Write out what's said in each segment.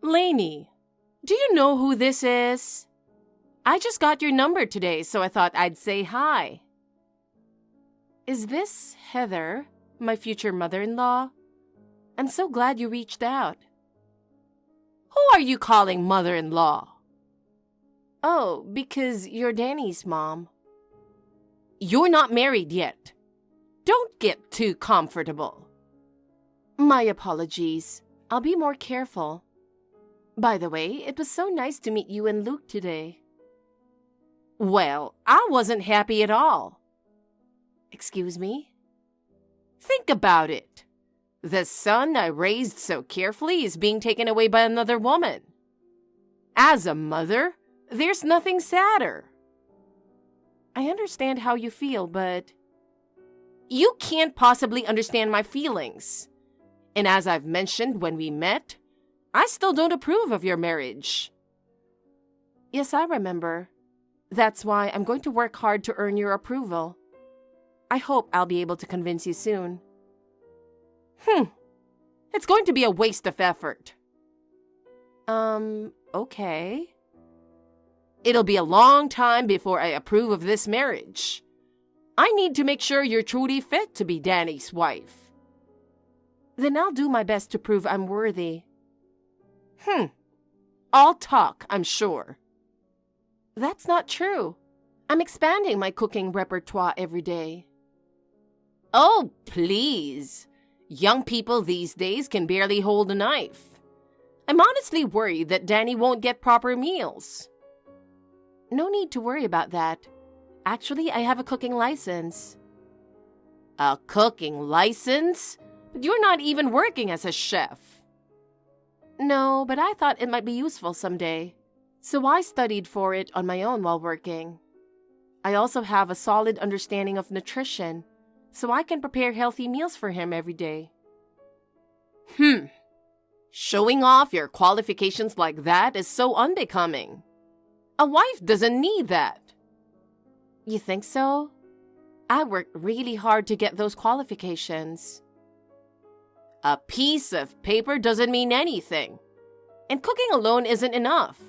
Lainey, do you know who this is? I just got your number today, so I thought I'd say hi. Is this Heather, my future mother-in-law? I'm so glad you reached out. Who are you calling mother-in-law? Oh, because you're Danny's mom. You're not married yet. Don't get too comfortable. My apologies. I'll be more careful. By the way, it was so nice to meet you and Luke today. Well, I wasn't happy at all. Excuse me? Think about it. The son I raised so carefully is being taken away by another woman. As a mother, there's nothing sadder. I understand how you feel, but you can't possibly understand my feelings. And as I've mentioned when we met, I still don't approve of your marriage. Yes, I remember. That's why I'm going to work hard to earn your approval. I hope I'll be able to convince you soon. It's going to be a waste of effort. Okay. It'll be a long time before I approve of this marriage. I need to make sure you're truly fit to be Danny's wife. Then I'll do my best to prove I'm worthy. All talk, I'm sure. That's not true. I'm expanding my cooking repertoire every day. Oh, please. Young people these days can barely hold a knife. I'm honestly worried that Danny won't get proper meals. No need to worry about that. Actually, I have a cooking license. A cooking license? But you're not even working as a chef. No, but I thought it might be useful someday. So I studied for it on my own while working. I also have a solid understanding of nutrition, so I can prepare healthy meals for him every day. Showing off your qualifications like that is so unbecoming. A wife doesn't need that. You think so? I worked really hard to get those qualifications. A piece of paper doesn't mean anything. And cooking alone isn't enough.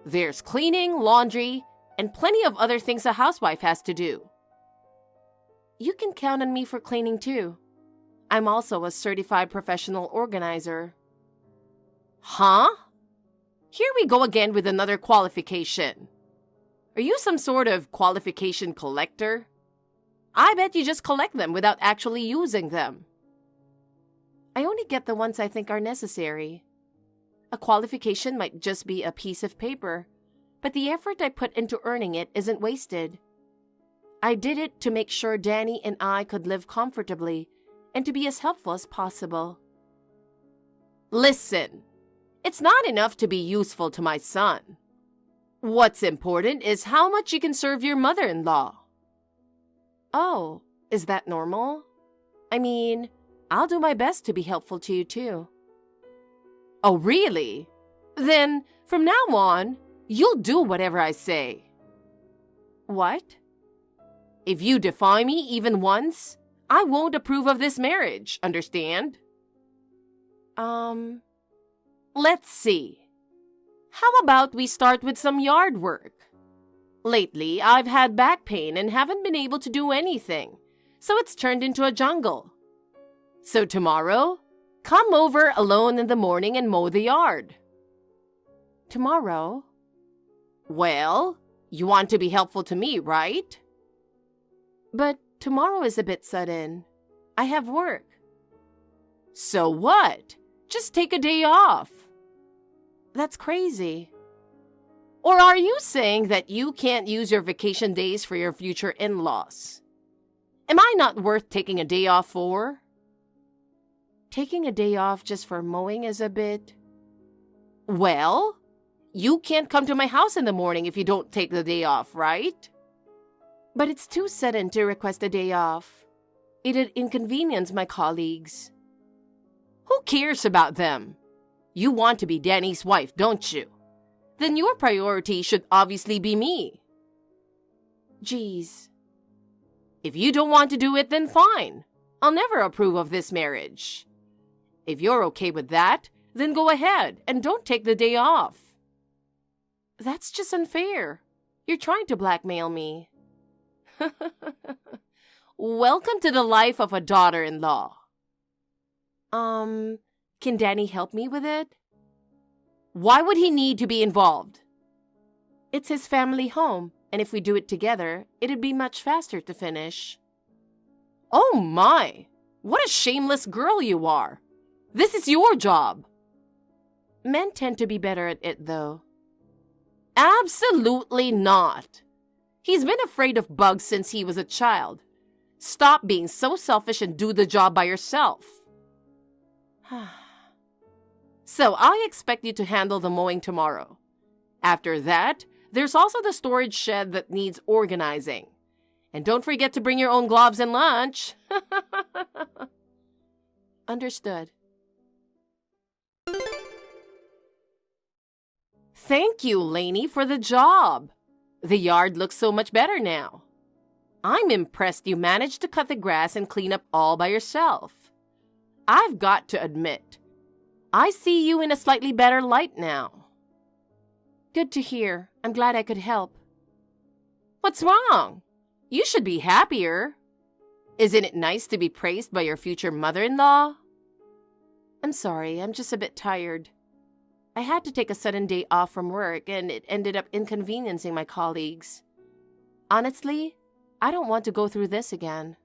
There's cleaning, laundry, and plenty of other things a housewife has to do. You can count on me for cleaning too. I'm also a certified professional organizer. Huh? Here we go again with another qualification. Are you some sort of qualification collector? I bet you just collect them without actually using them. I only get the ones I think are necessary. A qualification might just be a piece of paper, but the effort I put into earning it isn't wasted. I did it to make sure Danny and I could live comfortably and to be as helpful as possible. Listen, it's not enough to be useful to my son. What's important is how much you can serve your mother-in-law. Oh, is that normal? I mean, I'll do my best to be helpful to you too. Oh, really? Then, from now on, you'll do whatever I say. What? If you defy me even once, I won't approve of this marriage, understand? Let's see. How about we start with some yard work? Lately, I've had back pain and haven't been able to do anything, so it's turned into a jungle. So tomorrow, come over alone in the morning and mow the yard. Tomorrow? Well, you want to be helpful to me, right? But tomorrow is a bit sudden. I have work. So what? Just take a day off. That's crazy. Or are you saying that you can't use your vacation days for your future in-laws? Am I not worth taking a day off for? Taking a day off just for mowing is a bit... Well, you can't come to my house in the morning if you don't take the day off, right? But it's too sudden to request a day off. It'd inconvenience my colleagues. Who cares about them? You want to be Danny's wife, don't you? Then your priority should obviously be me. Geez. If you don't want to do it, then fine. I'll never approve of this marriage. If you're okay with that, then go ahead and don't take the day off. That's just unfair. You're trying to blackmail me. Welcome to the life of a daughter-in-law. Can Danny help me with it? Why would he need to be involved? It's his family home, and if we do it together, it'd be much faster to finish. Oh my! What a shameless girl you are! This is your job! Men tend to be better at it, though. Absolutely not! He's been afraid of bugs since he was a child. Stop being so selfish and do the job by yourself. So I expect you to handle the mowing tomorrow. After that, there's also the storage shed that needs organizing. And don't forget to bring your own gloves and lunch. Understood. Thank you, Lainey, for the job. The yard looks so much better now. I'm impressed you managed to cut the grass and clean up all by yourself. I've got to admit, I see you in a slightly better light now. Good to hear. I'm glad I could help. What's wrong? You should be happier. Isn't it nice to be praised by your future mother-in-law? I'm sorry, I'm just a bit tired. I had to take a sudden day off from work, and it ended up inconveniencing my colleagues. Honestly, I don't want to go through this again.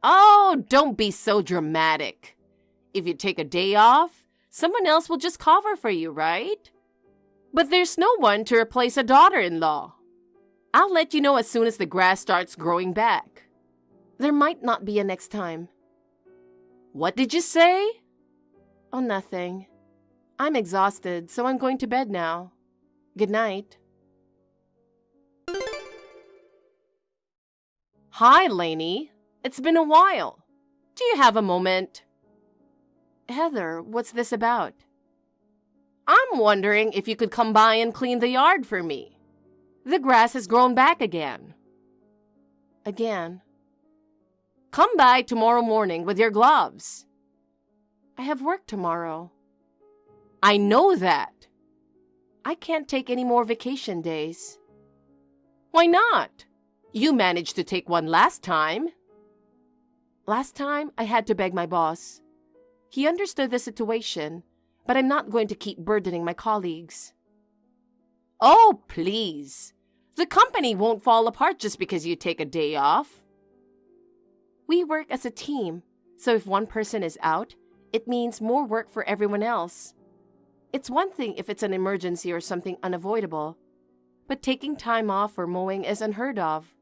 Oh, don't be so dramatic. If you take a day off, someone else will just cover for you, right? But there's no one to replace a daughter-in-law. I'll let you know as soon as the grass starts growing back. There might not be a next time. What did you say? Oh, nothing. I'm exhausted, so I'm going to bed now. Good night. Hi, Lainey. It's been a while. Do you have a moment? Heather, what's this about? I'm wondering if you could come by and clean the yard for me. The grass has grown back again. Again? Come by tomorrow morning with your gloves. I have work tomorrow. I know that. I can't take any more vacation days. Why not? You managed to take one last time. Last time, I had to beg my boss. He understood the situation, but I'm not going to keep burdening my colleagues. Oh, please. The company won't fall apart just because you take a day off. We work as a team, so if one person is out, it means more work for everyone else. It's one thing if it's an emergency or something unavoidable, but taking time off for mowing is unheard of.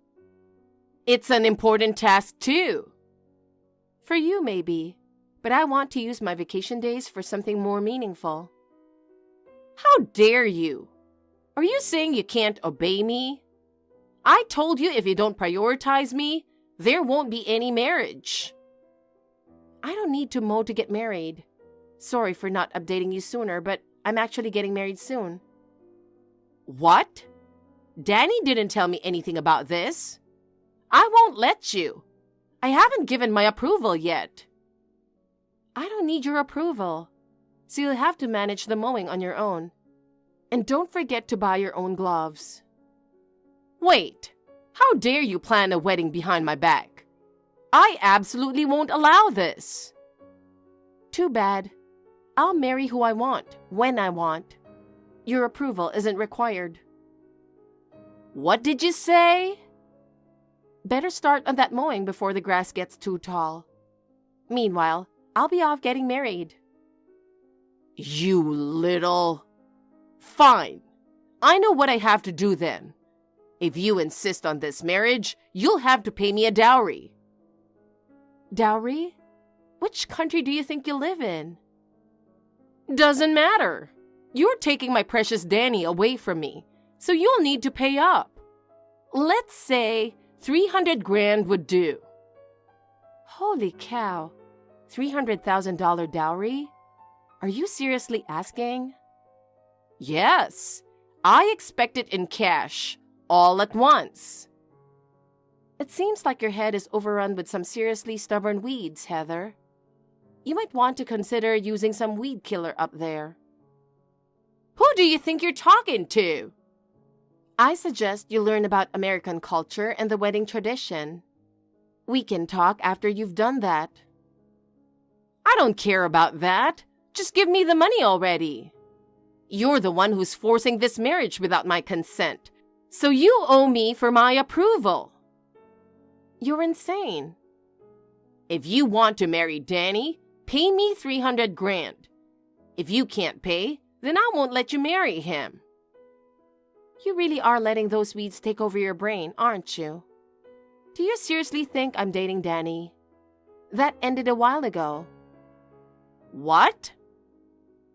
It's an important task too. For you, maybe, but I want to use my vacation days for something more meaningful. How dare you? Are you saying you can't obey me? I told you if you don't prioritize me, there won't be any marriage. I don't need to mow to get married. Sorry for not updating you sooner, but I'm actually getting married soon. What? Danny didn't tell me anything about this. I won't let you. I haven't given my approval yet. I don't need your approval, so you'll have to manage the mowing on your own. And don't forget to buy your own gloves. Wait, how dare you plan a wedding behind my back? I absolutely won't allow this. Too bad. I'll marry who I want, when I want. Your approval isn't required. What did you say? Better start on that mowing before the grass gets too tall. Meanwhile, I'll be off getting married. You little... Fine. I know what I have to do then. If you insist on this marriage, you'll have to pay me a dowry. Dowry? Which country do you think you live in? Doesn't matter. You're taking my precious Danny away from me, so you'll need to pay up. Let's say 300 grand would do. Holy cow. $300,000 dowry? Are you seriously asking? Yes. I expect it in cash, all at once. It seems like your head is overrun with some seriously stubborn weeds, Heather. You might want to consider using some weed killer up there. Who do you think you're talking to? I suggest you learn about American culture and the wedding tradition. We can talk after you've done that. I don't care about that. Just give me the money already. You're the one who's forcing this marriage without my consent, so you owe me for my approval. You're insane. If you want to marry Danny, pay me $300,000. If you can't pay, then I won't let you marry him. You really are letting those weeds take over your brain, aren't you? Do you seriously think I'm dating Danny? That ended a while ago. What?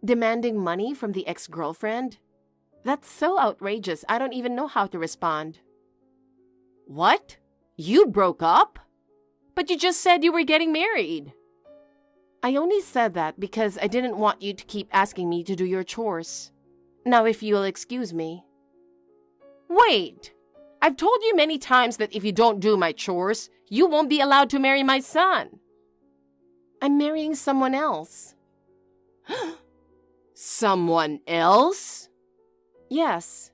Demanding money from the ex-girlfriend? That's so outrageous, I don't even know how to respond. What? You broke up? But you just said you were getting married. I only said that because I didn't want you to keep asking me to do your chores. Now, if you'll excuse me. Wait! I've told you many times that if you don't do my chores, you won't be allowed to marry my son. I'm marrying someone else. Someone else? Yes.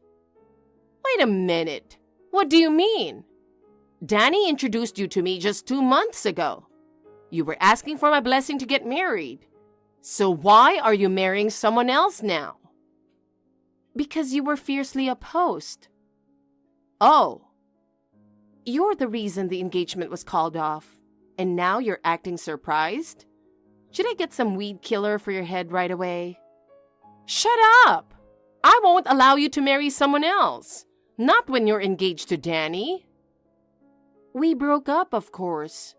Wait a minute. What do you mean? Danny introduced you to me just 2 months ago. You were asking for my blessing to get married. So why are you marrying someone else now? Because you were fiercely opposed. Oh. You're the reason the engagement was called off. And now you're acting surprised? Should I get some weed killer for your head right away? Shut up! I won't allow you to marry someone else. Not when you're engaged to Danny. We broke up, of course.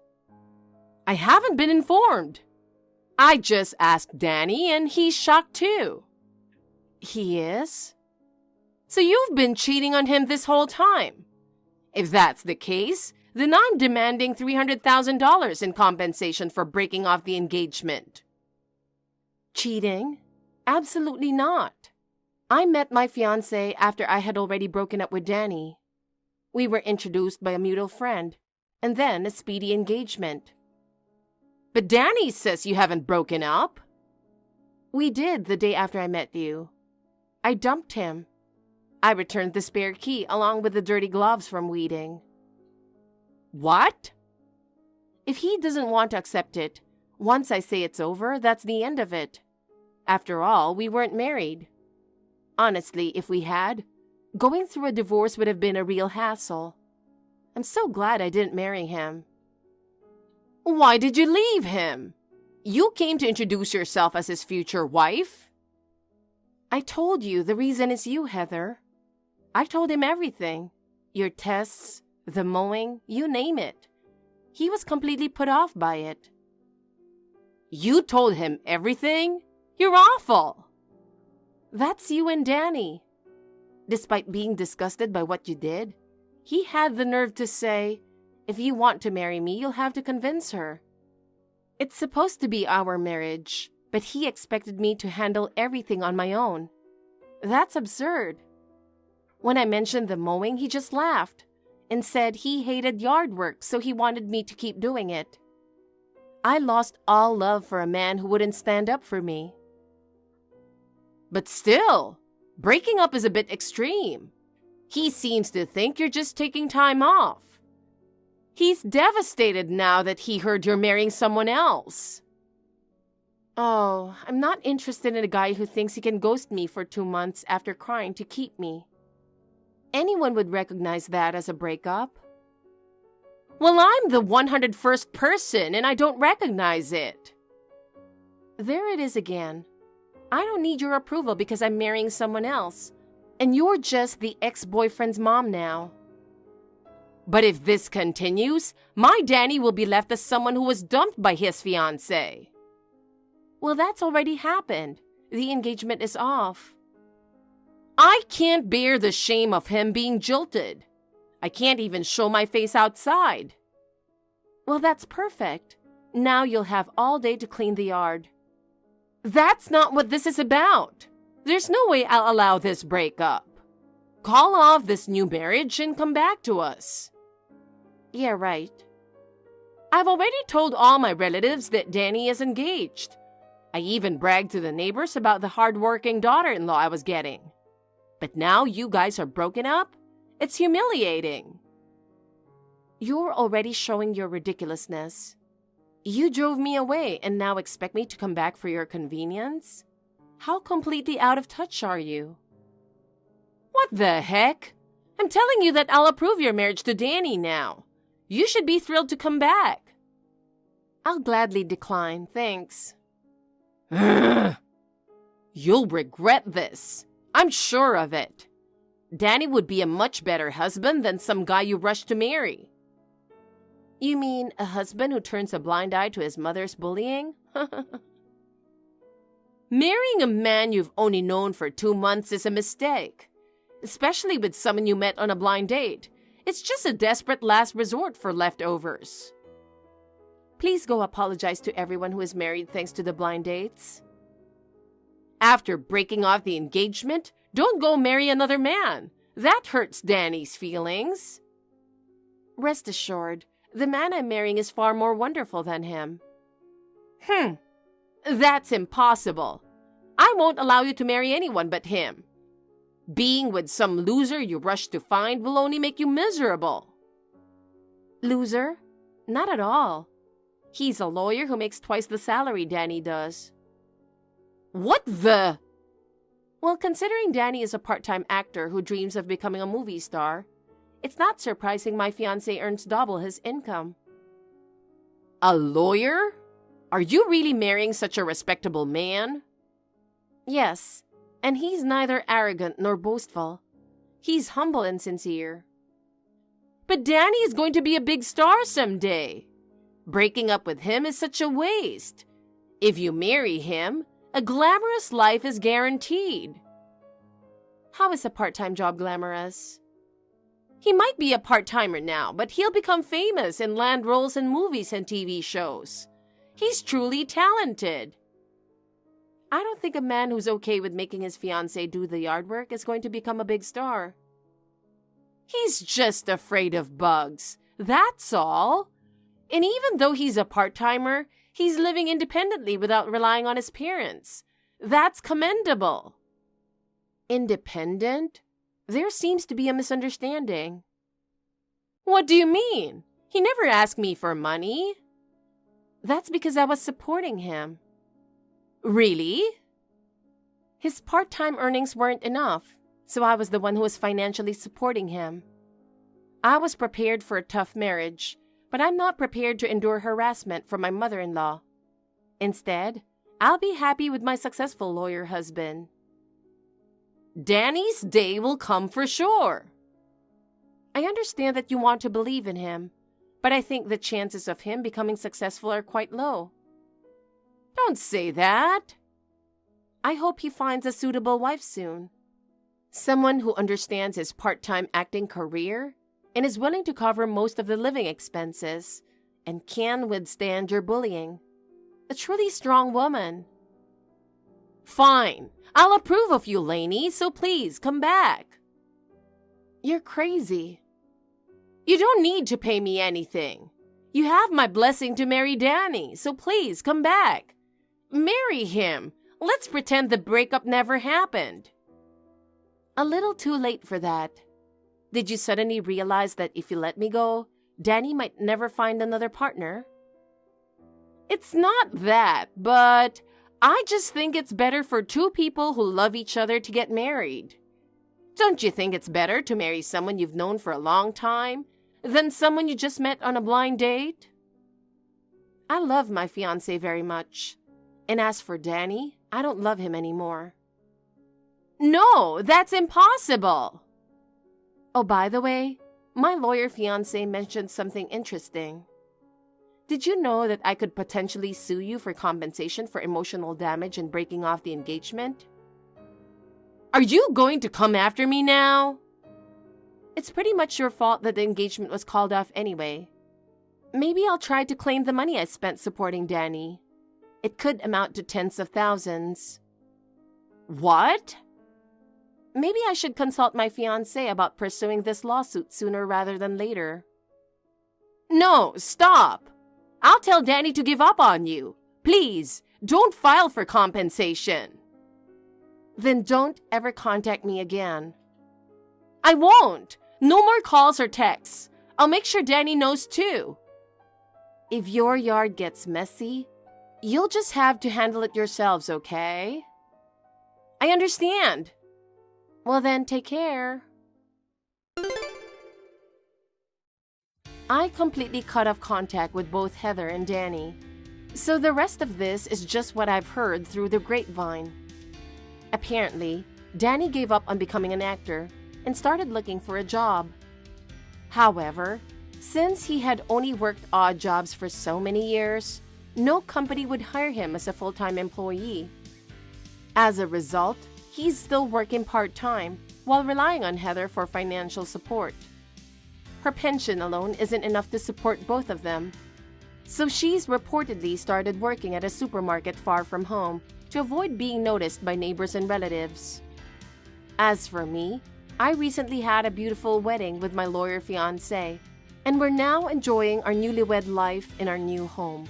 I haven't been informed. I just asked Danny and he's shocked too. He is? So you've been cheating on him this whole time. If that's the case, then I'm demanding $300,000 in compensation for breaking off the engagement. Cheating? Absolutely not. I met my fiancé after I had already broken up with Danny. We were introduced by a mutual friend, and then a speedy engagement. But Danny says you haven't broken up. We did the day after I met you. I dumped him. I returned the spare key along with the dirty gloves from weeding. What? If he doesn't want to accept it, once I say it's over, that's the end of it. After all, we weren't married. Honestly, if we had, going through a divorce would have been a real hassle. I'm so glad I didn't marry him. Why did you leave him? You came to introduce yourself as his future wife? I told you the reason is you, Heather. I told him everything. Your tests, the mowing, you name it. He was completely put off by it. You told him everything? You're awful. That's you and Danny. Despite being disgusted by what you did, he had the nerve to say, if you want to marry me, you'll have to convince her. It's supposed to be our marriage, but he expected me to handle everything on my own. That's absurd. When I mentioned the mowing, he just laughed and said he hated yard work, so he wanted me to keep doing it. I lost all love for a man who wouldn't stand up for me. But still, breaking up is a bit extreme. He seems to think you're just taking time off. He's devastated now that he heard you're marrying someone else. Oh, I'm not interested in a guy who thinks he can ghost me for 2 months after crying to keep me. Anyone would recognize that as a breakup. Well, I'm the 101st person and I don't recognize it. There it is again. I don't need your approval because I'm marrying someone else, and you're just the ex-boyfriend's mom now. But if this continues, my Danny will be left as someone who was dumped by his fiancé. Well, that's already happened. The engagement is off. I can't bear the shame of him being jilted. I can't even show my face outside. Well, that's perfect. Now you'll have all day to clean the yard. That's not what this is about. There's no way I'll allow this breakup. Call off this new marriage and come back to us. Yeah, right. I've already told all my relatives that Danny is engaged. I even bragged to the neighbors about the hard-working daughter-in-law I was getting. But now you guys are broken up? It's humiliating. You're already showing your ridiculousness. You drove me away and now expect me to come back for your convenience? How completely out of touch are you? What the heck? I'm telling you that I'll approve your marriage to Danny now. You should be thrilled to come back. I'll gladly decline, thanks. You'll regret this. I'm sure of it. Danny would be a much better husband than some guy you rushed to marry. You mean a husband who turns a blind eye to his mother's bullying? Marrying a man you've only known for 2 months is a mistake, especially with someone you met on a blind date. It's just a desperate last resort for leftovers. Please go apologize to everyone who is married thanks to the blind dates. After breaking off the engagement, don't go marry another man. That hurts Danny's feelings. Rest assured, the man I'm marrying is far more wonderful than him. That's impossible. I won't allow you to marry anyone but him. Being with some loser you rushed to find will only make you miserable. Loser? Not at all. He's a lawyer who makes twice the salary Danny does. What the? Well, considering Danny is a part-time actor who dreams of becoming a movie star, it's not surprising my fiancé earns double his income. A lawyer? Are you really marrying such a respectable man? Yes, and he's neither arrogant nor boastful. He's humble and sincere. But Danny is going to be a big star someday. Breaking up with him is such a waste. If you marry him, a glamorous life is guaranteed. How is a part-time job glamorous? He might be a part-timer now, but he'll become famous and land roles in movies and TV shows. He's truly talented. I don't think a man who's okay with making his fiancée do the yard work is going to become a big star. He's just afraid of bugs, that's all. And even though he's a part-timer, he's living independently without relying on his parents. That's commendable. Independent? There seems to be a misunderstanding. What do you mean? He never asked me for money. That's because I was supporting him. Really? His part-time earnings weren't enough, so I was the one who was financially supporting him. I was prepared for a tough marriage, but I'm not prepared to endure harassment from my mother-in-law. Instead, I'll be happy with my successful lawyer husband. Danny's day will come for sure. I understand that you want to believe in him, but I think the chances of him becoming successful are quite low. Don't say that. I hope he finds a suitable wife soon. Someone who understands his part-time acting career and is willing to cover most of the living expenses and can withstand your bullying. A truly strong woman. Fine. I'll approve of you, Lainey, so please come back. You're crazy. You don't need to pay me anything. You have my blessing to marry Danny, so please come back. Marry him. Let's pretend the breakup never happened. A little too late for that. Did you suddenly realize that if you let me go, Danny might never find another partner? It's not that, but I just think it's better for two people who love each other to get married. Don't you think it's better to marry someone you've known for a long time than someone you just met on a blind date? I love my fiancé very much. And as for Danny, I don't love him anymore. No, that's impossible. Oh, by the way, my lawyer fiancé mentioned something interesting. Did you know that I could potentially sue you for compensation for emotional damage and breaking off the engagement? Are you going to come after me now? It's pretty much your fault that the engagement was called off anyway. Maybe I'll try to claim the money I spent supporting Danny. It could amount to tens of thousands. What? Maybe I should consult my fiancé about pursuing this lawsuit sooner rather than later. No, stop! I'll tell Danny to give up on you. Please, don't file for compensation. Then don't ever contact me again. I won't. No more calls or texts. I'll make sure Danny knows too. If your yard gets messy, you'll just have to handle it yourselves, okay? I understand. Well then, take care. I completely cut off contact with both Heather and Danny. So the rest of this is just what I've heard through the grapevine. Apparently, Danny gave up on becoming an actor and started looking for a job. However, since he had only worked odd jobs for so many years, no company would hire him as a full-time employee. As a result, he's still working part-time while relying on Heather for financial support. Her pension alone isn't enough to support both of them, so she's reportedly started working at a supermarket far from home to avoid being noticed by neighbors and relatives. As for me, I recently had a beautiful wedding with my lawyer fiancé, and we're now enjoying our newlywed life in our new home.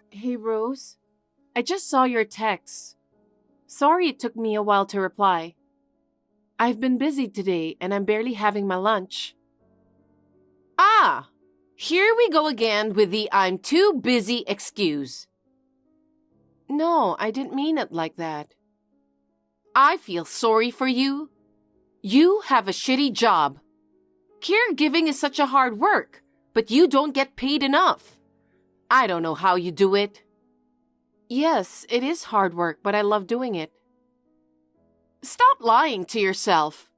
Hey Rose, I just saw your text. Sorry it took me a while to reply. I've been busy today and I'm barely having my lunch. Ah, here we go again with the I'm too busy excuse. No, I didn't mean it like that. I feel sorry for you. You have a shitty job. Caregiving is such a hard work, but you don't get paid enough. I don't know how you do it. Yes, it is hard work, but I love doing it. Stop lying to yourself.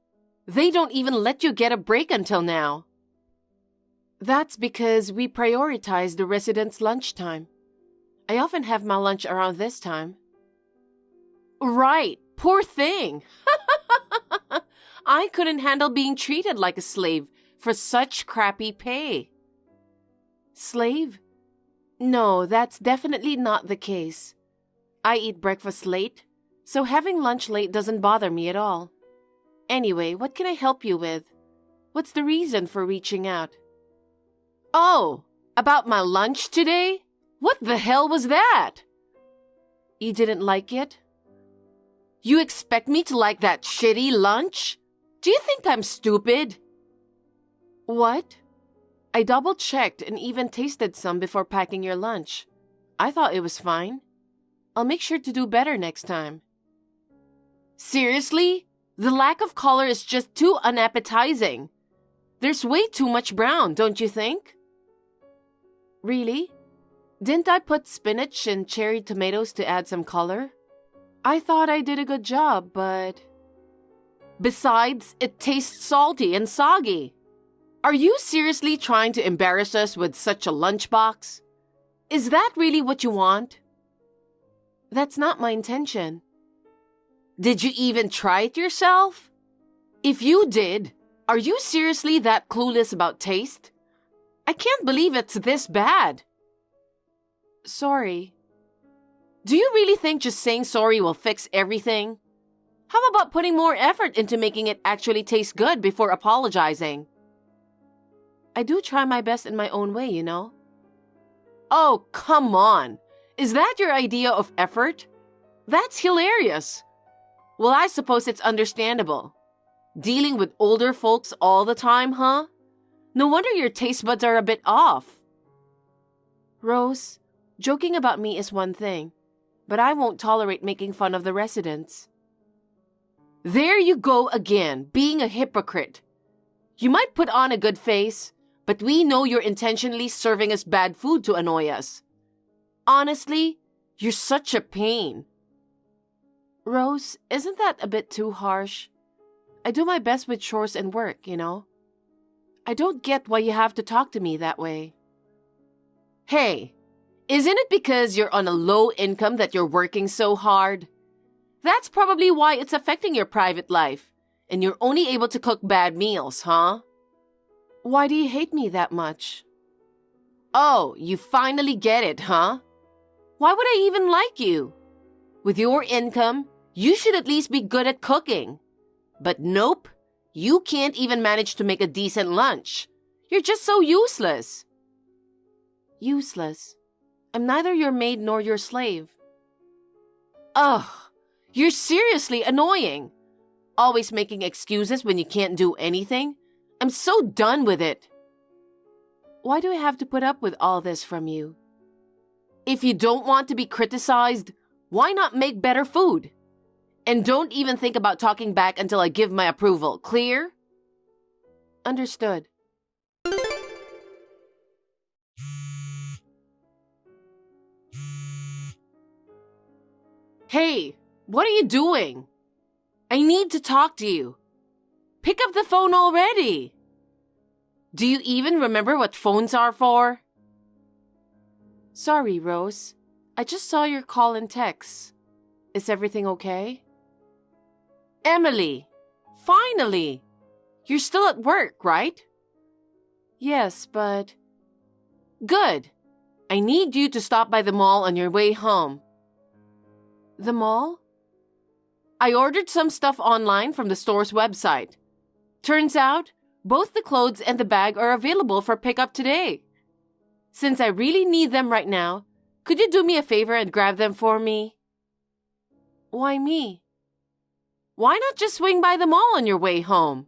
They don't even let you get a break until now. That's because we prioritize the residents' lunchtime. I often have my lunch around this time. Right, poor thing. I couldn't handle being treated like a slave for such crappy pay. Slave? No, that's definitely not the case. I eat breakfast late, so having lunch late doesn't bother me at all. Anyway, what can I help you with? What's the reason for reaching out? Oh, about my lunch today? What the hell was that? You didn't like it? You expect me to like that shitty lunch? Do you think I'm stupid? What? I double-checked and even tasted some before packing your lunch. I thought it was fine. I'll make sure to do better next time. Seriously? The lack of color is just too unappetizing. There's way too much brown, don't you think? Really? Didn't I put spinach and cherry tomatoes to add some color? I thought I did a good job, but... Besides, it tastes salty and soggy. Are you seriously trying to embarrass us with such a lunchbox? Is that really what you want? That's not my intention. Did you even try it yourself? If you did, are you seriously that clueless about taste? I can't believe it's this bad. Sorry. Do you really think just saying sorry will fix everything? How about putting more effort into making it actually taste good before apologizing? I do try my best in my own way, you know. Oh, come on. Is that your idea of effort? That's hilarious. Well, I suppose it's understandable. Dealing with older folks all the time, huh? No wonder your taste buds are a bit off. Rose, joking about me is one thing, but I won't tolerate making fun of the residents. There you go again, being a hypocrite. You might put on a good face, but we know you're intentionally serving us bad food to annoy us. Honestly, you're such a pain. Rose, isn't that a bit too harsh? I do my best with chores and work, you know. I don't get why you have to talk to me that way. Hey, isn't it because you're on a low income that you're working so hard? That's probably why it's affecting your private life, and you're only able to cook bad meals, huh? Why do you hate me that much? Oh, you finally get it, huh? Why would I even like you? With your income, you should at least be good at cooking. But nope, you can't even manage to make a decent lunch. You're just so useless. Useless? I'm neither your maid nor your slave. Ugh, you're seriously annoying. Always making excuses when you can't do anything. I'm so done with it. Why do I have to put up with all this from you? If you don't want to be criticized, why not make better food? And don't even think about talking back until I give my approval. Clear? Understood. Hey, what are you doing? I need to talk to you. Pick up the phone already. Do you even remember what phones are for? Sorry, Rose. I just saw your call and text. Is everything okay? Emily, finally! You're still at work, right? Yes, but... Good. I need you to stop by the mall on your way home. The mall? I ordered some stuff online from the store's website. Turns out, both the clothes and the bag are available for pickup today. Since I really need them right now, could you do me a favor and grab them for me? Why me? Why not just swing by the mall on your way home?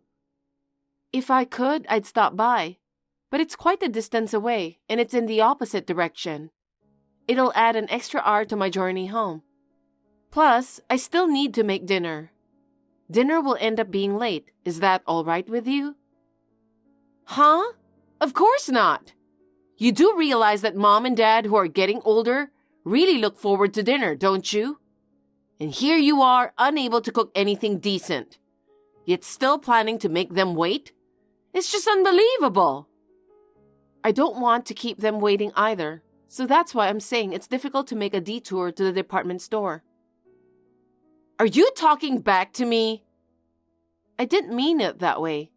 If I could, I'd stop by. But it's quite a distance away, and it's in the opposite direction. It'll add an extra hour to my journey home. Plus, I still need to make dinner. Dinner will end up being late. Is that all right with you? Huh? Of course not. You do realize that Mom and Dad, who are getting older, really look forward to dinner, don't you? And here you are, unable to cook anything decent. Yet still planning to make them wait? It's just unbelievable. I don't want to keep them waiting either, so that's why I'm saying it's difficult to make a detour to the department store. Are you talking back to me? I didn't mean it that way.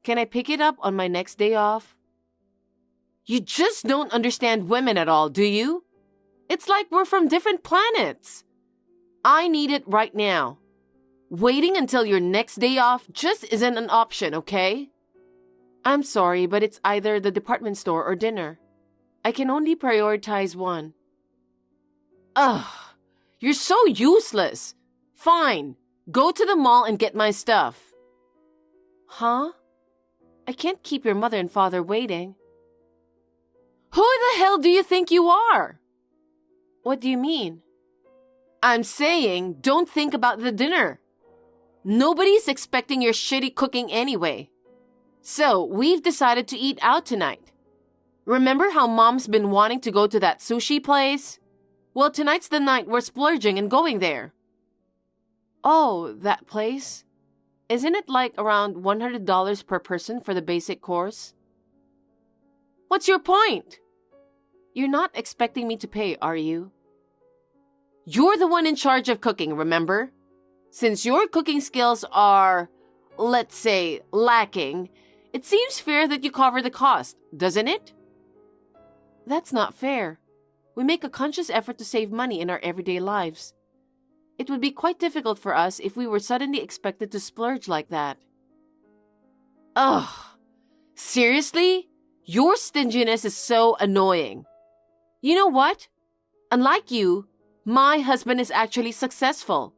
Can I pick it up on my next day off? You just don't understand women at all, do you? It's like we're from different planets. I need it right now. Waiting until your next day off just isn't an option, okay? I'm sorry, but it's either the department store or dinner. I can only prioritize one. Ugh, you're so useless. Fine, go to the mall and get my stuff. Huh? I can't keep your mother and father waiting. Who the hell do you think you are? What do you mean? I'm saying don't think about the dinner. Nobody's expecting your shitty cooking anyway. So, we've decided to eat out tonight. Remember how Mom's been wanting to go to that sushi place? Well, tonight's the night we're splurging and going there. Oh, that place? Isn't it like around $100 per person for the basic course? What's your point? You're not expecting me to pay, are you? You're the one in charge of cooking, remember? Since your cooking skills are, let's say, lacking, it seems fair that you cover the cost, doesn't it? That's not fair. We make a conscious effort to save money in our everyday lives. It would be quite difficult for us if we were suddenly expected to splurge like that. Ugh! Seriously? Your stinginess is so annoying. You know what? Unlike you, my husband is actually successful.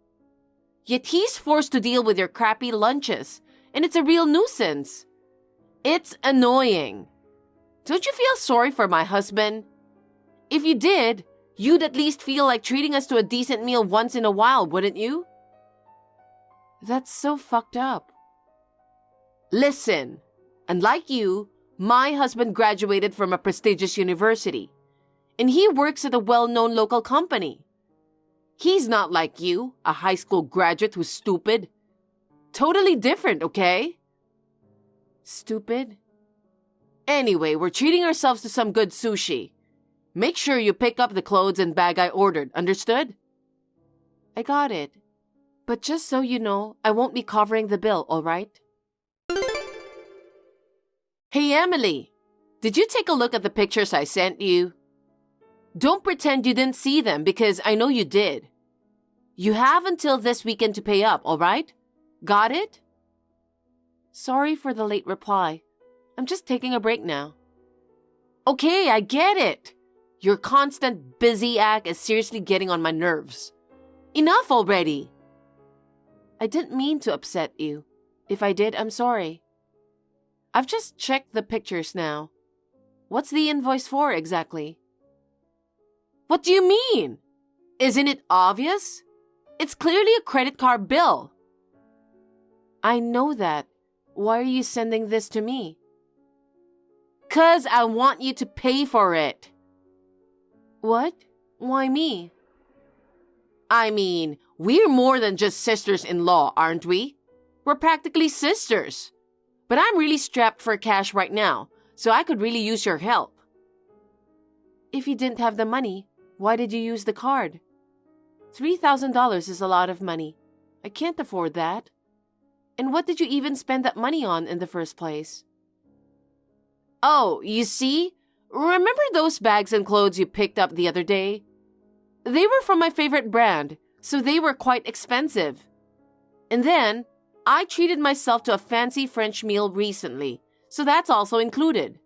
Yet he's forced to deal with your crappy lunches, and it's a real nuisance. It's annoying. Don't you feel sorry for my husband? If you did, you'd at least feel like treating us to a decent meal once in a while, wouldn't you? That's so fucked up. Listen, unlike you, my husband graduated from a prestigious university, and he works at a well-known local company. He's not like you, a high school graduate who's stupid. Totally different, okay? Stupid? Anyway, we're treating ourselves to some good sushi. Make sure you pick up the clothes and bag I ordered, understood? I got it. But just so you know, I won't be covering the bill, all right? Hey, Emily, did you take a look at the pictures I sent you? Don't pretend you didn't see them because I know you did. You have until this weekend to pay up, all right? Got it? Sorry for the late reply. I'm just taking a break now. Okay, I get it. Your constant busy act is seriously getting on my nerves. Enough already. I didn't mean to upset you. If I did, I'm sorry. I've just checked the pictures now. What's the invoice for exactly? What do you mean? Isn't it obvious? It's clearly a credit card bill. I know that. Why are you sending this to me? 'Cause I want you to pay for it. What? Why me? I mean, we're more than just sisters-in-law, aren't we? We're practically sisters. But I'm really strapped for cash right now, so I could really use your help. If you didn't have the money, why did you use the card? $3,000 is a lot of money. I can't afford that. And what did you even spend that money on in the first place? Oh, you see? Remember those bags and clothes you picked up the other day? They were from my favorite brand, so they were quite expensive. And then, I treated myself to a fancy French meal recently, so that's also included.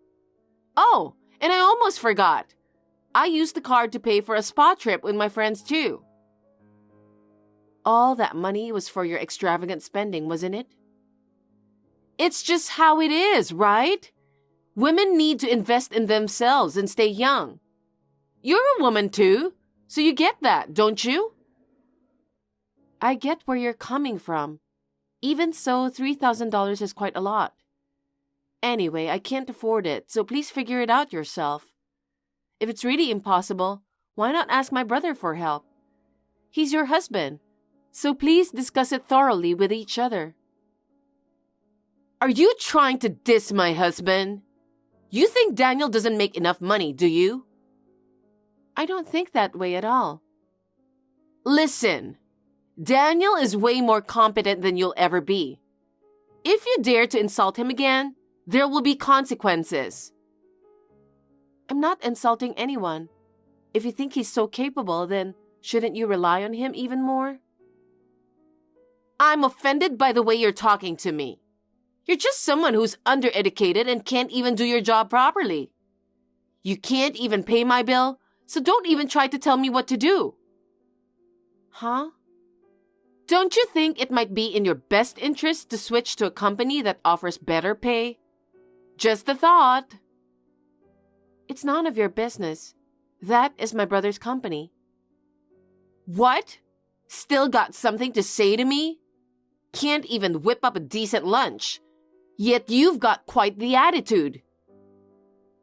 Oh, and I almost forgot. I used the card to pay for a spa trip with my friends too. All that money was for your extravagant spending, wasn't it? It's just how it is, right? Women need to invest in themselves and stay young. You're a woman too, so you get that, don't you? I get where you're coming from. Even so, $3,000 is quite a lot. Anyway, I can't afford it, so please figure it out yourself. If it's really impossible, why not ask my brother for help? He's your husband, so please discuss it thoroughly with each other. Are you trying to diss my husband? You think Daniel doesn't make enough money, do you? I don't think that way at all. Listen, Daniel is way more competent than you'll ever be. If you dare to insult him again, there will be consequences. I'm not insulting anyone. If you think he's so capable, then shouldn't you rely on him even more? I'm offended by the way you're talking to me. You're just someone who's undereducated and can't even do your job properly. You can't even pay my bill, so don't even try to tell me what to do. Huh? Don't you think it might be in your best interest to switch to a company that offers better pay? Just a thought. It's none of your business. That is my brother's company. What? Still got something to say to me? Can't even whip up a decent lunch. Yet you've got quite the attitude.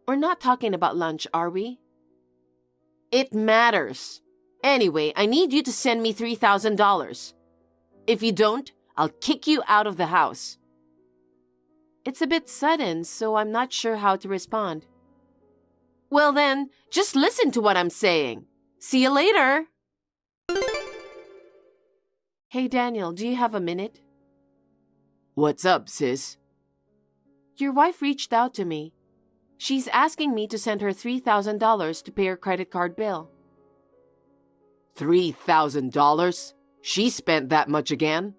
We're not talking about lunch, are we? It matters. Anyway, I need you to send me $3,000. If you don't, I'll kick you out of the house. It's a bit sudden, so I'm not sure how to respond. Well then, just listen to what I'm saying. See you later. Hey Daniel, do you have a minute? What's up, sis? Your wife reached out to me. She's asking me to send her $3,000 to pay her credit card bill. $3,000? She spent that much again?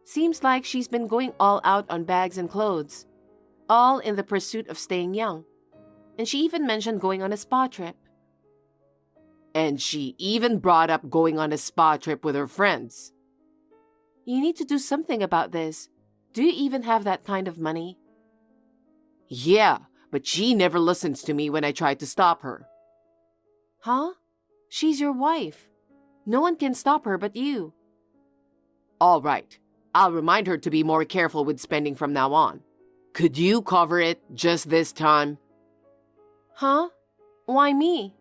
Seems like she's been going all out on bags and clothes, all in the pursuit of staying young. And she even mentioned going on a spa trip. And she even brought up going on a spa trip with her friends. You need to do something about this. Do you even have that kind of money? Yeah, but she never listens to me when I try to stop her. Huh? She's your wife. No one can stop her but you. All right. I'll remind her to be more careful with spending from now on. Could you cover it just this time? Huh? Why me?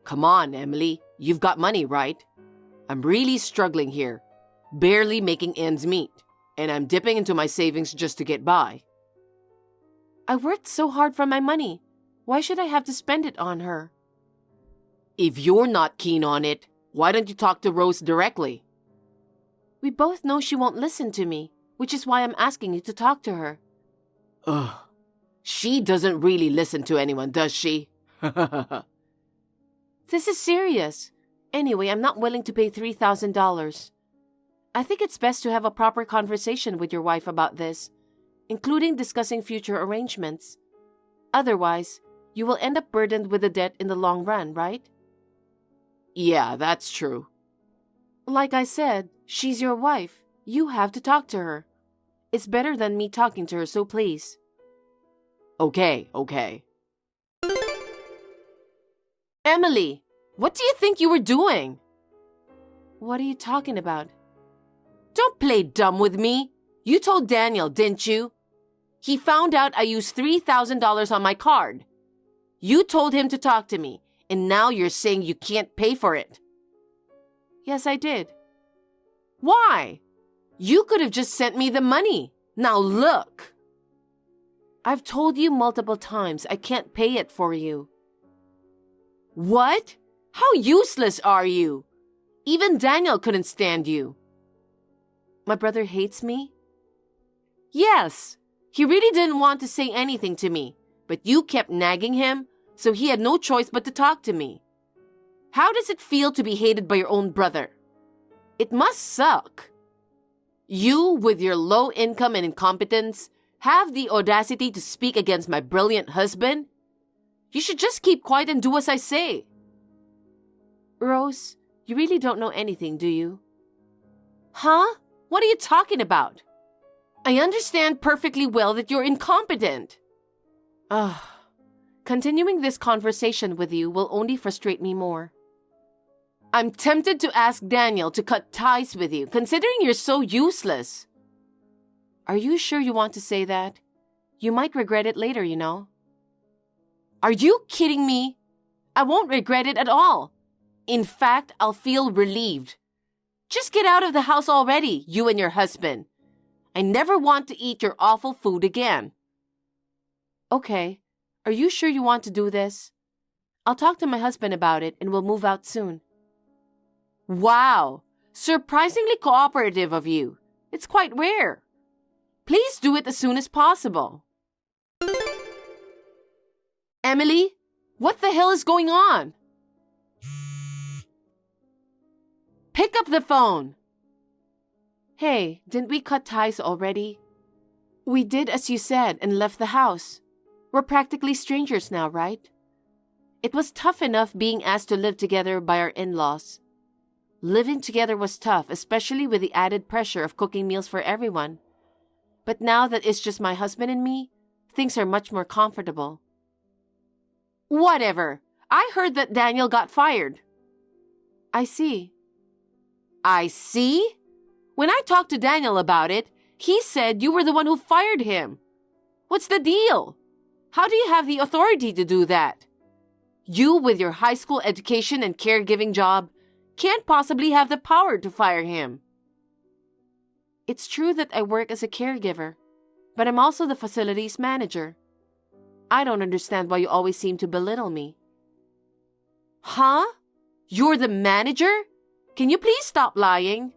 Come on, Emily. You've got money, right? I'm really struggling here. Barely making ends meet. And I'm dipping into my savings just to get by. I worked so hard for my money. Why should I have to spend it on her? If you're not keen on it, why don't you talk to Rose directly? We both know she won't listen to me, which is why I'm asking you to talk to her. Ugh. She doesn't really listen to anyone, does she? This is serious. Anyway, I'm not willing to pay $3,000. I think it's best to have a proper conversation with your wife about this. including discussing future arrangements. Otherwise, you will end up burdened with the debt in the long run, right? Yeah, that's true. Like I said, she's your wife. You have to talk to her. It's better than me talking to her, so please. Okay. Emily, what do you think you were doing? What are you talking about? Don't play dumb with me. You told Daniel, didn't you? He found out I used $3,000 on my card. You told him to talk to me, and now you're saying you can't pay for it. Yes, I did. Why? You could have just sent me the money. Now look. I've told you multiple times I can't pay it for you. What? How useless are you? Even Daniel couldn't stand you. My brother hates me? Yes. He really didn't want to say anything to me, but you kept nagging him, so he had no choice but to talk to me. How does it feel to be hated by your own brother? It must suck. You, with your low income and incompetence, have the audacity to speak against my brilliant husband? You should just keep quiet and do as I say. Rose, you really don't know anything, do you? Huh? What are you talking about? I understand perfectly well that you're incompetent. Continuing this conversation with you will only frustrate me more. I'm tempted to ask Daniel to cut ties with you, considering you're so useless. Are you sure you want to say that? You might regret it later, you know. Are you kidding me? I won't regret it at all. In fact, I'll feel relieved. Just get out of the house already, you and your husband. I never want to eat your awful food again. Okay, are you sure you want to do this? I'll talk to my husband about it and we'll move out soon. Wow, surprisingly cooperative of you. It's quite rare. Please do it as soon as possible. Emily, what the hell is going on? Pick up the phone. Hey, didn't we cut ties already? We did as you said and left the house. We're practically strangers now, right? It was tough enough being asked to live together by our in-laws. Living together was tough, especially with the added pressure of cooking meals for everyone. But now that it's just my husband and me, things are much more comfortable. Whatever. I heard that Daniel got fired. I see. I see? When I talked to Daniel about it, he said you were the one who fired him. What's the deal? How do you have the authority to do that? You, with your high school education and caregiving job, can't possibly have the power to fire him. It's true that I work as a caregiver, but I'm also the facilities manager. I don't understand why you always seem to belittle me. Huh? You're the manager? Can you please stop lying?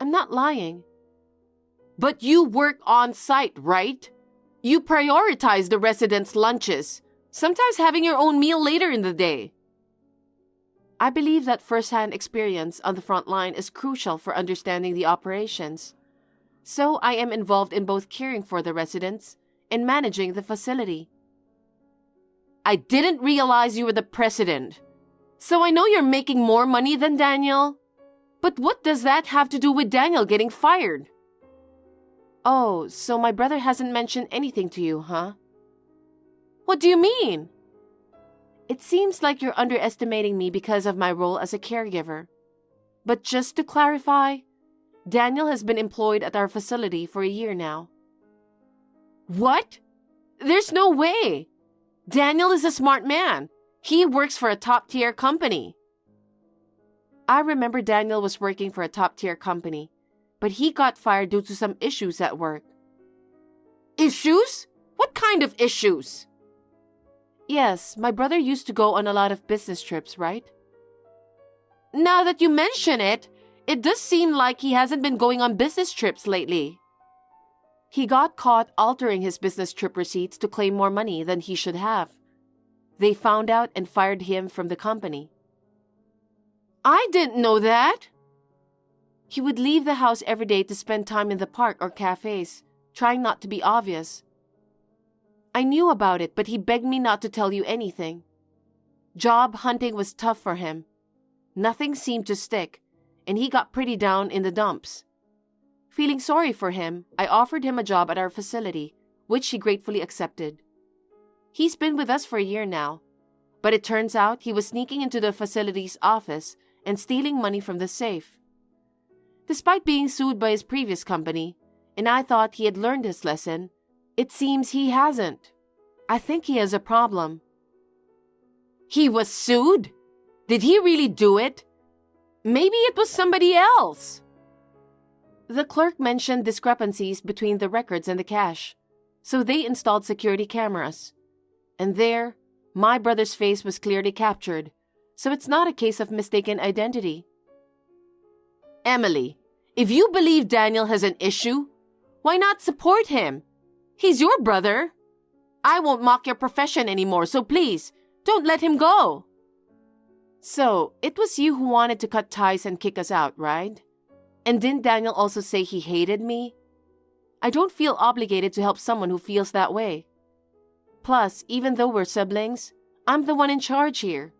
I'm not lying. But you work on site, right? You prioritize the residents' lunches, sometimes having your own meal later in the day. I believe that first-hand experience on the front line is crucial for understanding the operations. So I am involved in both caring for the residents and managing the facility. I didn't realize you were the president. So I know you're making more money than Daniel. But what does that have to do with Daniel getting fired? Oh, so my brother hasn't mentioned anything to you, huh? What do you mean? It seems like you're underestimating me because of my role as a caregiver. But just to clarify, Daniel has been employed at our facility for a year now. What? There's no way. Daniel is a smart man. He works for a top-tier company. I remember Daniel was working for a top-tier company, but he got fired due to some issues at work. Issues? What kind of issues? Yes, my brother used to go on a lot of business trips, right? Now that you mention it, it does seem like he hasn't been going on business trips lately. He got caught altering his business trip receipts to claim more money than he should have. They found out and fired him from the company. I didn't know that. He would leave the house every day to spend time in the park or cafes, trying not to be obvious. I knew about it, but he begged me not to tell you anything. Job hunting was tough for him. Nothing seemed to stick, and he got pretty down in the dumps. Feeling sorry for him, I offered him a job at our facility, which he gratefully accepted. He's been with us for a year now, but it turns out he was sneaking into the facility's office and stealing money from the safe. Despite being sued by his previous company, and I thought he had learned his lesson, it seems he hasn't. I think he has a problem. He was sued? Did he really do it? Maybe it was somebody else. The clerk mentioned discrepancies between the records and the cash, so they installed security cameras. And there, my brother's face was clearly captured, so it's not a case of mistaken identity. Emily, if you believe Daniel has an issue, why not support him? He's your brother. I won't mock your profession anymore, so please, don't let him go. So, it was you who wanted to cut ties and kick us out, right? And didn't Daniel also say he hated me? I don't feel obligated to help someone who feels that way. Plus, even though we're siblings, I'm the one in charge here.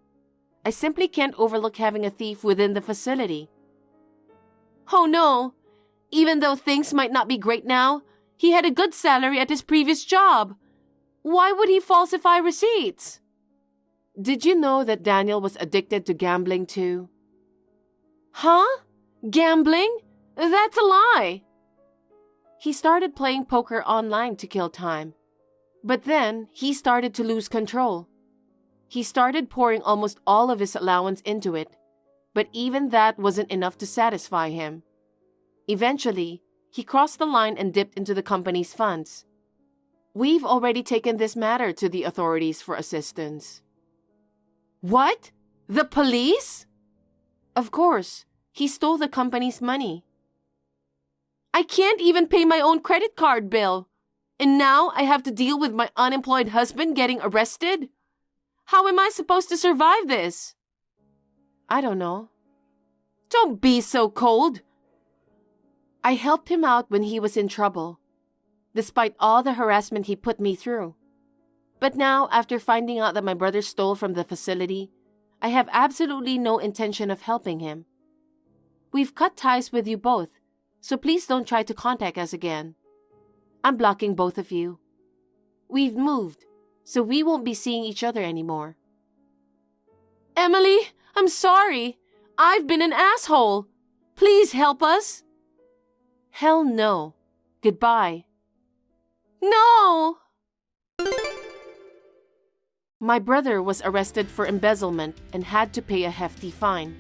I simply can't overlook having a thief within the facility. Oh no! Even though things might not be great now, he had a good salary at his previous job. Why would he falsify receipts? Did you know that Daniel was addicted to gambling too? Huh? Gambling? That's a lie. He started playing poker online to kill time. But then, he started to lose control. He started pouring almost all of his allowance into it, but even that wasn't enough to satisfy him. Eventually, he crossed the line and dipped into the company's funds. We've already taken this matter to the authorities for assistance. What? The police? Of course. He stole the company's money. I can't even pay my own credit card bill. And now I have to deal with my unemployed husband getting arrested? How am I supposed to survive this? I don't know. Don't be so cold. I helped him out when he was in trouble, despite all the harassment he put me through. But now, after finding out that my brother stole from the facility, I have absolutely no intention of helping him. We've cut ties with you both, so please don't try to contact us again. I'm blocking both of you. We've moved, so we won't be seeing each other anymore. Emily, I'm sorry. I've been an asshole. Please help us. Hell no. Goodbye. No! My brother was arrested for embezzlement and had to pay a hefty fine.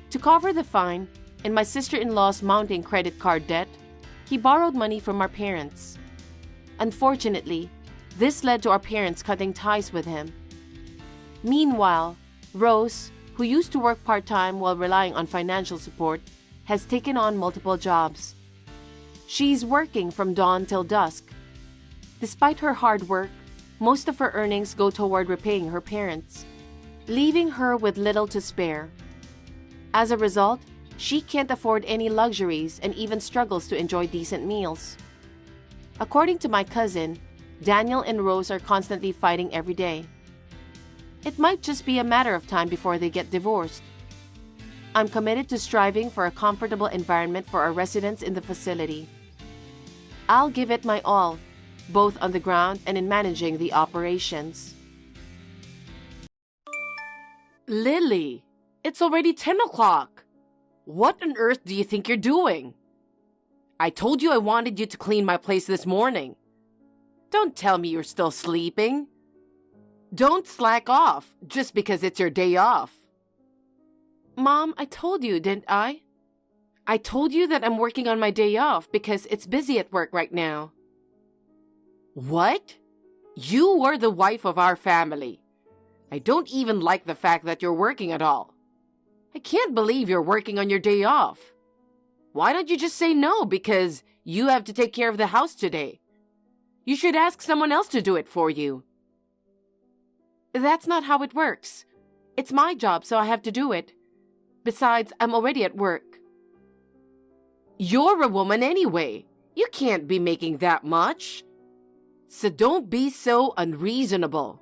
To cover the fine and my sister-in-law's mounting credit card debt, he borrowed money from our parents. Unfortunately, this led to our parents cutting ties with him. Meanwhile, Rose, who used to work part-time while relying on financial support, has taken on multiple jobs. She's working from dawn till dusk. Despite her hard work, most of her earnings go toward repaying her parents, leaving her with little to spare. As a result, she can't afford any luxuries and even struggles to enjoy decent meals. According to my cousin, Daniel and Rose are constantly fighting every day. It might just be a matter of time before they get divorced. I'm committed to striving for a comfortable environment for our residents in the facility. I'll give it my all, both on the ground and in managing the operations. Lily, it's already 10 o'clock. What on earth do you think you're doing? I told you I wanted you to clean my place this morning. Don't tell me you're still sleeping. Don't slack off just because it's your day off. Mom, I told you, didn't I? I told you that I'm working on my day off because it's busy at work right now. What? You were the wife of our family. I don't even like the fact that you're working at all. I can't believe you're working on your day off. Why don't you just say no because you have to take care of the house today? You should ask someone else to do it for you. That's not how it works. It's my job, so I have to do it. Besides, I'm already at work. You're a woman anyway. You can't be making that much. So don't be so unreasonable.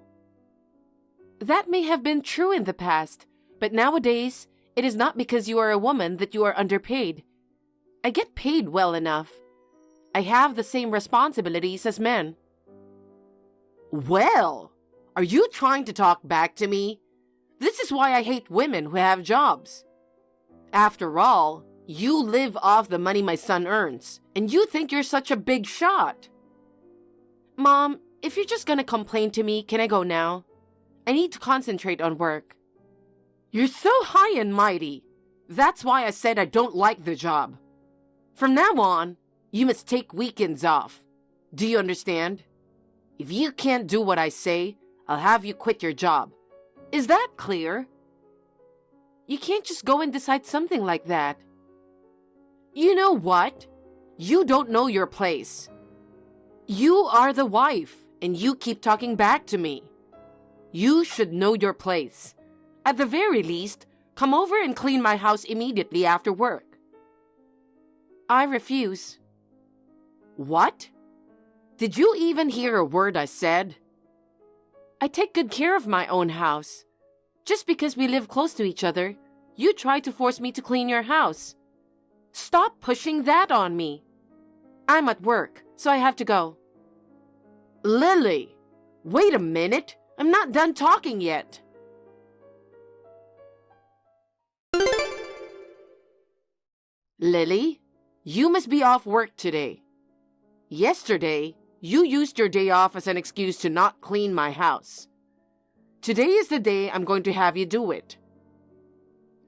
That may have been true in the past, but nowadays, it is not because you are a woman that you are underpaid. I get paid well enough. I have the same responsibilities as men. Well, are you trying to talk back to me? This is why I hate women who have jobs. After all, you live off the money my son earns, and you think you're such a big shot. Mom, if you're just gonna complain to me, can I go now? I need to concentrate on work. You're so high and mighty. That's why I said I don't like the job. From now on, you must take weekends off. Do you understand? If you can't do what I say, I'll have you quit your job. Is that clear? You can't just go and decide something like that. You know what? You don't know your place. You are the wife, and you keep talking back to me. You should know your place. At the very least, come over and clean my house immediately after work. I refuse. What? Did you even hear a word I said? I take good care of my own house. Just because we live close to each other, you try to force me to clean your house. Stop pushing that on me. I'm at work, so I have to go. Lily, wait a minute. I'm not done talking yet. Lily, you must be off work today. Yesterday, you used your day off as an excuse to not clean my house. Today is the day I'm going to have you do it.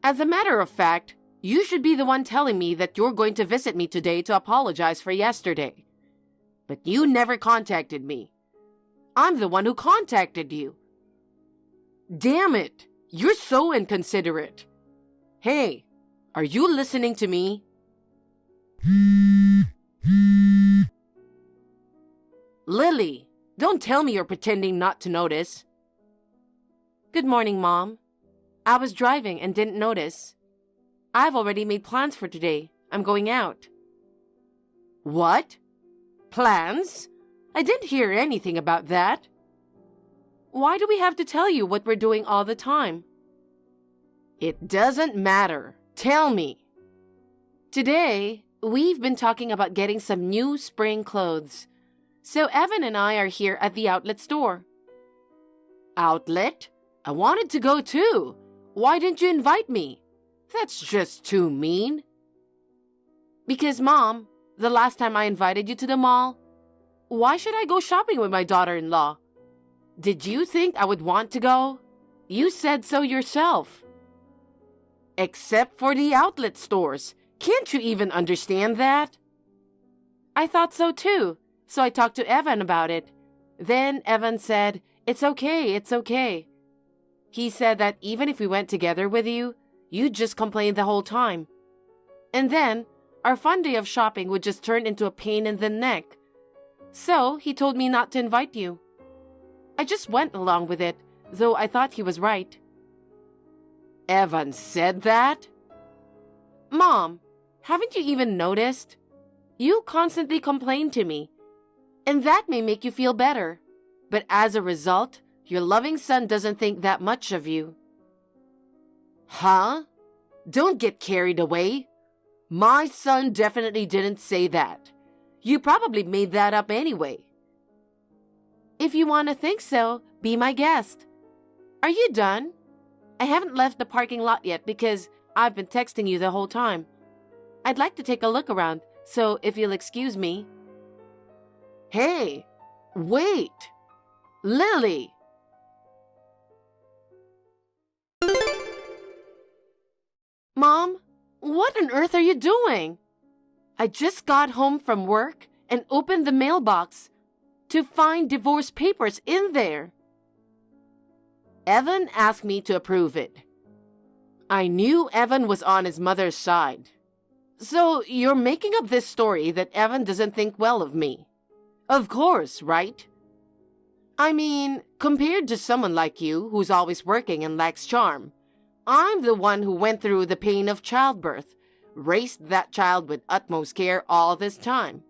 As a matter of fact, you should be the one telling me that you're going to visit me today to apologize for yesterday. But you never contacted me. I'm the one who contacted you. Damn it! You're so inconsiderate. Hey, are you listening to me? Lily, don't tell me you're pretending not to notice. Good morning, Mom. I was driving and didn't notice. I've already made plans for today. I'm going out. What? Plans? I didn't hear anything about that. Why do we have to tell you what we're doing all the time? It doesn't matter. Tell me. Today, we've been talking about getting some new spring clothes. So Evan and I are here at the outlet store. Outlet? I wanted to go too. Why didn't you invite me? That's just too mean. Because, Mom, the last time I invited you to the mall, why should I go shopping with my daughter-in-law? Did you think I would want to go? You said so yourself. Except for the outlet stores. Can't you even understand that? I thought so too, so I talked to Evan about it. Then Evan said, it's okay. He said that even if we went together with you, you'd just complain the whole time. And then, our fun day of shopping would just turn into a pain in the neck. So, he told me not to invite you. I just went along with it, though I thought he was right. Evan said that? Mom, haven't you even noticed? You constantly complain to me, and that may make you feel better. But as a result, your loving son doesn't think that much of you. Huh? Don't get carried away. My son definitely didn't say that. You probably made that up anyway. If you want to think so, be my guest. Are you done? I haven't left the parking lot yet because I've been texting you the whole time. I'd like to take a look around, so if you'll excuse me. Hey, wait! Lily! Mom, what on earth are you doing? I just got home from work and opened the mailbox to find divorce papers in there. Evan asked me to approve it. I knew Evan was on his mother's side. So you're making up this story that Evan doesn't think well of me. Of course, right? I mean, compared to someone like you who's always working and lacks charm, I'm the one who went through the pain of childbirth, raised that child with utmost care all this time.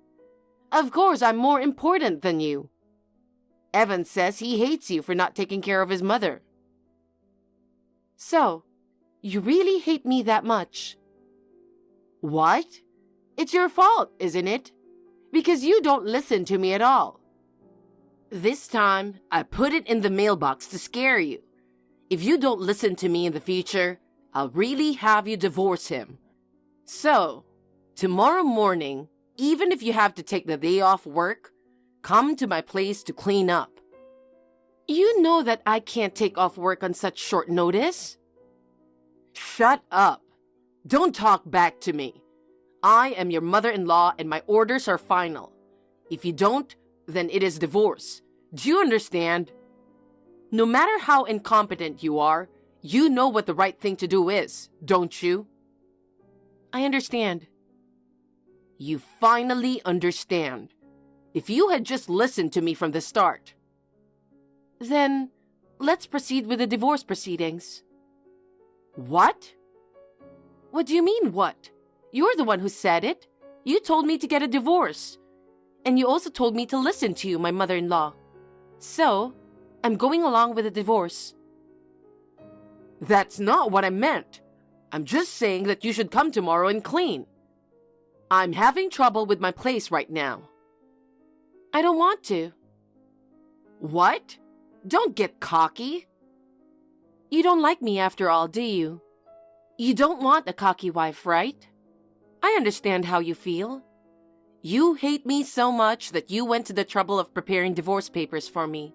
Of course, I'm more important than you. Evan says he hates you for not taking care of his mother. So, you really hate me that much? What? It's your fault, isn't it? Because you don't listen to me at all. This time, I put it in the mailbox to scare you. If you don't listen to me in the future, I'll really have you divorce him. So, tomorrow morning, even if you have to take the day off work, come to my place to clean up. You know that I can't take off work on such short notice. Shut up. Don't talk back to me. I am your mother-in-law and my orders are final. If you don't, then it is divorce. Do you understand? No matter how incompetent you are, you know what the right thing to do is, don't you? I understand. You finally understand. If you had just listened to me from the start. Then, let's proceed with the divorce proceedings. What? What do you mean, what? You're the one who said it. You told me to get a divorce. And you also told me to listen to you, my mother-in-law. So, I'm going along with the divorce. That's not what I meant. I'm just saying that you should come tomorrow and clean. I'm having trouble with my place right now. I don't want to. What? Don't get cocky. You don't like me after all, do you? You don't want a cocky wife, right? I understand how you feel. You hate me so much that you went to the trouble of preparing divorce papers for me.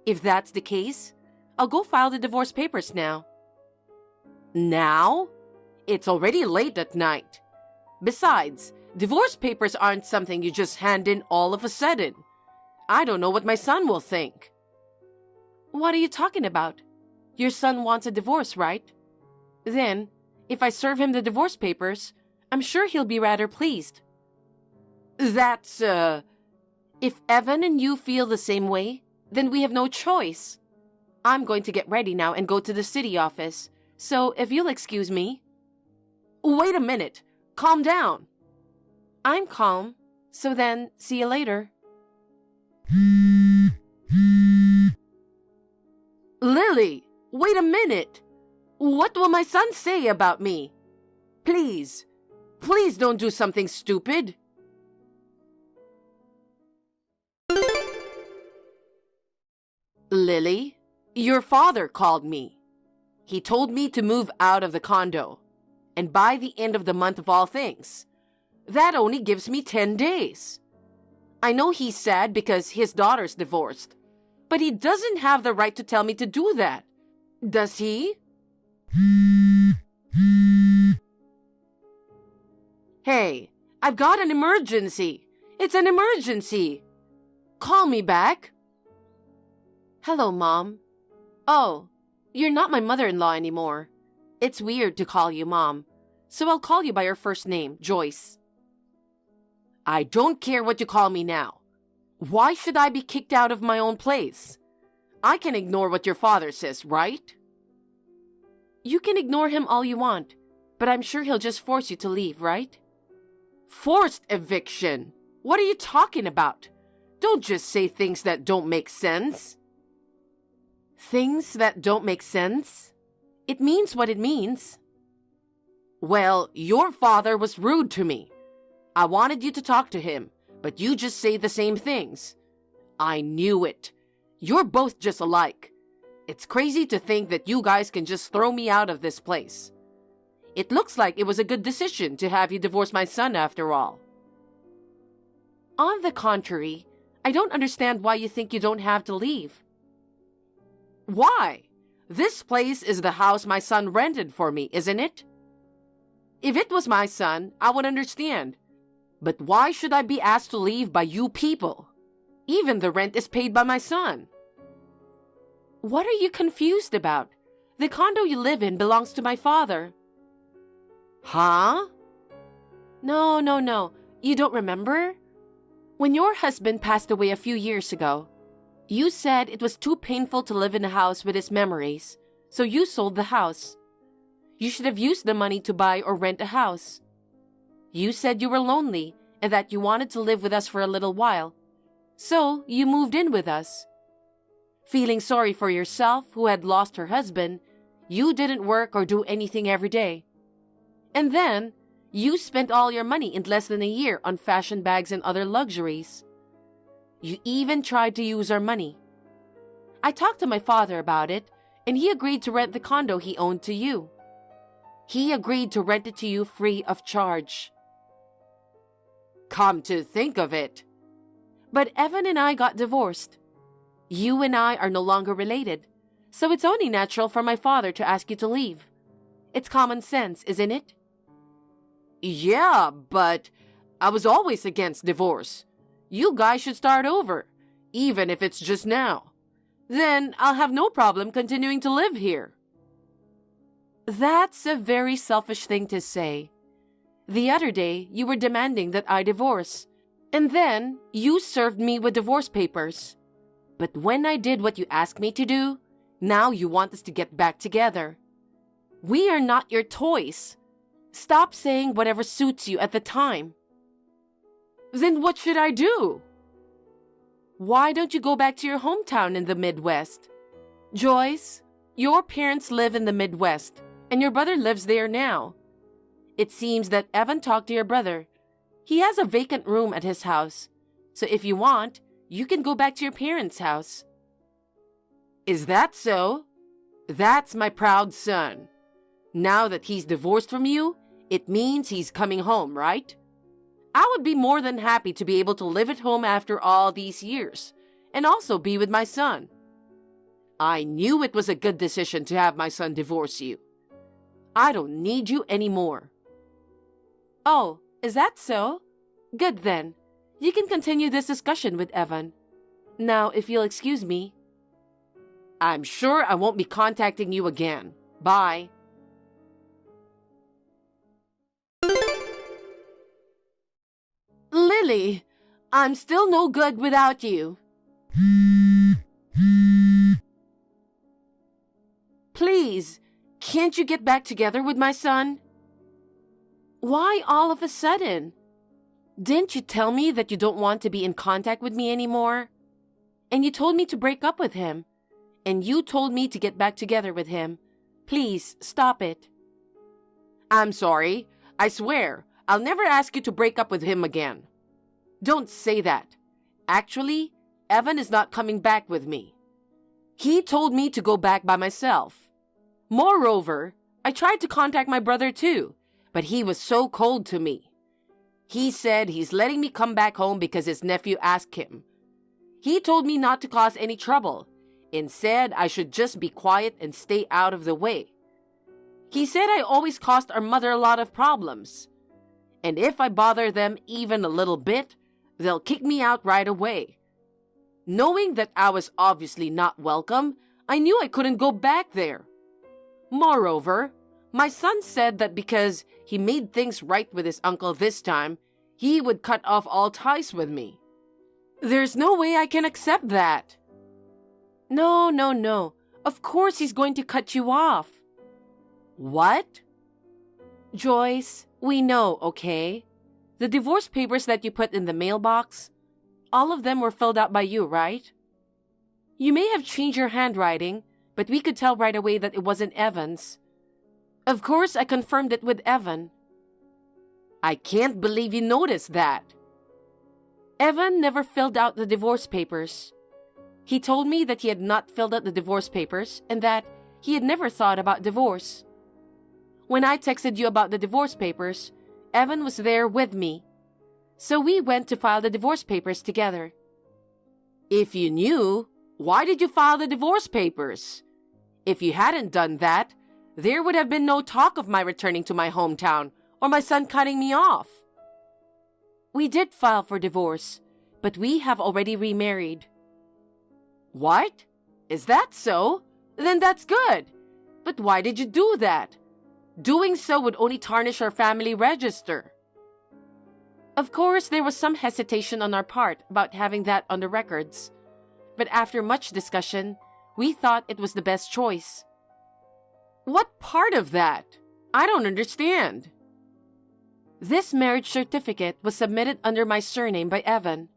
If that's the case, I'll go file the divorce papers now. Now? It's already late at night. Besides, divorce papers aren't something you just hand in all of a sudden. I don't know what my son will think. What are you talking about? Your son wants a divorce, right? Then, if I serve him the divorce papers, I'm sure he'll be rather pleased. That's, If Evan and you feel the same way, then we have no choice. I'm going to get ready now and go to the city office. So, if you'll excuse me. Wait a minute. Calm down. I'm calm. So then, see you later. Lily, wait a minute. What will my son say about me? Please, please don't do something stupid. Lily, your father called me. He told me to move out of the condo, and by the end of the month of all things. That only gives me 10 days. I know he's sad because his daughter's divorced, but he doesn't have the right to tell me to do that. Does he? Hey, I've got an emergency. It's an emergency. Call me back. Hello, Mom. Oh, you're not my mother-in-law anymore. It's weird to call you Mom, so I'll call you by your first name, Joyce. I don't care what you call me now. Why should I be kicked out of my own place? I can ignore what your father says, right? You can ignore him all you want, but I'm sure he'll just force you to leave, right? Forced eviction? What are you talking about? Don't just say things that don't make sense. Things that don't make sense? It means what it means. Well, your father was rude to me. I wanted you to talk to him, but you just say the same things. I knew it. You're both just alike. It's crazy to think that you guys can just throw me out of this place. It looks like it was a good decision to have you divorce my son after all. On the contrary, I don't understand why you think you don't have to leave. Why? This place is the house my son rented for me, isn't it? If it was my son, I would understand. But why should I be asked to leave by you people? Even the rent is paid by my son. What are you confused about? The condo you live in belongs to my father. Huh? No. You don't remember? When your husband passed away a few years ago, you said it was too painful to live in a house with his memories, so you sold the house. You should have used the money to buy or rent a house. You said you were lonely and that you wanted to live with us for a little while. So you moved in with us. Feeling sorry for yourself, who had lost her husband, you didn't work or do anything every day. And then, you spent all your money in less than a year on fashion bags and other luxuries. You even tried to use our money. I talked to my father about it, and he agreed to rent the condo he owned to you. He agreed to rent it to you free of charge. Come to think of it. But Evan and I got divorced. You and I are no longer related, so it's only natural for my father to ask you to leave. It's common sense, isn't it? Yeah, but I was always against divorce. You guys should start over, even if it's just now. Then I'll have no problem continuing to live here. That's a very selfish thing to say. The other day, you were demanding that I divorce, and then you served me with divorce papers. But when I did what you asked me to do, now you want us to get back together. We are not your toys. Stop saying whatever suits you at the time. Then what should I do? Why don't you go back to your hometown in the Midwest? Joyce, your parents live in the Midwest, and your brother lives there now. It seems that Evan talked to your brother. He has a vacant room at his house, so if you want, you can go back to your parents' house. Is that so? That's my proud son. Now that he's divorced from you, it means he's coming home, right? I would be more than happy to be able to live at home after all these years, and also be with my son. I knew it was a good decision to have my son divorce you. I don't need you anymore. Oh, is that so? Good then. You can continue this discussion with Evan. Now, if you'll excuse me. I'm sure I won't be contacting you again. Bye. Lily, I'm still no good without you. Please, can't you get back together with my son? Why all of a sudden? Didn't you tell me that you don't want to be in contact with me anymore? And you told me to break up with him. And you told me to get back together with him. Please, stop it. I'm sorry. I swear, I'll never ask you to break up with him again. Don't say that. Actually, Evan is not coming back with me. He told me to go back by myself. Moreover, I tried to contact my brother too, but he was so cold to me. He said he's letting me come back home because his nephew asked him. He told me not to cause any trouble and said I should just be quiet and stay out of the way. He said I always caused our mother a lot of problems. And if I bother them even a little bit, they'll kick me out right away. Knowing that I was obviously not welcome, I knew I couldn't go back there. Moreover, my son said that because he made things right with his uncle this time, he would cut off all ties with me. There's no way I can accept that. No. Of course he's going to cut you off. What? Joyce, we know, okay? The divorce papers that you put in the mailbox, all of them were filled out by you, right? You may have changed your handwriting, but we could tell right away that it wasn't Evan's. Of course, I confirmed it with Evan. I can't believe you noticed that. Evan never filled out the divorce papers. He told me that he had not filled out the divorce papers and that he had never thought about divorce. When I texted you about the divorce papers, Evan was there with me. So we went to file the divorce papers together. If you knew, why did you file the divorce papers? If you hadn't done that, there would have been no talk of my returning to my hometown or my son cutting me off. We did file for divorce, but we have already remarried. What? Is that so? Then that's good. But why did you do that? Doing so would only tarnish our family register. Of course, there was some hesitation on our part about having that on the records. But after much discussion, we thought it was the best choice. What part of that? I don't understand. This marriage certificate was submitted under my surname by Evan.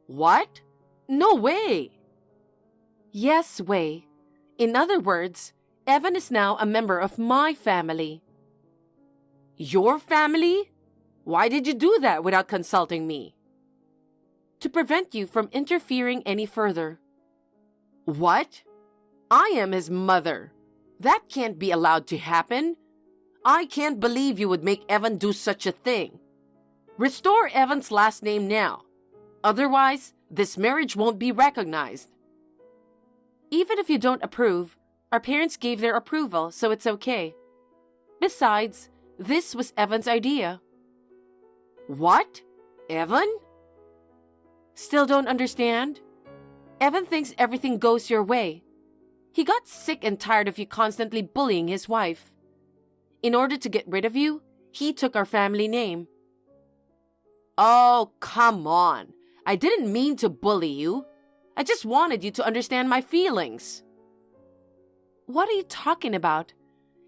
What? No way! Yes, way. In other words, Evan is now a member of my family. Your family? Why did you do that without consulting me? To prevent you from interfering any further. What? I am his mother. That can't be allowed to happen. I can't believe you would make Evan do such a thing. Restore Evan's last name now. Otherwise, this marriage won't be recognized. Even if you don't approve, our parents gave their approval, so it's okay. Besides, this was Evan's idea. What? Evan? Still don't understand? Evan thinks everything goes your way. He got sick and tired of you constantly bullying his wife. In order to get rid of you, he took our family name. Oh, come on. I didn't mean to bully you. I just wanted you to understand my feelings. What are you talking about?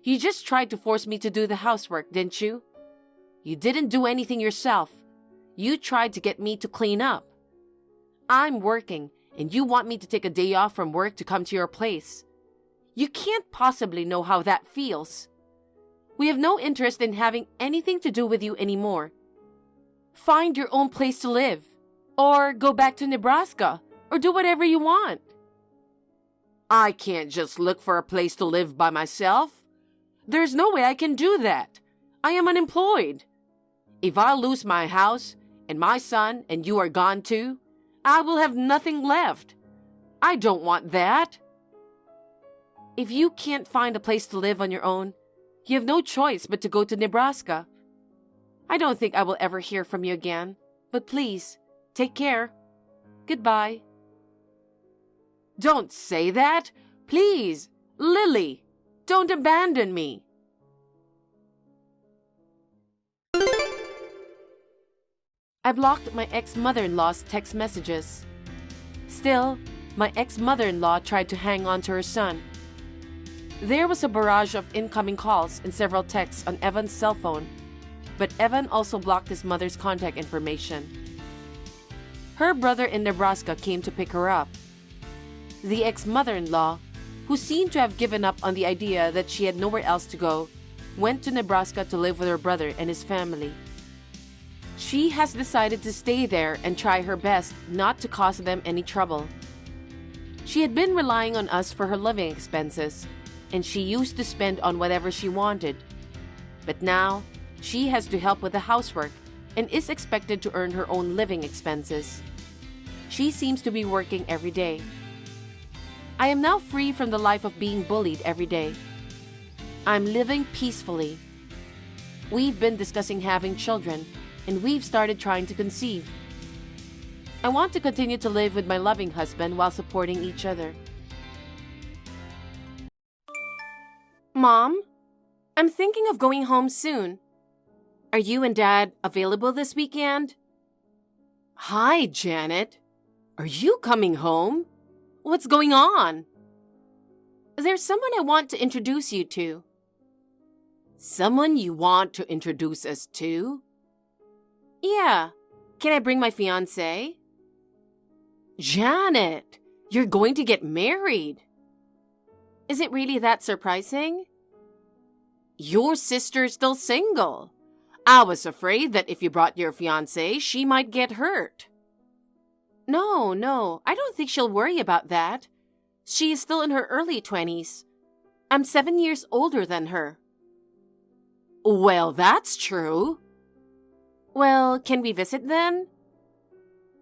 You just tried to force me to do the housework, didn't you? You didn't do anything yourself. You tried to get me to clean up. I'm working, and you want me to take a day off from work to come to your place. You can't possibly know how that feels. We have no interest in having anything to do with you anymore. Find your own place to live, or go back to Nebraska, or do whatever you want. I can't just look for a place to live by myself. There's no way I can do that. I am unemployed. If I lose my house and my son and you are gone too, I will have nothing left. I don't want that. If you can't find a place to live on your own, you have no choice but to go to Nebraska. I don't think I will ever hear from you again, but please, take care. Goodbye. Don't say that. Please, Lily, don't abandon me. I blocked my ex-mother-in-law's text messages. Still, my ex-mother-in-law tried to hang on to her son. There was a barrage of incoming calls and several texts on Evan's cell phone, but Evan also blocked his mother's contact information. Her brother in Nebraska came to pick her up. The ex-mother-in-law, who seemed to have given up on the idea that she had nowhere else to go, went to Nebraska to live with her brother and his family. She has decided to stay there and try her best not to cause them any trouble. She had been relying on us for her living expenses, and she used to spend on whatever she wanted. But now, she has to help with the housework and is expected to earn her own living expenses. She seems to be working every day. I am now free from the life of being bullied every day. I'm living peacefully. We've been discussing having children, and we've started trying to conceive. I want to continue to live with my loving husband while supporting each other. Mom, I'm thinking of going home soon. Are you and Dad available this weekend? Hi, Janet. Are you coming home? What's going on? There's someone I want to introduce you to. Someone you want to introduce us to? Yeah. Can I bring my fiancé? Janet, you're going to get married. Is it really that surprising? Your sister's still single. I was afraid that if you brought your fiancé, she might get hurt. No, I don't think she'll worry about that. She is still in her early 20s. I'm 7 years older than her. Well, that's true. Well, can we visit then?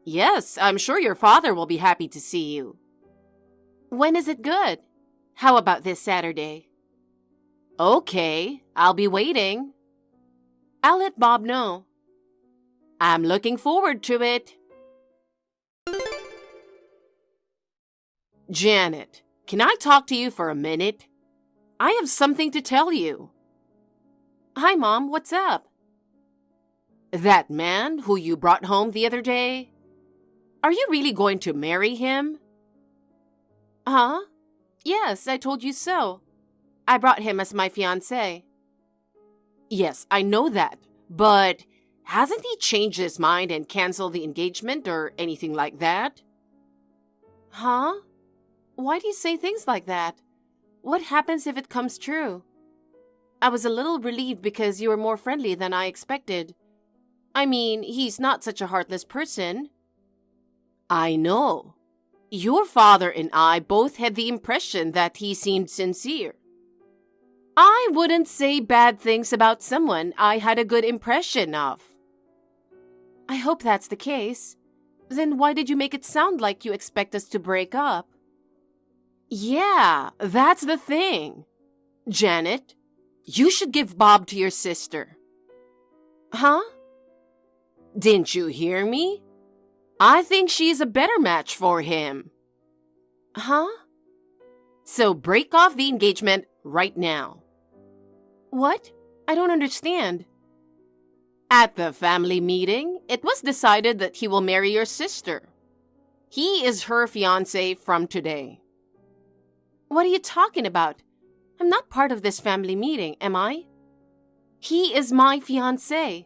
Yes, I'm sure your father will be happy to see you. When is it good? How about this Saturday? Okay, I'll be waiting. I'll let Bob know. I'm looking forward to it. Janet, can I talk to you for a minute? I have something to tell you. Hi, Mom. What's up? That man who you brought home the other day, are you really going to marry him? Huh? Yes, I told you so. I brought him as my fiancé. Yes, I know that, But hasn't he changed his mind and canceled the engagement or anything like that? Huh? Why do you say things like that? What happens if it comes true? I was a little relieved because you were more friendly than I expected. I mean, he's not such a heartless person. I know. Your father and I both had the impression that he seemed sincere. I wouldn't say bad things about someone I had a good impression of. I hope that's the case. Then why did you make it sound like you expect us to break up? Yeah, that's the thing. Janet, you should give Bob to your sister. Huh? Didn't you hear me? I think she's a better match for him. Huh? So break off the engagement right now. What? I don't understand. At the family meeting, it was decided that he will marry your sister. He is her fiancé from today. What are you talking about? I'm not part of this family meeting, am I? He is my fiancé.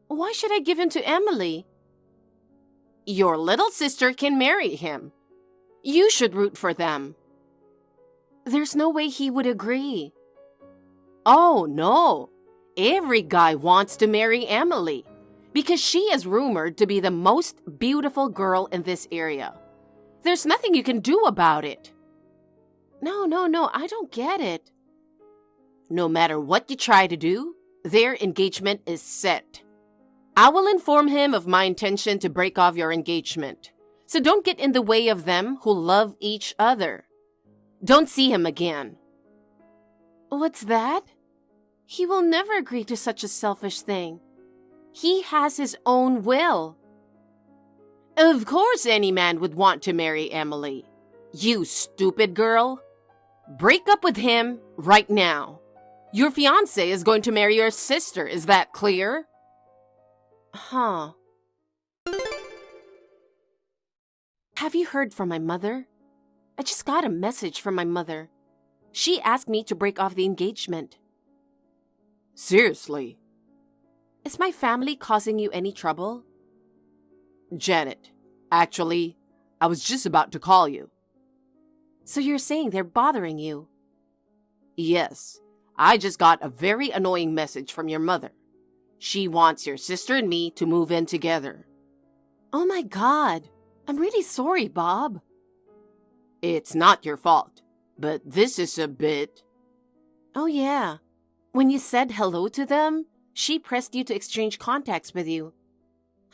Why should I give him to Emily? Your little sister can marry him. You should root for them. There's no way he would agree. Oh, no. Every guy wants to marry Emily because she is rumored to be the most beautiful girl in this area. There's nothing you can do about it. No, I don't get it. No matter what you try to do, their engagement is set. I will inform him of my intention to break off your engagement. So don't get in the way of them who love each other. Don't see him again. What's that? He will never agree to such a selfish thing. He has his own will. Of course any man would want to marry Emily. You stupid girl. Break up with him right now. Your fiancé is going to marry your sister, is that clear? Huh. Have you heard from my mother? I just got a message from my mother. She asked me to break off the engagement. Seriously? Is my family causing you any trouble? Janet, actually, I was just about to call you. So you're saying they're bothering you? Yes, I just got a very annoying message from your mother. She wants your sister and me to move in together. Oh my God, I'm really sorry, Bob. It's not your fault, but this is a bit... Oh yeah, when you said hello to them, she pressed you to exchange contacts with you.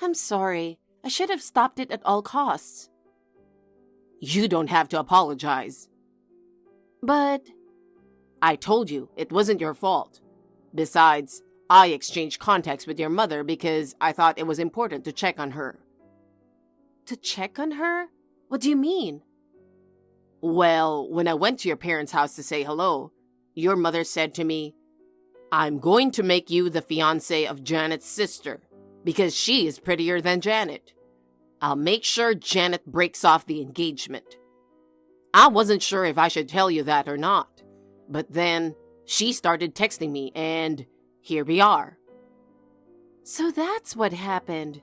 I'm sorry, I should have stopped it at all costs. You don't have to apologize. But... I told you, it wasn't your fault. Besides, I exchanged contacts with your mother because I thought it was important to check on her. To check on her? What do you mean? Well, when I went to your parents' house to say hello, your mother said to me, I'm going to make you the fiancé of Janet's sister because she is prettier than Janet. I'll make sure Janet breaks off the engagement. I wasn't sure if I should tell you that or not, but then she started texting me and here we are. So that's what happened.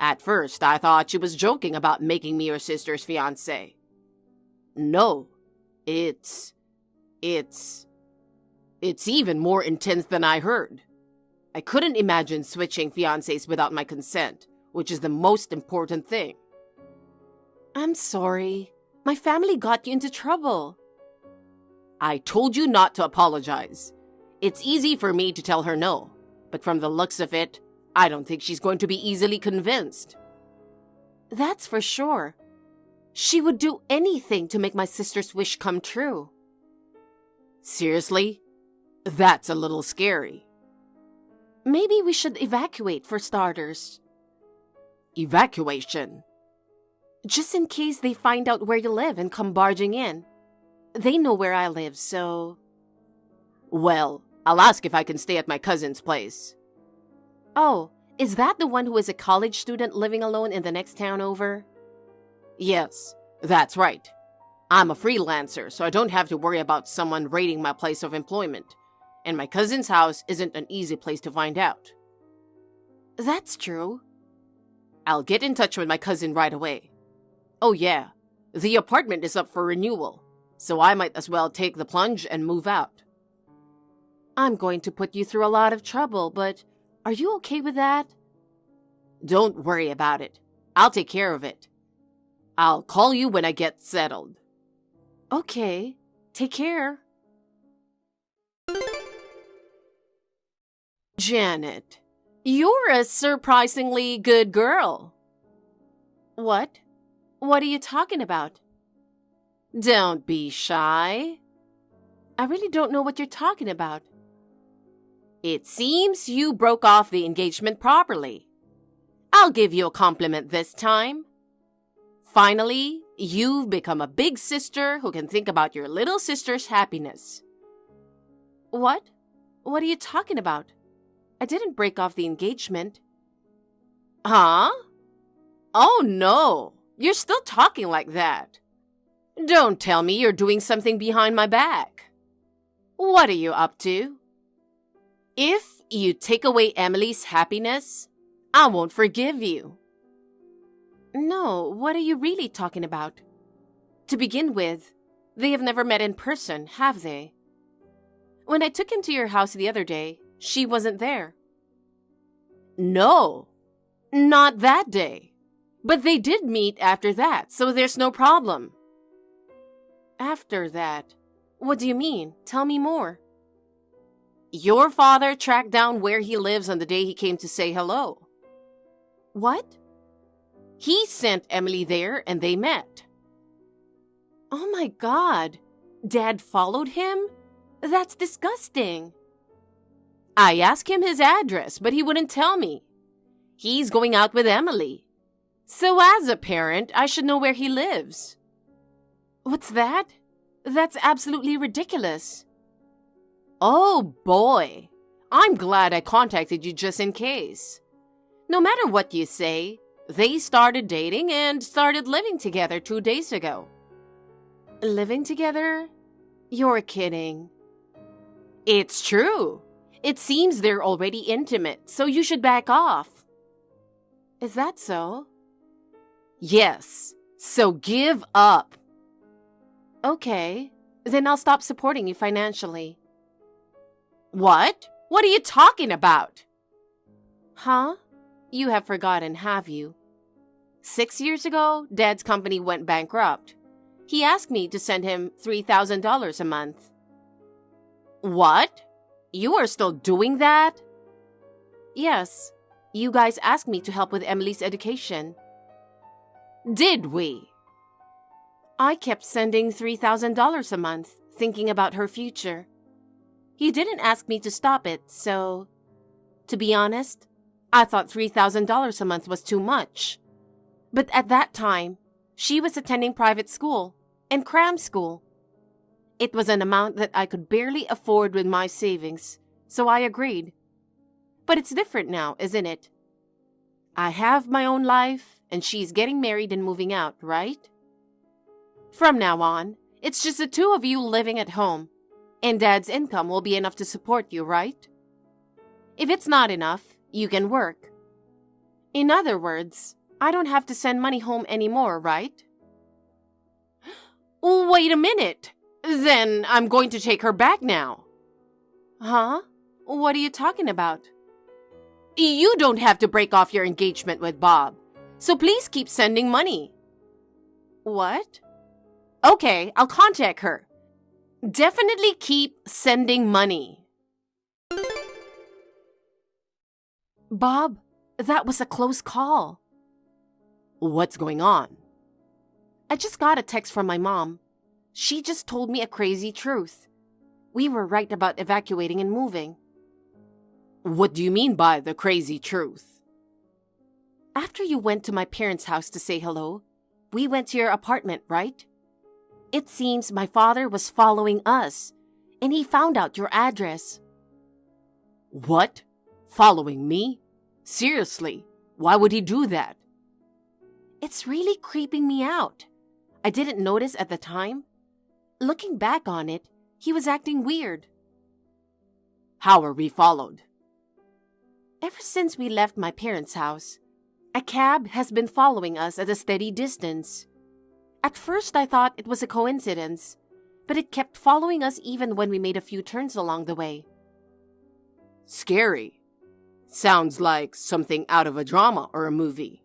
At first, I thought she was joking about making me your sister's fiancé. No, it's even more intense than I heard. I couldn't imagine switching fiancés without my consent, which is the most important thing. I'm sorry. My family got you into trouble. I told you not to apologize. It's easy for me to tell her no, but from the looks of it, I don't think she's going to be easily convinced. That's for sure. She would do anything to make my sister's wish come true. Seriously? That's a little scary. Maybe we should evacuate for starters. Evacuation? Just in case they find out where you live and come barging in. They know where I live, so... Well, I'll ask if I can stay at my cousin's place. Oh, is that the one who is a college student living alone in the next town over? Yes, that's right. I'm a freelancer, so I don't have to worry about someone raiding my place of employment. And my cousin's house isn't an easy place to find out. That's true. I'll get in touch with my cousin right away. Oh yeah, the apartment is up for renewal, so I might as well take the plunge and move out. I'm going to put you through a lot of trouble, but are you okay with that? Don't worry about it. I'll take care of it. I'll call you when I get settled. Okay, take care. Janet, you're a surprisingly good girl. What? What are you talking about? Don't be shy. I really don't know what you're talking about. It seems you broke off the engagement properly. I'll give you a compliment this time. Finally, you've become a big sister who can think about your little sister's happiness. What? What are you talking about? I didn't break off the engagement. Huh? Oh no, you're still talking like that. Don't tell me you're doing something behind my back. What are you up to? If you take away Emily's happiness, I won't forgive you. No, what are you really talking about? To begin with, they have never met in person, have they? When I took him to your house the other day, she wasn't there. No, not that day. But they did meet after that, so there's no problem. After that? What do you mean? Tell me more. Your father tracked down where he lives on the day he came to say hello. What? He sent Emily there and they met. Oh my God! Dad followed him? That's disgusting. I asked him his address, but he wouldn't tell me. He's going out with Emily. So as a parent, I should know where he lives. What's that? That's absolutely ridiculous. Oh boy, I'm glad I contacted you just in case. No matter what you say, they started dating and started living together 2 days ago. Living together? You're kidding. It's true. It seems they're already intimate, so you should back off. Is that so? Yes, so give up. Okay, then I'll stop supporting you financially. What? What are you talking about? Huh? You have forgotten, have you? 6 years ago, Dad's company went bankrupt. He asked me to send him $3,000 a month. What? You are still doing that? Yes. You guys asked me to help with Emily's education. Did we? I kept sending $3,000 a month, thinking about her future. He didn't ask me to stop it, so... To be honest, I thought $3,000 a month was too much. But at that time, she was attending private school and cram school. It was an amount that I could barely afford with my savings, so I agreed. But it's different now, isn't it? I have my own life, and she's getting married and moving out, right? From now on, it's just the two of you living at home, and Dad's income will be enough to support you, right? If it's not enough, you can work. In other words, I don't have to send money home anymore, right? Wait a minute. Then I'm going to take her back now. Huh? What are you talking about? You don't have to break off your engagement with Bob, so please keep sending money. What? Okay, I'll contact her. Definitely keep sending money. Bob, that was a close call. What's going on? I just got a text from my mom. She just told me a crazy truth. We were right about evacuating and moving. What do you mean by the crazy truth? After you went to my parents' house to say hello, we went to your apartment, right? It seems my father was following us, and he found out your address. What? Following me? Seriously, why would he do that? It's really creeping me out. I didn't notice at the time. Looking back on it, he was acting weird. How are we followed? Ever since we left my parents' house, a cab has been following us at a steady distance. At first, I thought it was a coincidence, but it kept following us even when we made a few turns along the way. Scary. Sounds like something out of a drama or a movie.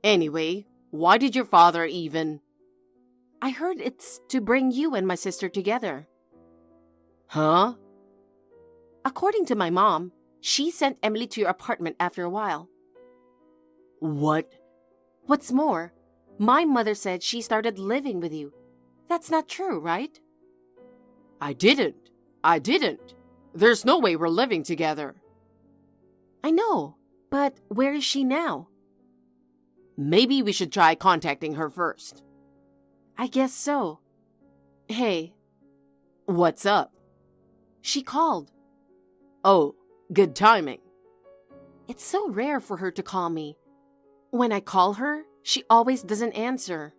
Anyway, why did your father even... I heard it's to bring you and my sister together. Huh? According to my mom, she sent Emily to your apartment after a while. What? What's more, my mother said she started living with you. That's not true, right? I didn't. There's no way we're living together. I know, but where is she now? Maybe we should try contacting her first. I guess so. Hey. What's up? She called. Oh, good timing. It's so rare for her to call me. When I call her, she always doesn't answer.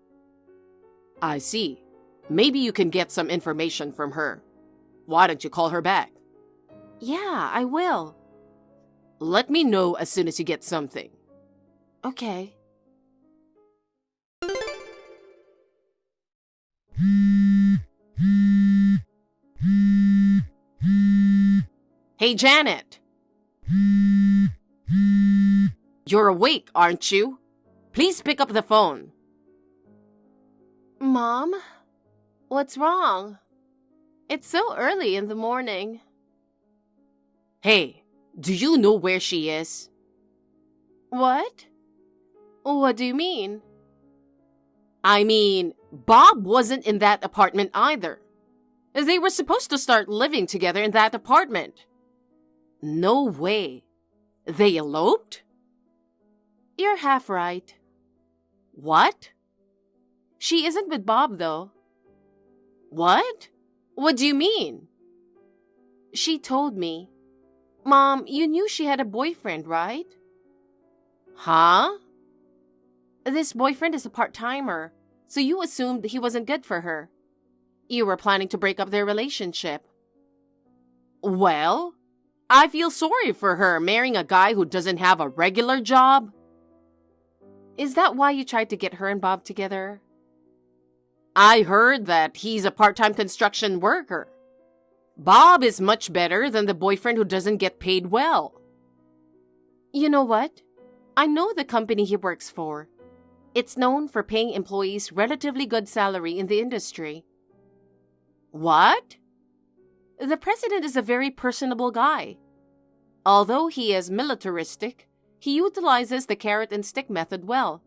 I see. Maybe you can get some information from her. Why don't you call her back? Yeah, I will. Let me know as soon as you get something. Okay. Hey, Janet. You're awake, aren't you? Please pick up the phone. Mom? What's wrong? It's so early in the morning. Hey, do you know where she is? What? What do you mean? I mean, Bob wasn't in that apartment either. They were supposed to start living together in that apartment. No way. They eloped? You're half right. What? She isn't with Bob, though. What? What do you mean? She told me. Mom, you knew she had a boyfriend, right? Huh? This boyfriend is a part-timer, so you assumed he wasn't good for her. You were planning to break up their relationship. Well, I feel sorry for her marrying a guy who doesn't have a regular job. Is that why you tried to get her and Bob together? I heard that he's a part-time construction worker. Bob is much better than the boyfriend who doesn't get paid well. You know what? I know the company he works for. It's known for paying employees relatively good salary in the industry. What? The president is a very personable guy. Although he is militaristic, he utilizes the carrot and stick method well,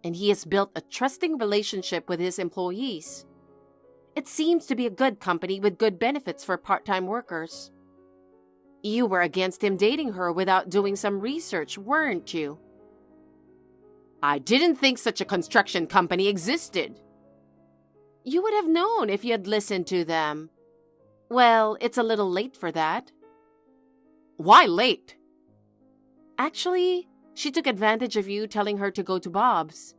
and he has built a trusting relationship with his employees. It seems to be a good company with good benefits for part-time workers. You were against him dating her without doing some research, weren't you? I didn't think such a construction company existed. You would have known if you had listened to them. Well, it's a little late for that. Why late? Actually, she took advantage of you telling her to go to Bob's.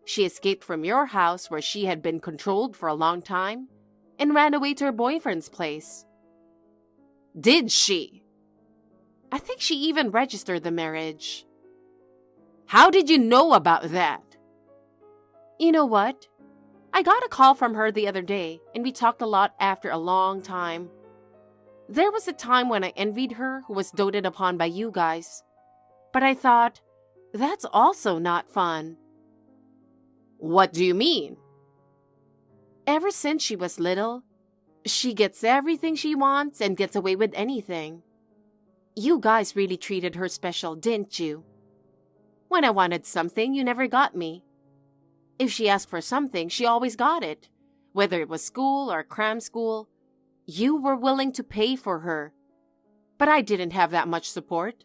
She escaped from your house where she had been controlled for a long time and ran away to her boyfriend's place. Did she? I think she even registered the marriage. How did you know about that? You know what? I got a call from her the other day, and we talked a lot after a long time. There was a time when I envied her who was doted upon by you guys. But I thought, that's also not fun. What do you mean? Ever since she was little, she gets everything she wants and gets away with anything. You guys really treated her special, didn't you? When I wanted something, you never got me. If she asked for something, she always got it. Whether it was school or cram school, you were willing to pay for her. But I didn't have that much support.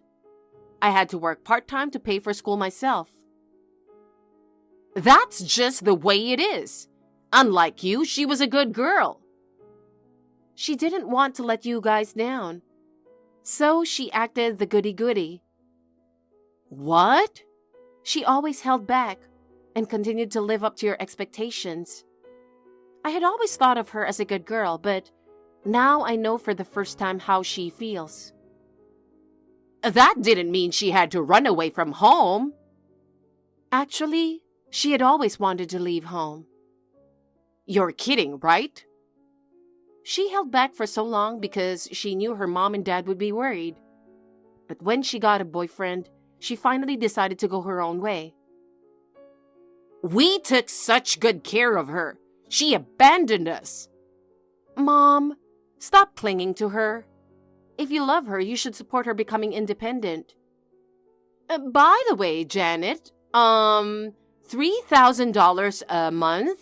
I had to work part-time to pay for school myself. That's just the way it is. Unlike you, she was a good girl. She didn't want to let you guys down. So she acted the goody-goody. What? She always held back and continued to live up to your expectations. I had always thought of her as a good girl, but Now I know for the first time how she feels. That didn't mean she had to run away from home. Actually, she had always wanted to leave home. You're kidding, right? She held back for so long because she knew her mom and dad would be worried. But when she got a boyfriend, she finally decided to go her own way. We took such good care of her. She abandoned us. Mom, stop clinging to her. If you love her, you should support her becoming independent. By the way, Janet, $3,000 a month?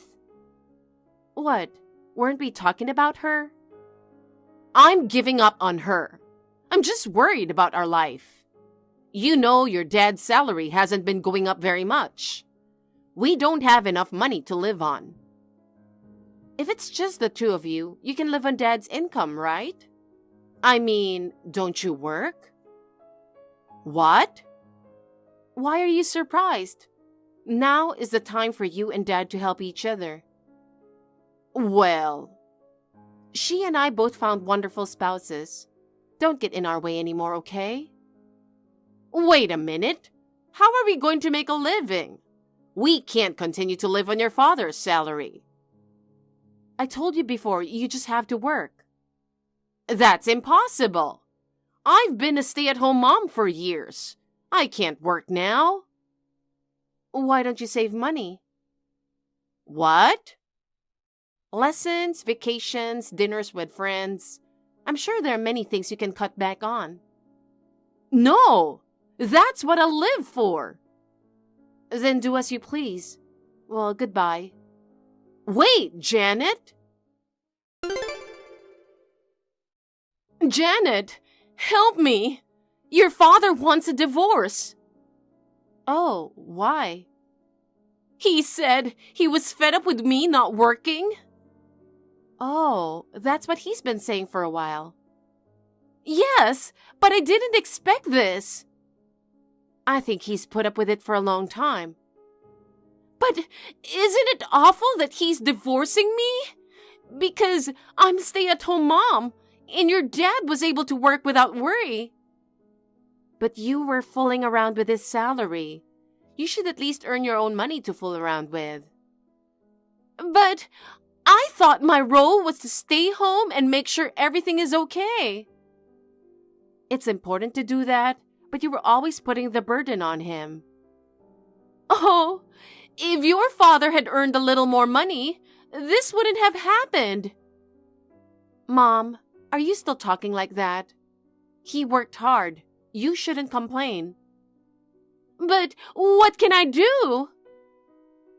What? Weren't we talking about her? I'm giving up on her. I'm just worried about our life. You know your dad's salary hasn't been going up very much. We don't have enough money to live on. If it's just the two of you, you can live on Dad's income, right? I mean, don't you work? What? Why are you surprised? Now is the time for you and Dad to help each other. Well, she and I both found wonderful spouses. Don't get in our way anymore, okay? Wait a minute. How are we going to make a living? We can't continue to live on your father's salary. I told you before, you just have to work. That's impossible. I've been a stay-at-home mom for years. I can't work now. Why don't you save money? What? Lessons, vacations, dinners with friends. I'm sure there are many things you can cut back on. No! That's what I live for. Then do as you please. Well, goodbye. Wait, Janet! Janet, help me! Your father wants a divorce. Oh, why? He said he was fed up with me not working. Oh, that's what he's been saying for a while. Yes, but I didn't expect this. I think he's put up with it for a long time. But isn't it awful that he's divorcing me? Because I'm a stay-at-home mom, and your dad was able to work without worry. But you were fooling around with his salary. You should at least earn your own money to fool around with. But I thought my role was to stay home and make sure everything is okay. It's important to do that, but you were always putting the burden on him. Oh, if your father had earned a little more money, this wouldn't have happened. Mom, are you still talking like that? He worked hard. You shouldn't complain. But what can I do?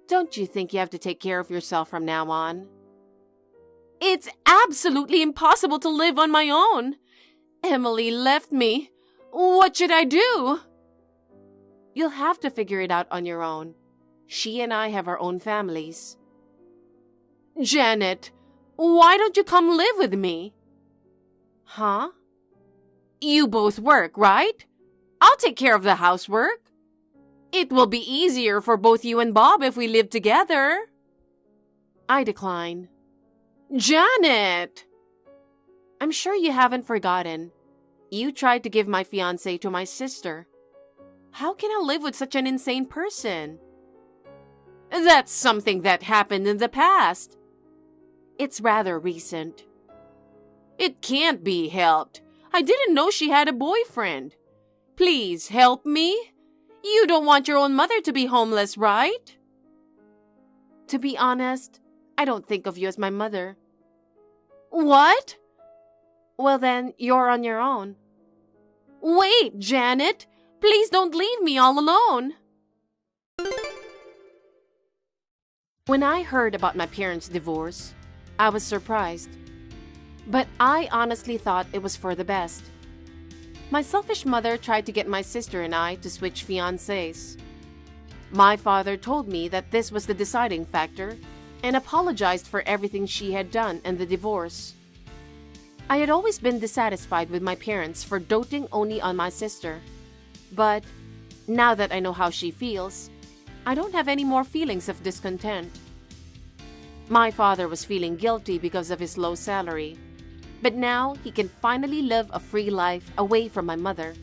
Don't you think you have to take care of yourself from now on? It's absolutely impossible to live on my own. Emily left me. What should I do? You'll have to figure it out on your own. She and I have our own families. Janet, why don't you come live with me? Huh? You both work, right? I'll take care of the housework. It will be easier for both you and Bob if we live together. I decline. Janet! I'm sure you haven't forgotten. You tried to give my fiancé to my sister. How can I live with such an insane person? That's something that happened in the past. It's rather recent. It can't be helped. I didn't know she had a boyfriend. Please help me. You don't want your own mother to be homeless, right? To be honest, I don't think of you as my mother. What? Well then, you're on your own. Wait, Janet. Please don't leave me all alone. When I heard about my parents' divorce, I was surprised. But I honestly thought it was for the best. My selfish mother tried to get my sister and I to switch fiancés. My father told me that this was the deciding factor and apologized for everything she had done in the divorce. I had always been dissatisfied with my parents for doting only on my sister. But now that I know how she feels, I don't have any more feelings of discontent. My father was feeling guilty because of his low salary. But now he can finally live a free life away from my mother.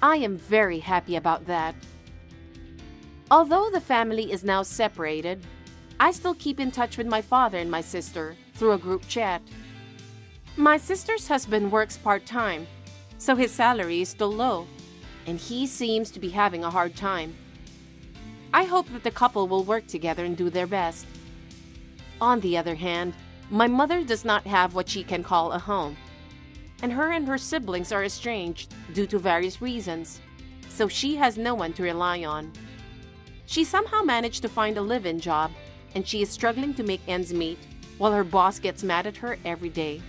I am very happy about that. Although the family is now separated, I still keep in touch with my father and my sister through a group chat. My sister's husband works part-time, so his salary is still low, and he seems to be having a hard time. I hope that the couple will work together and do their best. On the other hand, my mother does not have what she can call a home, and her siblings are estranged due to various reasons, so she has no one to rely on. She somehow managed to find a live-in job, and she is struggling to make ends meet while her boss gets mad at her every day.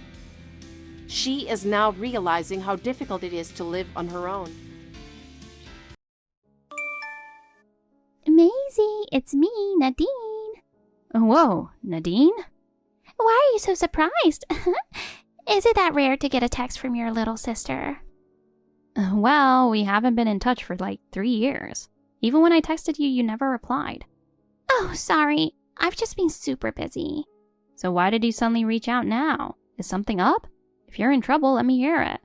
She is now realizing how difficult it is to live on her own. Maisie, it's me, Nadine. Whoa, Nadine? Why are you so surprised? Is it that rare to get a text from your little sister? Well, we haven't been in touch for like 3 years. Even when I texted you, you never replied. Oh, sorry. I've just been super busy. So why did you suddenly reach out now? Is something up? If you're in trouble, let me hear it.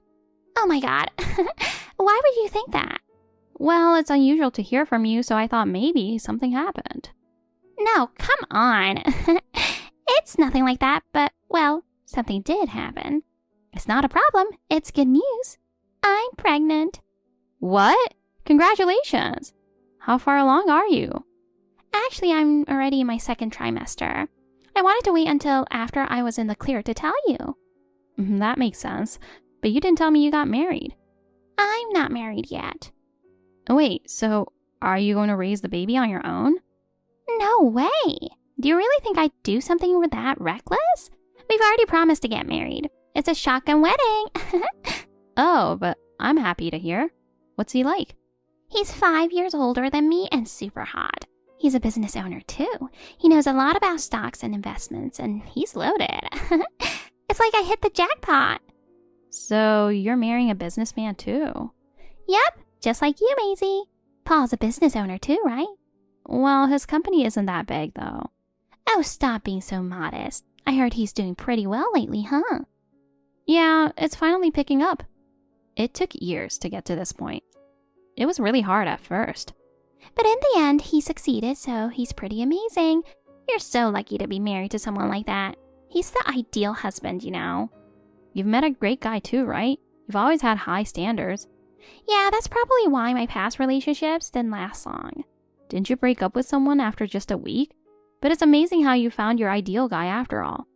Oh my god. Why would you think that? Well, it's unusual to hear from you, so I thought maybe something happened. No, come on. It's nothing like that, but, well, something did happen. It's not a problem. It's good news. I'm pregnant. What? Congratulations. How far along are you? Actually, I'm already in my second trimester. I wanted to wait until after I was in the clear to tell you. That makes sense. But you didn't tell me you got married. I'm not married yet. Wait, so are you going to raise the baby on your own? No way. Do you really think I'd do something with that reckless? We've already promised to get married. It's a shotgun wedding. Oh, but I'm happy to hear. What's he like? He's 5 years older than me and super hot. He's a business owner too. He knows a lot about stocks and investments, and he's loaded. It's like I hit the jackpot. So you're marrying a businessman too? Yep, just like you, Maisie. Paul's a business owner too, right? Well, his company isn't that big though. Oh, stop being so modest. I heard he's doing pretty well lately, huh? Yeah, it's finally picking up. It took years to get to this point. It was really hard at first. But in the end, he succeeded, so he's pretty amazing. You're so lucky to be married to someone like that. He's the ideal husband, you know. You've met a great guy too, right? You've always had high standards. Yeah, that's probably why my past relationships didn't last long. Didn't you break up with someone after just a week? But it's amazing how you found your ideal guy after all.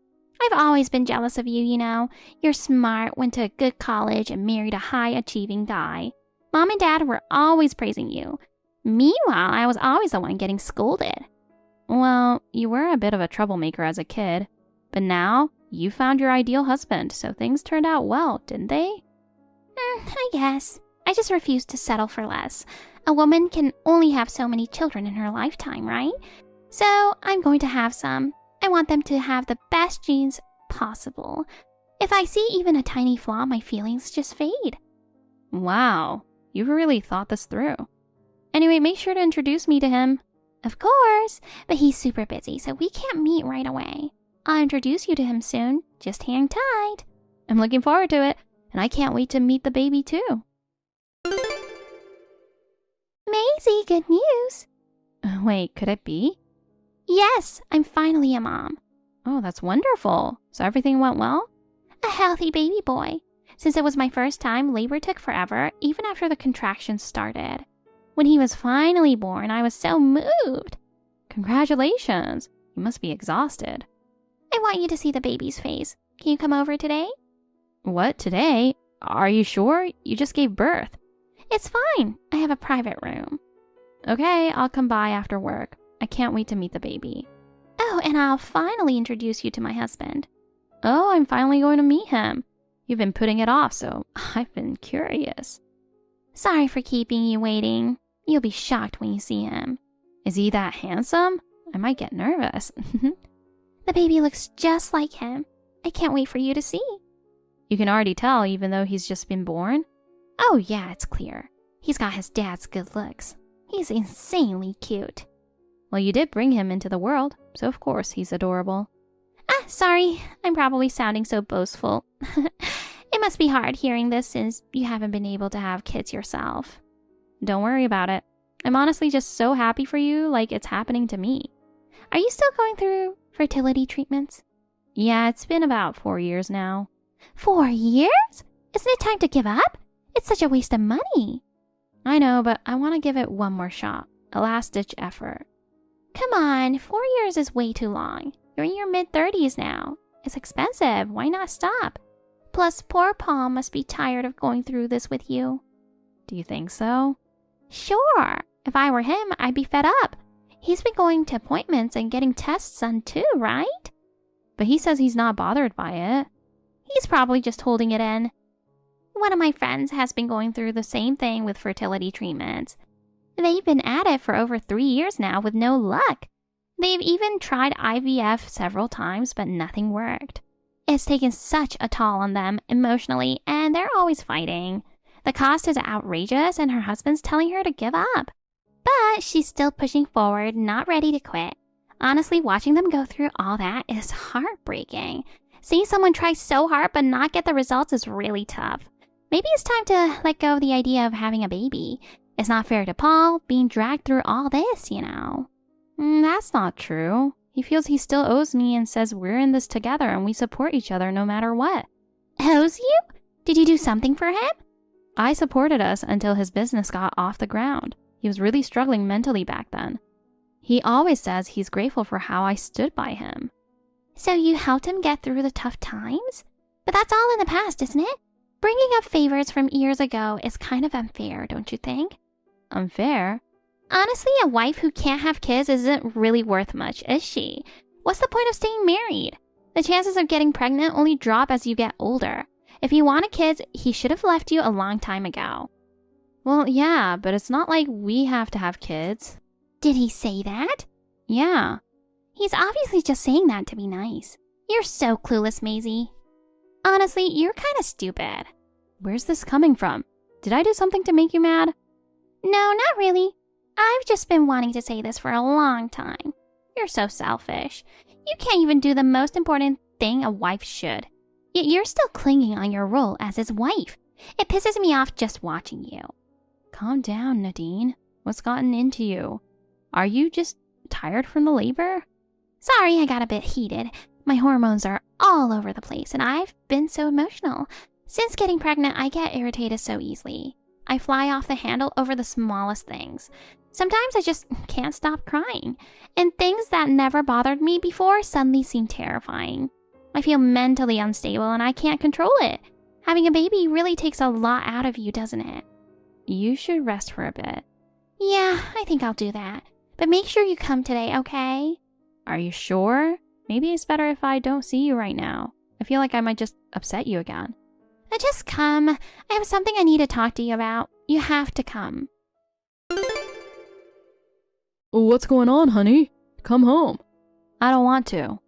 I've always been jealous of you, you know. You're smart, went to a good college, and married a high-achieving guy. Mom and Dad were always praising you. Meanwhile, I was always the one getting scolded. Well, you were a bit of a troublemaker as a kid. But now, you found your ideal husband, so things turned out well, didn't they? I guess. I just refuse to settle for less. A woman can only have so many children in her lifetime, right? So, I'm going to have some. I want them to have the best genes possible. If I see even a tiny flaw, my feelings just fade. Wow, you've really thought this through. Anyway, make sure to introduce me to him. Of course, but he's super busy, so we can't meet right away. I'll introduce you to him soon. Just hang tight. I'm looking forward to it, and I can't wait to meet the baby too. Maisie, good news. Wait, could it be? Yes, I'm finally a mom. Oh, that's wonderful. So everything went well? A healthy baby boy. Since it was my first time, labor took forever, even after the contractions started. When he was finally born, I was so moved. Congratulations. You must be exhausted. I want you to see the baby's face. Can you come over today? What, today? Are you sure? You just gave birth. It's fine. I have a private room. Okay, I'll come by after work. I can't wait to meet the baby. Oh, and I'll finally introduce you to my husband. Oh, I'm finally going to meet him. You've been putting it off, so I've been curious. Sorry for keeping you waiting. You'll be shocked when you see him. Is he that handsome? I might get nervous. The baby looks just like him. I can't wait for you to see. You can already tell, even though he's just been born? Oh yeah, it's clear. He's got his dad's good looks. He's insanely cute. Well, you did bring him into the world, so of course he's adorable. Sorry, I'm probably sounding so boastful. It must be hard hearing this since you haven't been able to have kids yourself. Don't worry about it. I'm honestly just so happy for you, like it's happening to me. Are you still going through fertility treatments? Yeah, it's been about 4 years now. 4 years? Isn't it time to give up? It's such a waste of money. I know, but I want to give it one more shot. A last-ditch effort. Come on, 4 years is way too long. You're in your mid-30s now. It's expensive. Why not stop? Plus, poor Paul must be tired of going through this with you. Do you think so? Sure. If I were him, I'd be fed up. He's been going to appointments and getting tests done too, right? But he says he's not bothered by it. He's probably just holding it in. One of my friends has been going through the same thing with fertility treatments. They've been at it for over 3 years now with no luck. They've even tried IVF several times, but nothing worked. It's taken such a toll on them emotionally, and they're always fighting. The cost is outrageous, and her husband's telling her to give up. But she's still pushing forward, not ready to quit. Honestly, watching them go through all that is heartbreaking. Seeing someone try so hard but not get the results is really tough. Maybe it's time to let go of the idea of having a baby. It's not fair to Paul being dragged through all this, you know. That's not true. He feels he still owes me and says we're in this together and we support each other no matter what. Owes you? Did you do something for him? I supported us until his business got off the ground. He was really struggling mentally back then. He always says he's grateful for how I stood by him. So you helped him get through the tough times? But that's all in the past, isn't it? Bringing up favors from years ago is kind of unfair, don't you think? Unfair? Honestly, a wife who can't have kids isn't really worth much, is she? What's the point of staying married? The chances of getting pregnant only drop as you get older. If he wanted kids, he should have left you a long time ago. Well, yeah, but it's not like we have to have kids. Did he say that? Yeah. He's obviously just saying that to be nice. You're so clueless, Maisie. Honestly, you're kind of stupid. Where's this coming from? Did I do something to make you mad? No, not really. I've just been wanting to say this for a long time. You're so selfish. You can't even do the most important thing a wife should. Yet you're still clinging on your role as his wife. It pisses me off just watching you. Calm down, Nadine. What's gotten into you? Are you just tired from the labor? Sorry, I got a bit heated. My hormones are all over the place and I've been so emotional. Since getting pregnant, I get irritated so easily. I fly off the handle over the smallest things. Sometimes I just can't stop crying. And things that never bothered me before suddenly seem terrifying. I feel mentally unstable and I can't control it. Having a baby really takes a lot out of you, doesn't it? You should rest for a bit. Yeah, I think I'll do that. But make sure you come today, okay? Are you sure? Maybe it's better if I don't see you right now. I feel like I might just upset you again. Just come. I have something I need to talk to you about. You have to come. What's going on, honey? Come home. I don't want to.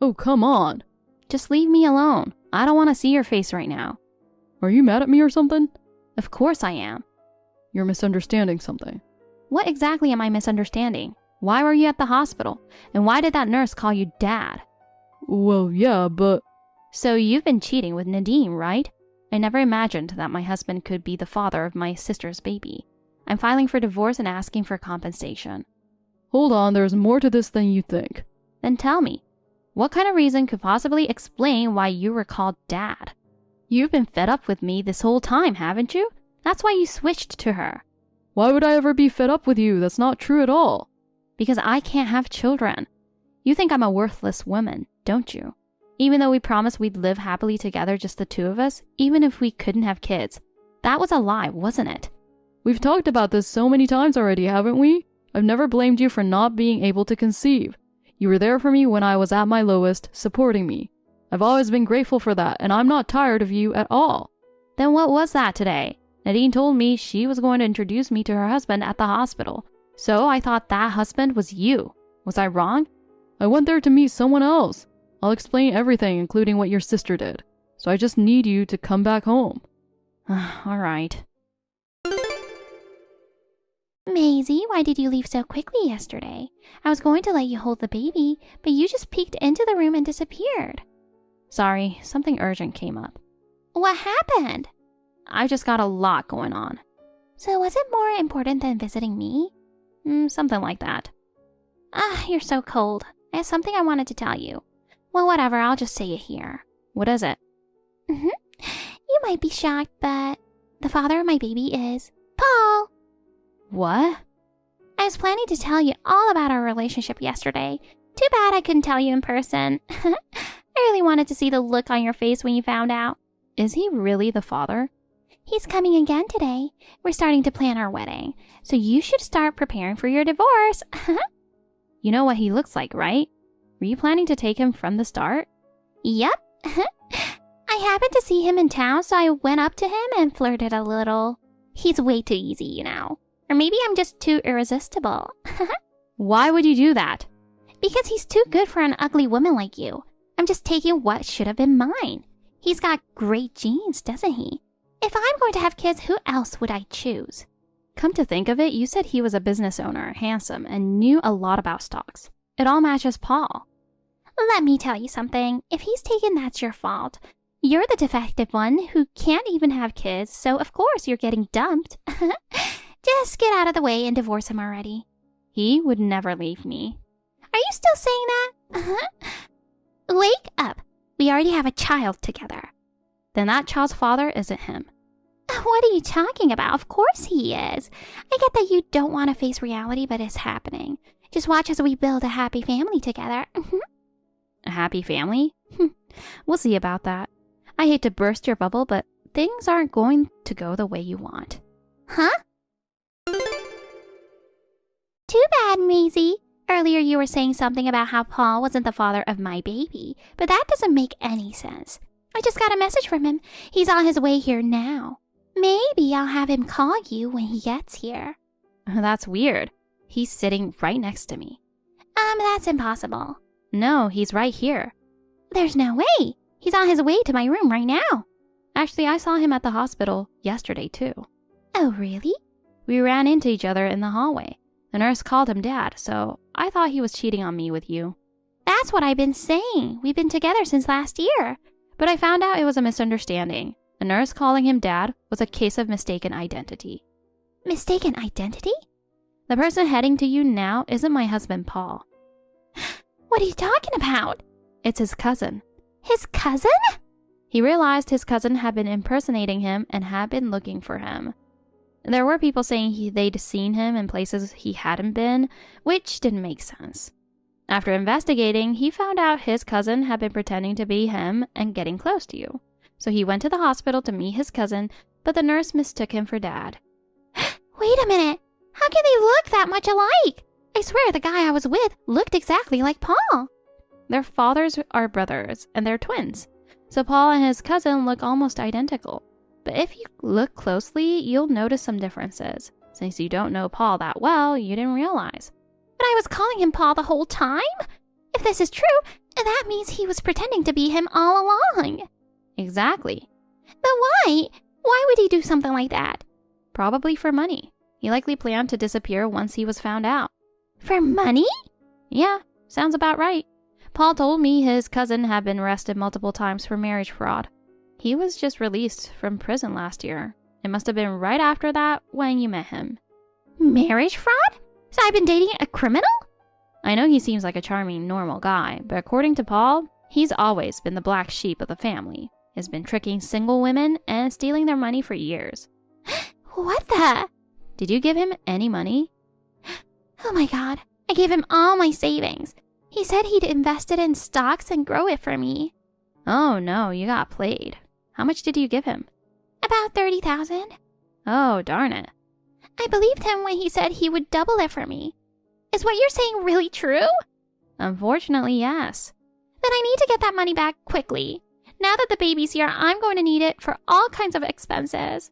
Oh, come on. Just leave me alone. I don't want to see your face right now. Are you mad at me or something? Of course I am. You're misunderstanding something. What exactly am I misunderstanding? Why were you at the hospital? And why did that nurse call you Dad? Well, yeah, but... So you've been cheating with Nadine, right? I never imagined that my husband could be the father of my sister's baby. I'm filing for divorce and asking for compensation. Hold on, there's more to this than you think. Then tell me, what kind of reason could possibly explain why you were called Dad? You've been fed up with me this whole time, haven't you? That's why you switched to her. Why would I ever be fed up with you? That's not true at all. Because I can't have children. You think I'm a worthless woman, don't you? Even though we promised we'd live happily together, just the two of us, even if we couldn't have kids. That was a lie, wasn't it? We've talked about this so many times already, haven't we? I've never blamed you for not being able to conceive. You were there for me when I was at my lowest, supporting me. I've always been grateful for that, and I'm not tired of you at all. Then what was that today? Nadine told me she was going to introduce me to her husband at the hospital. So I thought that husband was you. Was I wrong? I went there to meet someone else. I'll explain everything, including what your sister did. So I just need you to come back home. All right. Maisie, why did you leave so quickly yesterday? I was going to let you hold the baby, but you just peeked into the room and disappeared. Sorry, something urgent came up. What happened? I've just got a lot going on. So was it more important than visiting me? Something like that. You're so cold. I have something I wanted to tell you. Well, whatever, I'll just say it here. What is it? You might be shocked, but the father of my baby is Paul. What? I was planning to tell you all about our relationship yesterday. Too bad I couldn't tell you in person. I really wanted to see the look on your face when you found out. Is he really the father? He's coming again today. We're starting to plan our wedding, so you should start preparing for your divorce. You know what he looks like, right? Were you planning to take him from the start? Yep. I happened to see him in town, so I went up to him and flirted a little. He's way too easy, you know. Or maybe I'm just too irresistible. Why would you do that? Because he's too good for an ugly woman like you. I'm just taking what should have been mine. He's got great genes, doesn't he? If I'm going to have kids, who else would I choose? Come to think of it, you said he was a business owner, handsome, and knew a lot about stocks. It all matches Paul. Let me tell you something. If he's taken, that's your fault. You're the defective one who can't even have kids, so of course you're getting dumped. Just get out of the way and divorce him already. He would never leave me. Are you still saying that? Wake up. We already have a child together. Then that child's father isn't him. What are you talking about? Of course he is. I get that you don't want to face reality, but it's happening. Just watch as we build a happy family together. A happy family? We'll see about that. I hate to burst your bubble, but things aren't going to go the way you want. Huh? Too bad, Maisie. Earlier you were saying something about how Paul wasn't the father of my baby, but that doesn't make any sense. I just got a message from him. He's on his way here now. Maybe I'll have him call you when he gets here. That's weird. He's sitting right next to me. That's impossible. No, he's right here. There's no way. He's on his way to my room right now. Actually, I saw him at the hospital yesterday, too. Oh, really? We ran into each other in the hallway. The nurse called him Dad, so I thought he was cheating on me with you. That's what I've been saying. We've been together since last year. But I found out it was a misunderstanding. The nurse calling him Dad was a case of mistaken identity. Mistaken identity? The person heading to you now isn't my husband, Paul. What are you talking about? It's his cousin. His cousin? He realized his cousin had been impersonating him and had been looking for him. There were people saying they'd seen him in places he hadn't been, which didn't make sense. After investigating, he found out his cousin had been pretending to be him and getting close to you. So he went to the hospital to meet his cousin, but the nurse mistook him for Dad. Wait a minute. How can they look that much alike? I swear the guy I was with looked exactly like Paul. Their fathers are brothers, and they're twins. So Paul and his cousin look almost identical. But if you look closely, you'll notice some differences. Since you don't know Paul that well, you didn't realize. But I was calling him Paul the whole time? If this is true, that means he was pretending to be him all along. Exactly. But why? Why would he do something like that? Probably for money. He likely planned to disappear once he was found out. For money? Yeah, sounds about right. Paul told me his cousin had been arrested multiple times for marriage fraud. He was just released from prison last year. It must have been right after that when you met him. Marriage fraud? So I've been dating a criminal? I know he seems like a charming, normal guy, but according to Paul, he's always been the black sheep of the family. He's been tricking single women and stealing their money for years. What the? Did you give him any money? Oh my god, I gave him all my savings. He said he'd invested in stocks and grow it for me. Oh no, you got played. How much did you give him? About 30,000. Oh, darn it. I believed him when he said he would double it for me. Is what you're saying really true? Unfortunately, yes. Then I need to get that money back quickly. Now that the baby's here, I'm going to need it for all kinds of expenses.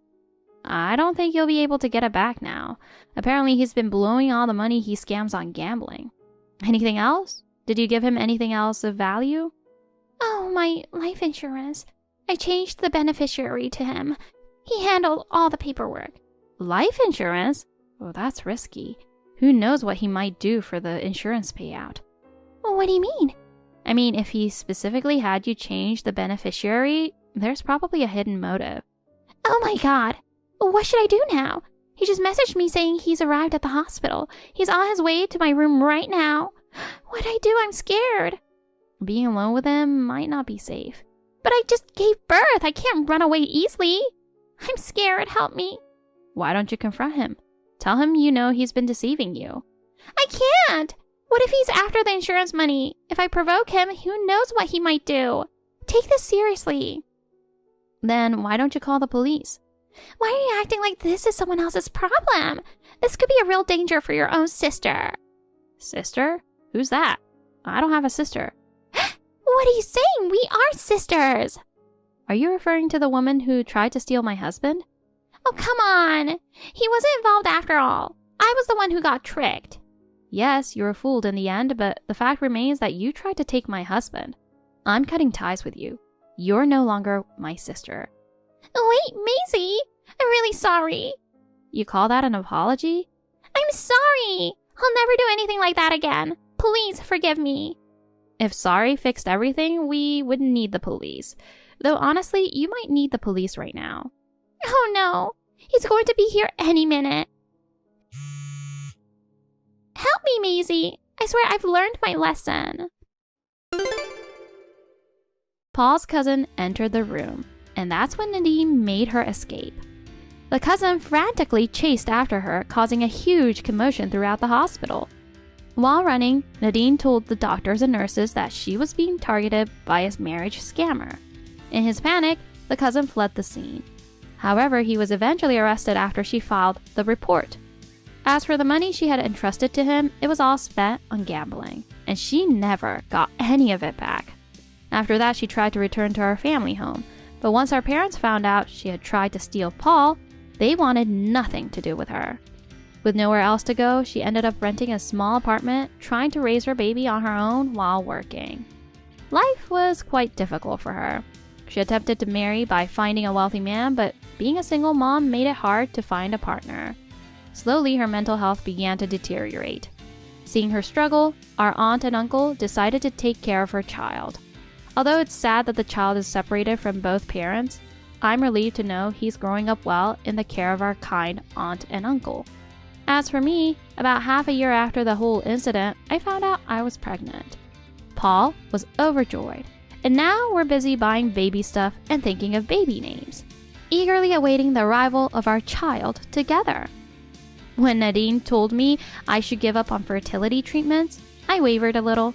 I don't think you'll be able to get it back now. Apparently, he's been blowing all the money he scams on gambling. Anything else? Did you give him anything else of value? Oh, my life insurance. I changed the beneficiary to him. He handled all the paperwork. Life insurance? Oh, that's risky. Who knows what he might do for the insurance payout? Well, what do you mean? I mean, if he specifically had you change the beneficiary, there's probably a hidden motive. Oh my god. What should I do now? He just messaged me saying he's arrived at the hospital. He's on his way to my room right now. What do I do? I'm scared. Being alone with him might not be safe. But I just gave birth. I can't run away easily. I'm scared. Help me. Why don't you confront him? Tell him you know he's been deceiving you. I can't. What if he's after the insurance money? If I provoke him, who knows what he might do? Take this seriously. Then why don't you call the police? Why are you acting like this is someone else's problem? This could be a real danger for your own sister. Sister? Who's that? I don't have a sister. What are you saying? We are sisters. Are you referring to the woman who tried to steal my husband? Oh, come on. He wasn't involved after all. I was the one who got tricked. Yes, you were fooled in the end, but the fact remains that you tried to take my husband. I'm cutting ties with you. You're no longer my sister. Wait, Maisie, I'm really sorry. You call that an apology? I'm sorry. I'll never do anything like that again. Please forgive me. If sorry fixed everything, we wouldn't need the police. Though honestly, you might need the police right now. Oh no, he's going to be here any minute. Help me, Maisie. I swear I've learned my lesson. Paul's cousin entered the room, and that's when Nadine made her escape. The cousin frantically chased after her, causing a huge commotion throughout the hospital. While running, Nadine told the doctors and nurses that she was being targeted by a marriage scammer. In his panic, the cousin fled the scene. However, he was eventually arrested after she filed the report. As for the money she had entrusted to him, it was all spent on gambling, and she never got any of it back. After that, she tried to return to her family home, but once her parents found out she had tried to steal Paul, they wanted nothing to do with her. With nowhere else to go, she ended up renting a small apartment, trying to raise her baby on her own while working. Life was quite difficult for her. She attempted to marry by finding a wealthy man, but being a single mom made it hard to find a partner. Slowly, her mental health began to deteriorate. Seeing her struggle, our aunt and uncle decided to take care of her child. Although it's sad that the child is separated from both parents, I'm relieved to know he's growing up well in the care of our kind aunt and uncle. As for me, about half a year after the whole incident, I found out I was pregnant. Paul was overjoyed, and now we're busy buying baby stuff and thinking of baby names, eagerly awaiting the arrival of our child together. When Nadine told me I should give up on fertility treatments, I wavered a little,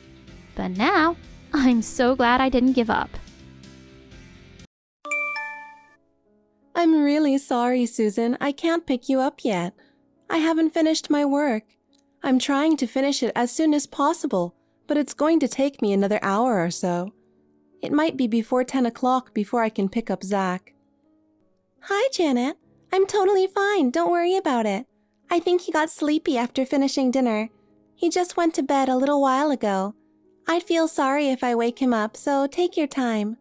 but now I'm so glad I didn't give up. I'm really sorry, Susan. I can't pick you up yet. I haven't finished my work. I'm trying to finish it as soon as possible, but it's going to take me another hour or so. It might be before 10 o'clock before I can pick up Zach. Hi, Janet. I'm totally fine. Don't worry about it. I think he got sleepy after finishing dinner. He just went to bed a little while ago. I'd feel sorry if I wake him up, so take your time.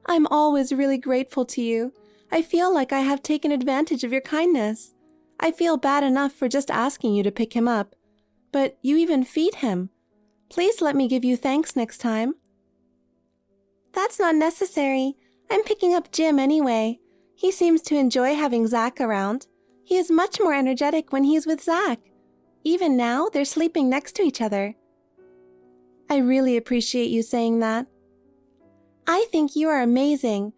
I'm always really grateful to you. I feel like I have taken advantage of your kindness. I feel bad enough for just asking you to pick him up. But you even feed him. Please let me give you thanks next time. That's not necessary. I'm picking up Jim anyway. He seems to enjoy having Zach around. He is much more energetic when he's with Zach. Even now, they're sleeping next to each other. I really appreciate you saying that. I think you are amazing.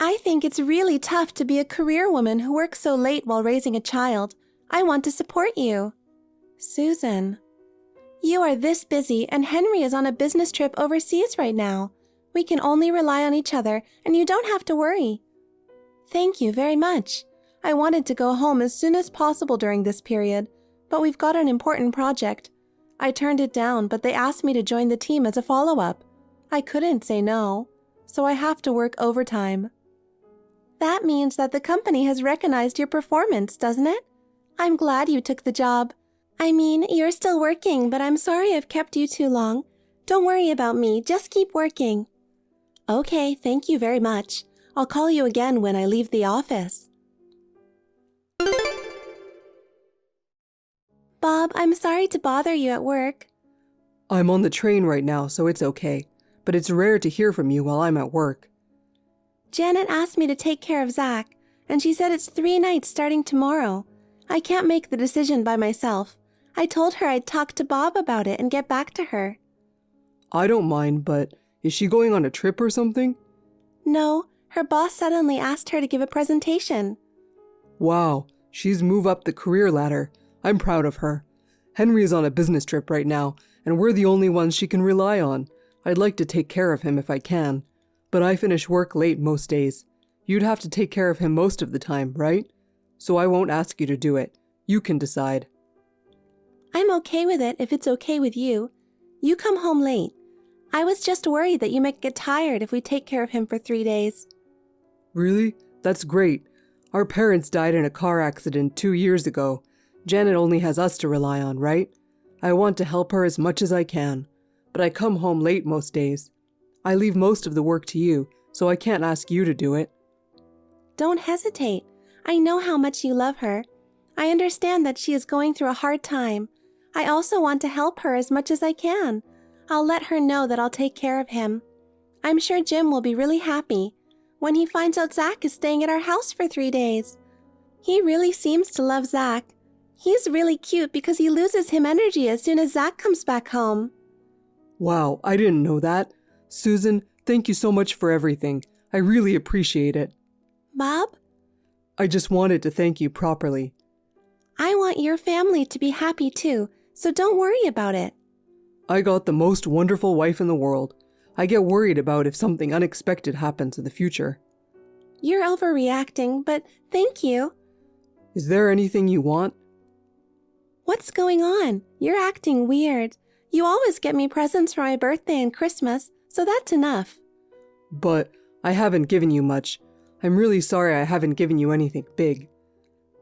I think it's really tough to be a career woman who works so late while raising a child. I want to support you. Susan, you are this busy and Henry is on a business trip overseas right now. We can only rely on each other and you don't have to worry. Thank you very much. I wanted to go home as soon as possible during this period, but we've got an important project. I turned it down, but they asked me to join the team as a follow-up. I couldn't say no, so I have to work overtime. That means that the company has recognized your performance, doesn't it? I'm glad you took the job. I mean, you're still working, but I'm sorry I've kept you too long. Don't worry about me, just keep working. Okay, thank you very much. I'll call you again when I leave the office. Bob, I'm sorry to bother you at work. I'm on the train right now, so it's okay. But it's rare to hear from you while I'm at work. Janet asked me to take care of Zach, and she said it's 3 nights starting tomorrow. I can't make the decision by myself. I told her I'd talk to Bob about it and get back to her. I don't mind, but is she going on a trip or something? No, her boss suddenly asked her to give a presentation. Wow, she's moved up the career ladder. I'm proud of her. Henry is on a business trip right now, and we're the only ones she can rely on. I'd like to take care of him if I can, but I finish work late most days. You'd have to take care of him most of the time, right? So I won't ask you to do it. You can decide. I'm okay with it if it's okay with you. You come home late. I was just worried that you might get tired if we take care of him for 3 days. Really? That's great. Our parents died in a car accident 2 years ago. Janet only has us to rely on, right? I want to help her as much as I can, but I come home late most days. I leave most of the work to you, so I can't ask you to do it. Don't hesitate. I know how much you love her. I understand that she is going through a hard time. I also want to help her as much as I can. I'll let her know that I'll take care of him. I'm sure Jim will be really happy when he finds out Zach is staying at our house for 3 days. He really seems to love Zach. He's really cute because he loses him energy as soon as Zach comes back home. Wow, I didn't know that. Susan, thank you so much for everything. I really appreciate it. Bob? I just wanted to thank you properly. I want your family to be happy too, so don't worry about it. I got the most wonderful wife in the world. I get worried about if something unexpected happens in the future. You're overreacting, but thank you. Is there anything you want? What's going on? You're acting weird. You always get me presents for my birthday and Christmas, so that's enough. But I haven't given you much. I'm really sorry I haven't given you anything big.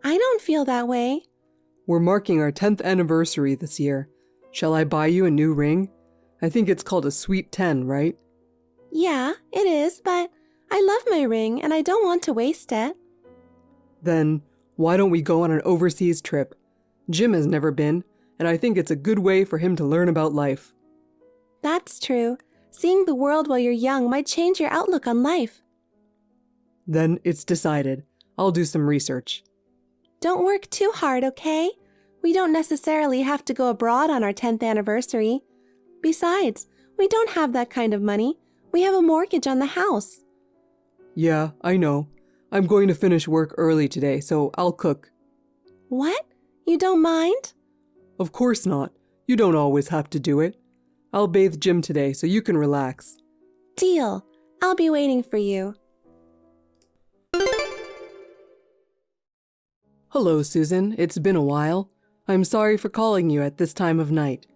I don't feel that way. We're marking our 10th anniversary this year. Shall I buy you a new ring? I think it's called a Sweet 10, right? Yeah, it is, but I love my ring and I don't want to waste it. Then why don't we go on an overseas trip? Jim has never been, and I think it's a good way for him to learn about life. That's true. Seeing the world while you're young might change your outlook on life. Then it's decided. I'll do some research. Don't work too hard, okay? We don't necessarily have to go abroad on our 10th anniversary. Besides, we don't have that kind of money. We have a mortgage on the house. Yeah, I know. I'm going to finish work early today, so I'll cook. What? You don't mind? Of course not. You don't always have to do it. I'll bathe Jim today so you can relax. Deal. I'll be waiting for you. Hello, Susan. It's been a while. I'm sorry for calling you at this time of night.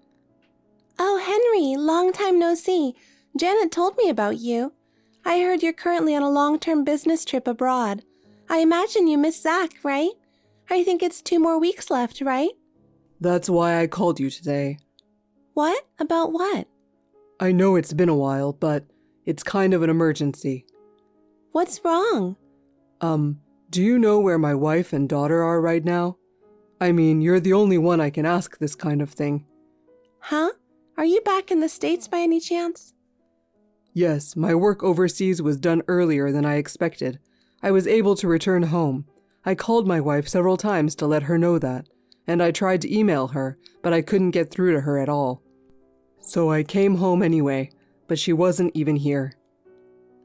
Oh, Henry, long time no see. Janet told me about you. I heard you're currently on a long-term business trip abroad. I imagine you miss Zach, right? I think it's 2 more weeks left, right? That's why I called you today. What? About what? I know it's been a while, but it's kind of an emergency. What's wrong? Do you know where my wife and daughter are right now? I mean, you're the only one I can ask this kind of thing. Huh? Are you back in the States by any chance? Yes, my work overseas was done earlier than I expected. I was able to return home. I called my wife several times to let her know that, and I tried to email her, but I couldn't get through to her at all. So I came home anyway, but she wasn't even here.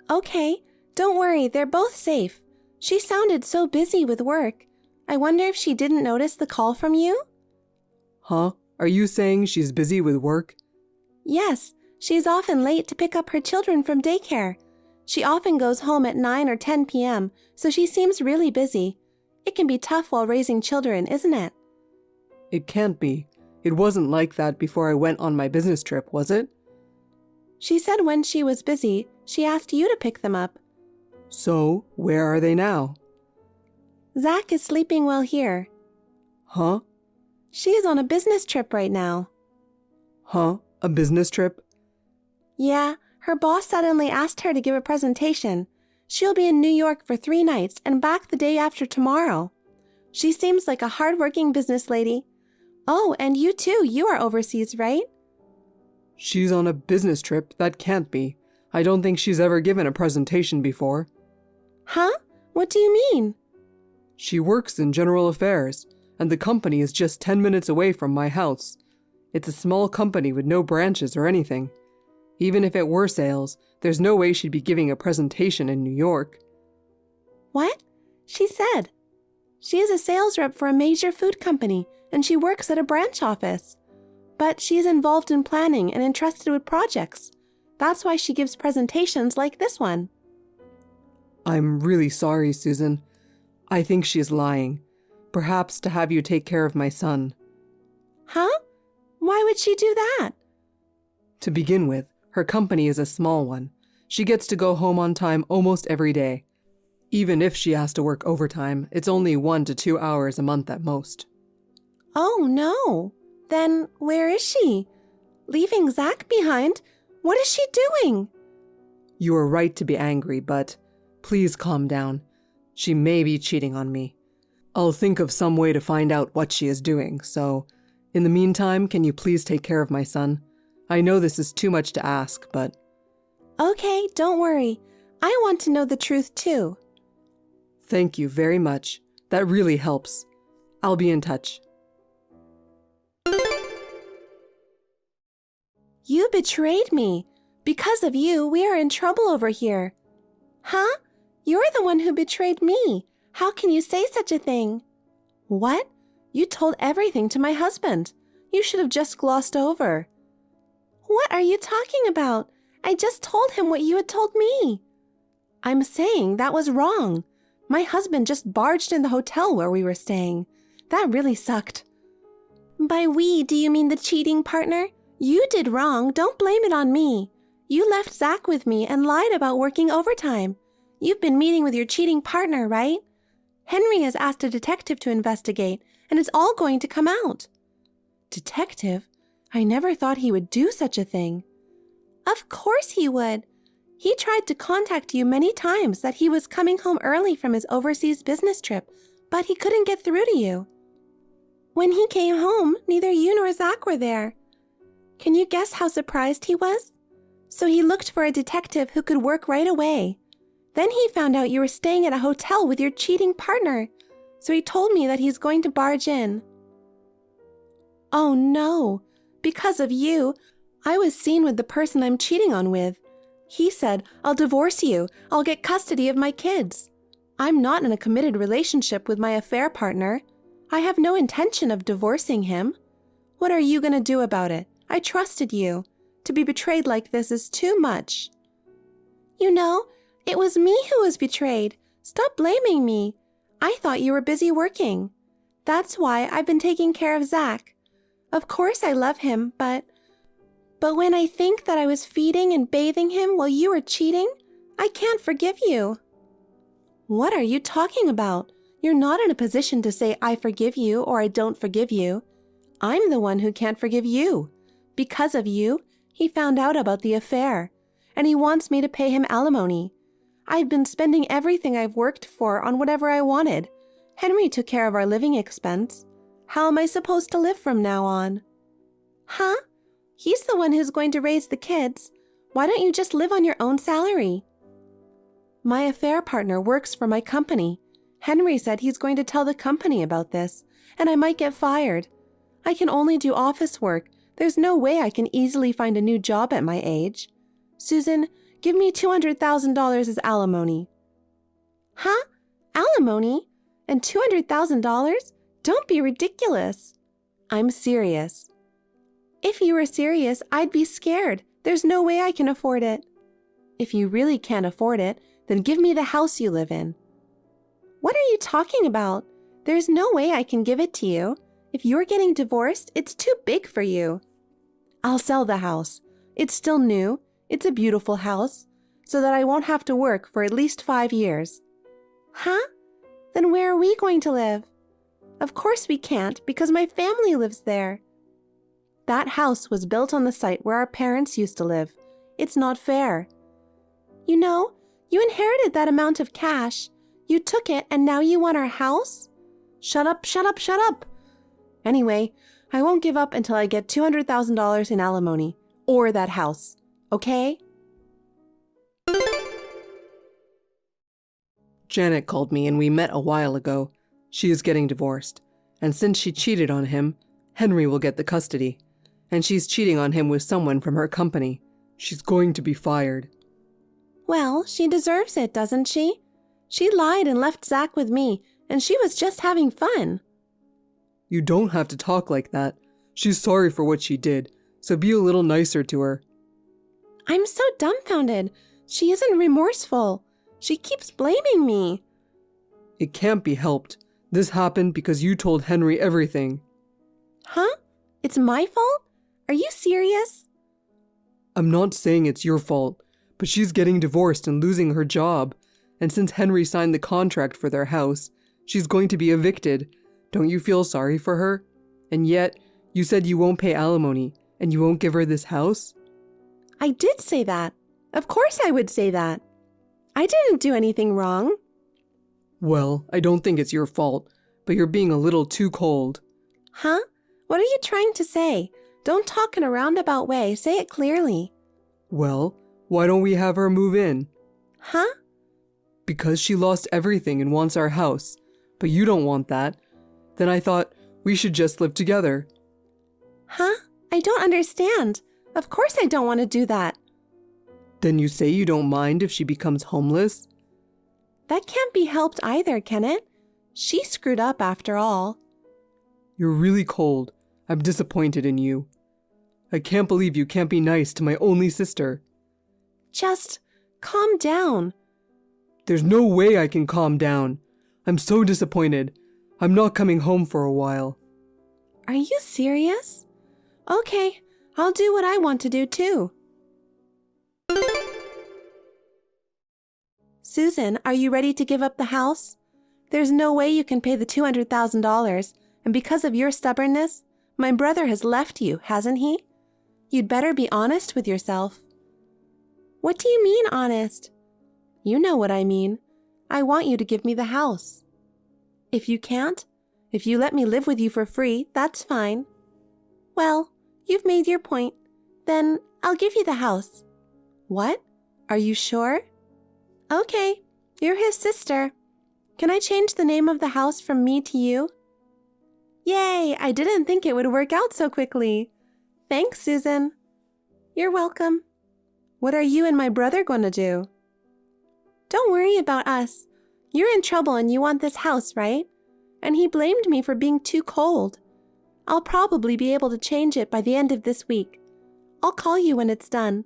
Okay, don't worry, they're both safe. She sounded so busy with work. I wonder if she didn't notice the call from you? Huh? Are you saying she's busy with work? Yes, she's often late to pick up her children from daycare. She often goes home at 9 or 10 p.m., so she seems really busy. It can be tough while raising children, isn't it? It can't be. It wasn't like that before I went on my business trip, was it? She said when she was busy, she asked you to pick them up. So, where are they now? Zach is sleeping well here. Huh? She is on a business trip right now. Huh? A business trip? Yeah, her boss suddenly asked her to give a presentation. She'll be in New York for 3 nights and back the day after tomorrow. She seems like a hard-working business lady. Oh, and you too. You are overseas, right? She's on a business trip. That can't be. I don't think she's ever given a presentation before. Huh? What do you mean? She works in general affairs, and the company is just 10 minutes away from my house. It's a small company with no branches or anything. Even if it were sales, there's no way she'd be giving a presentation in New York. What? She said. She is a sales rep for a major food company, and she works at a branch office. But she is involved in planning and entrusted with projects. That's why she gives presentations like this one. I'm really sorry, Susan. I think she is lying. Perhaps to have you take care of my son. Huh? Why would she do that? To begin with, her company is a small one. She gets to go home on time almost every day. Even if she has to work overtime, it's only 1 to 2 hours a month at most. Oh, no. Then where is she? Leaving Zach behind? What is she doing? You are right to be angry, but please calm down. She may be cheating on me. I'll think of some way to find out what she is doing, so in the meantime, can you please take care of my son? I know this is too much to ask, but... Okay, don't worry. I want to know the truth too. Thank you very much. That really helps. I'll be in touch. You betrayed me. Because of you, we are in trouble over here. Huh? You're the one who betrayed me. How can you say such a thing? What? You told everything to my husband. You should have just glossed over. What are you talking about? I just told him what you had told me. I'm saying that was wrong. My husband just barged in the hotel where we were staying. That really sucked. By we, do you mean the cheating partner? You did wrong. Don't blame it on me. You left Zach with me and lied about working overtime. You've been meeting with your cheating partner, right? Henry has asked a detective to investigate, and it's all going to come out. Detective? I never thought he would do such a thing. Of course he would. He tried to contact you many times that he was coming home early from his overseas business trip, but he couldn't get through to you. When he came home, neither you nor Zach were there. Can you guess how surprised he was? So he looked for a detective who could work right away. Then he found out you were staying at a hotel with your cheating partner. So he told me that he's going to barge in. Oh no, because of you, I was seen with the person I'm cheating on with. He said, I'll divorce you. I'll get custody of my kids. I'm not in a committed relationship with my affair partner. I have no intention of divorcing him. What are you going to do about it? I trusted you. To be betrayed like this is too much. You know, it was me who was betrayed. Stop blaming me. I thought you were busy working. That's why I've been taking care of Zach. Of course I love him, but when I think that I was feeding and bathing him while you were cheating, I can't forgive you. What are you talking about? You're not in a position to say I forgive you or I don't forgive you. I'm the one who can't forgive you. Because of you, he found out about the affair, and he wants me to pay him alimony. I've been spending everything I've worked for on whatever I wanted. Henry took care of our living expense. How am I supposed to live from now on? Huh? He's the one who's going to raise the kids. Why don't you just live on your own salary? My affair partner works for my company. Henry said he's going to tell the company about this, and I might get fired. I can only do office work. There's no way I can easily find a new job at my age. Susan, give me $200,000 as alimony. Huh? Alimony? And $200,000? Don't be ridiculous. I'm serious. If you were serious, I'd be scared. There's no way I can afford it. If you really can't afford it, then give me the house you live in. What are you talking about? There's no way I can give it to you. If you're getting divorced, it's too big for you. I'll sell the house. It's still new. It's a beautiful house, so that I won't have to work for at least 5 years. Huh? Then where are we going to live? Of course we can't, because my family lives there. That house was built on the site where our parents used to live. It's not fair. You know, you inherited that amount of cash. You took it and now you want our house? Shut up, shut up, shut up. Anyway, I won't give up until I get $200,000 in alimony, or that house, okay? Janet called me and we met a while ago. She is getting divorced. And since she cheated on him, Henry will get the custody. And she's cheating on him with someone from her company. She's going to be fired. Well, she deserves it, doesn't she? She lied and left Zach with me, and she was just having fun. You don't have to talk like that. She's sorry for what she did, so be a little nicer to her. I'm so dumbfounded. She isn't remorseful. She keeps blaming me. It can't be helped. This happened because you told Henry everything. Huh? It's my fault? Are you serious? I'm not saying it's your fault, but she's getting divorced and losing her job. And since Henry signed the contract for their house, she's going to be evicted. Don't you feel sorry for her? And yet, you said you won't pay alimony, and you won't give her this house? I did say that. Of course I would say that. I didn't do anything wrong. Well, I don't think it's your fault, but you're being a little too cold. Huh? What are you trying to say? Don't talk in a roundabout way. Say it clearly. Well, why don't we have her move in? Huh? Because she lost everything and wants our house, but you don't want that. Then I thought we should just live together. Huh? I don't understand. Of course I don't want to do that. Then you say you don't mind if she becomes homeless? That can't be helped either, can it? She screwed up after all. You're really cold. I'm disappointed in you. I can't believe you can't be nice to my only sister. Just calm down. There's no way I can calm down. I'm so disappointed. I'm not coming home for a while. Are you serious? Okay, I'll do what I want to do too. Susan, are you ready to give up the house? There's no way you can pay the $200,000, and because of your stubbornness, my brother has left you, hasn't he? You'd better be honest with yourself. What do you mean, honest? You know what I mean. I want you to give me the house. If you can't, if you let me live with you for free, that's fine. Well, you've made your point. Then I'll give you the house. What? Are you sure? Okay, you're his sister. Can I change the name of the house from me to you? Yay, I didn't think it would work out so quickly. Thanks, Susan. You're welcome. What are you and my brother going to do? Don't worry about us. You're in trouble and you want this house, right? And he blamed me for being too cold. I'll probably be able to change it by the end of this week. I'll call you when it's done.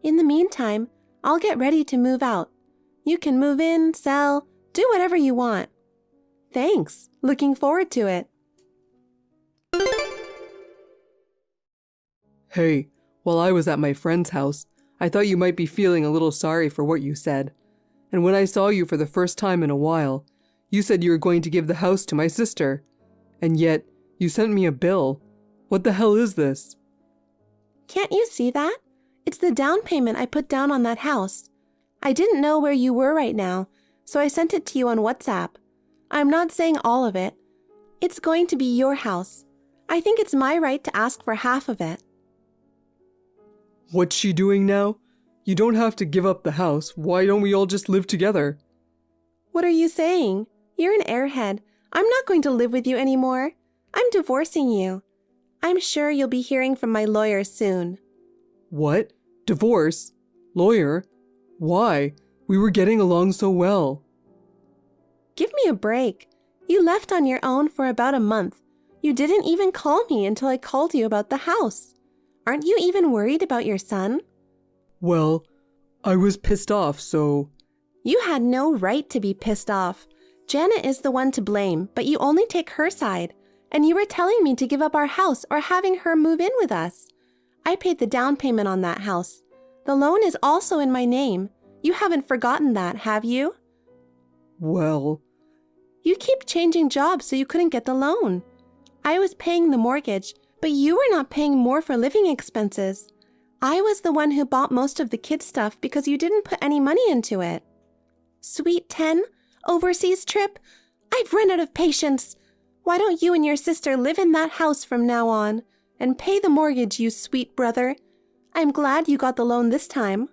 In the meantime, I'll get ready to move out. You can move in, sell, do whatever you want. Thanks. Looking forward to it. Hey, while I was at my friend's house, I thought you might be feeling a little sorry for what you said. And when I saw you for the first time in a while, you said you were going to give the house to my sister. And yet, you sent me a bill. What the hell is this? Can't you see that? It's the down payment I put down on that house. I didn't know where you were right now, so I sent it to you on WhatsApp. I'm not saying all of it. It's going to be your house. I think it's my right to ask for half of it. What's she doing now? You don't have to give up the house. Why don't we all just live together? What are you saying? You're an airhead. I'm not going to live with you anymore. I'm divorcing you. I'm sure you'll be hearing from my lawyer soon. What? Divorce? Lawyer? Why? We were getting along so well. Give me a break. You left on your own for about a month. You didn't even call me until I called you about the house. Aren't you even worried about your son? Well, I was pissed off, so... You had no right to be pissed off. Janet is the one to blame, but you only take her side. And you were telling me to give up our house or having her move in with us. I paid the down payment on that house. The loan is also in my name. You haven't forgotten that, have you? Well... You keep changing jobs so you couldn't get the loan. I was paying the mortgage, but you were not paying more for living expenses. I was the one who bought most of the kids' stuff because you didn't put any money into it. Sweet 10, overseas trip? I've run out of patience. Why don't you and your sister live in that house from now on and pay the mortgage, you sweet brother? I'm glad you got the loan this time.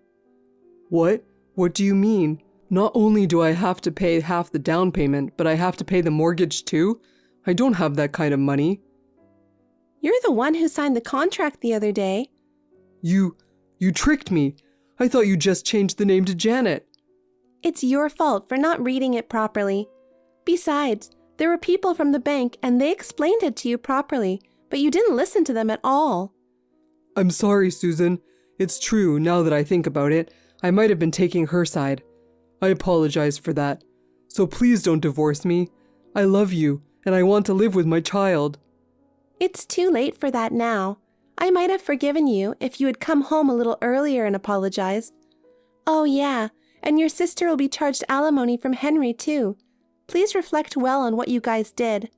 What? What do you mean? Not only do I have to pay half the down payment, but I have to pay the mortgage too? I don't have that kind of money. You're the one who signed the contract the other day. You tricked me. I thought you just changed the name to Janet. It's your fault for not reading it properly. Besides, there were people from the bank and they explained it to you properly, but you didn't listen to them at all. I'm sorry, Susan. It's true, now that I think about it. I might have been taking her side. I apologize for that. So please don't divorce me. I love you, and I want to live with my child. It's too late for that now. I might have forgiven you if you had come home a little earlier and apologized. Oh yeah, and your sister will be charged alimony from Henry too. Please reflect well on what you guys did.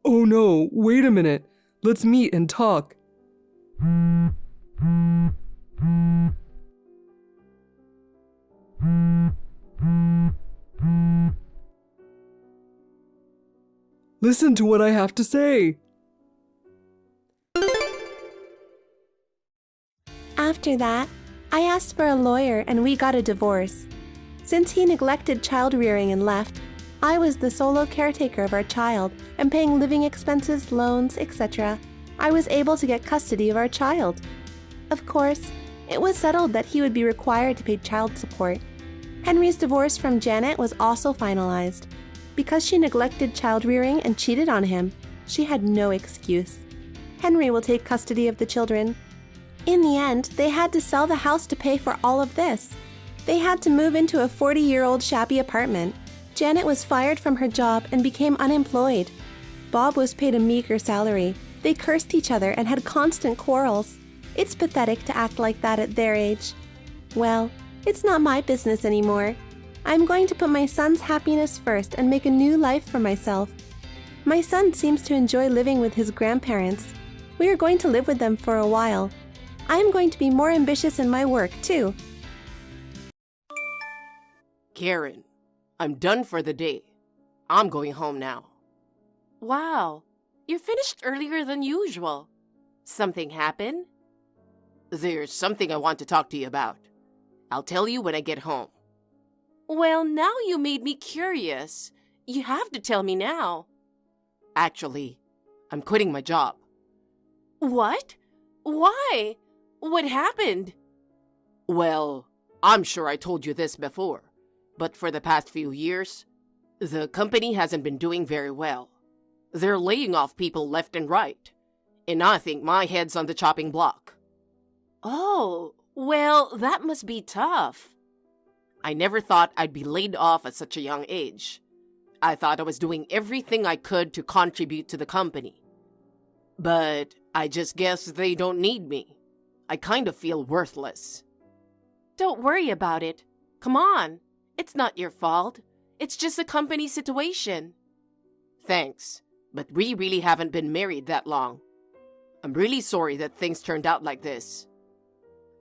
Oh no, wait a minute. Let's meet and talk. Listen to what I have to say. After that, I asked for a lawyer and we got a divorce. Since he neglected child rearing and left, I was the solo caretaker of our child and paying living expenses, loans, etc. I was able to get custody of our child. Of course, it was settled that he would be required to pay child support. Henry's divorce from Janet was also finalized. Because she neglected child rearing and cheated on him, she had no excuse. Henry will take custody of the children. In the end, they had to sell the house to pay for all of this. They had to move into a 40-year-old shabby apartment. Janet was fired from her job and became unemployed. Bob was paid a meager salary. They cursed each other and had constant quarrels. It's pathetic to act like that at their age. Well, it's not my business anymore. I'm going to put my son's happiness first and make a new life for myself. My son seems to enjoy living with his grandparents. We are going to live with them for a while. I am going to be more ambitious in my work, too. Karen, I'm done for the day. I'm going home now. Wow, you finished earlier than usual. Something happened? There's something I want to talk to you about. I'll tell you when I get home. Well, now you made me curious. You have to tell me now. Actually, I'm quitting my job. What? Why? What happened? Well, I'm sure I told you this before, but for the past few years, the company hasn't been doing very well. They're laying off people left and right, and I think my head's on the chopping block. Oh, well, that must be tough. I never thought I'd be laid off at such a young age. I thought I was doing everything I could to contribute to the company. But I just guess they don't need me. I kind of feel worthless. Don't worry about it. Come on. It's not your fault. It's just a company situation. Thanks, but we really haven't been married that long. I'm really sorry that things turned out like this.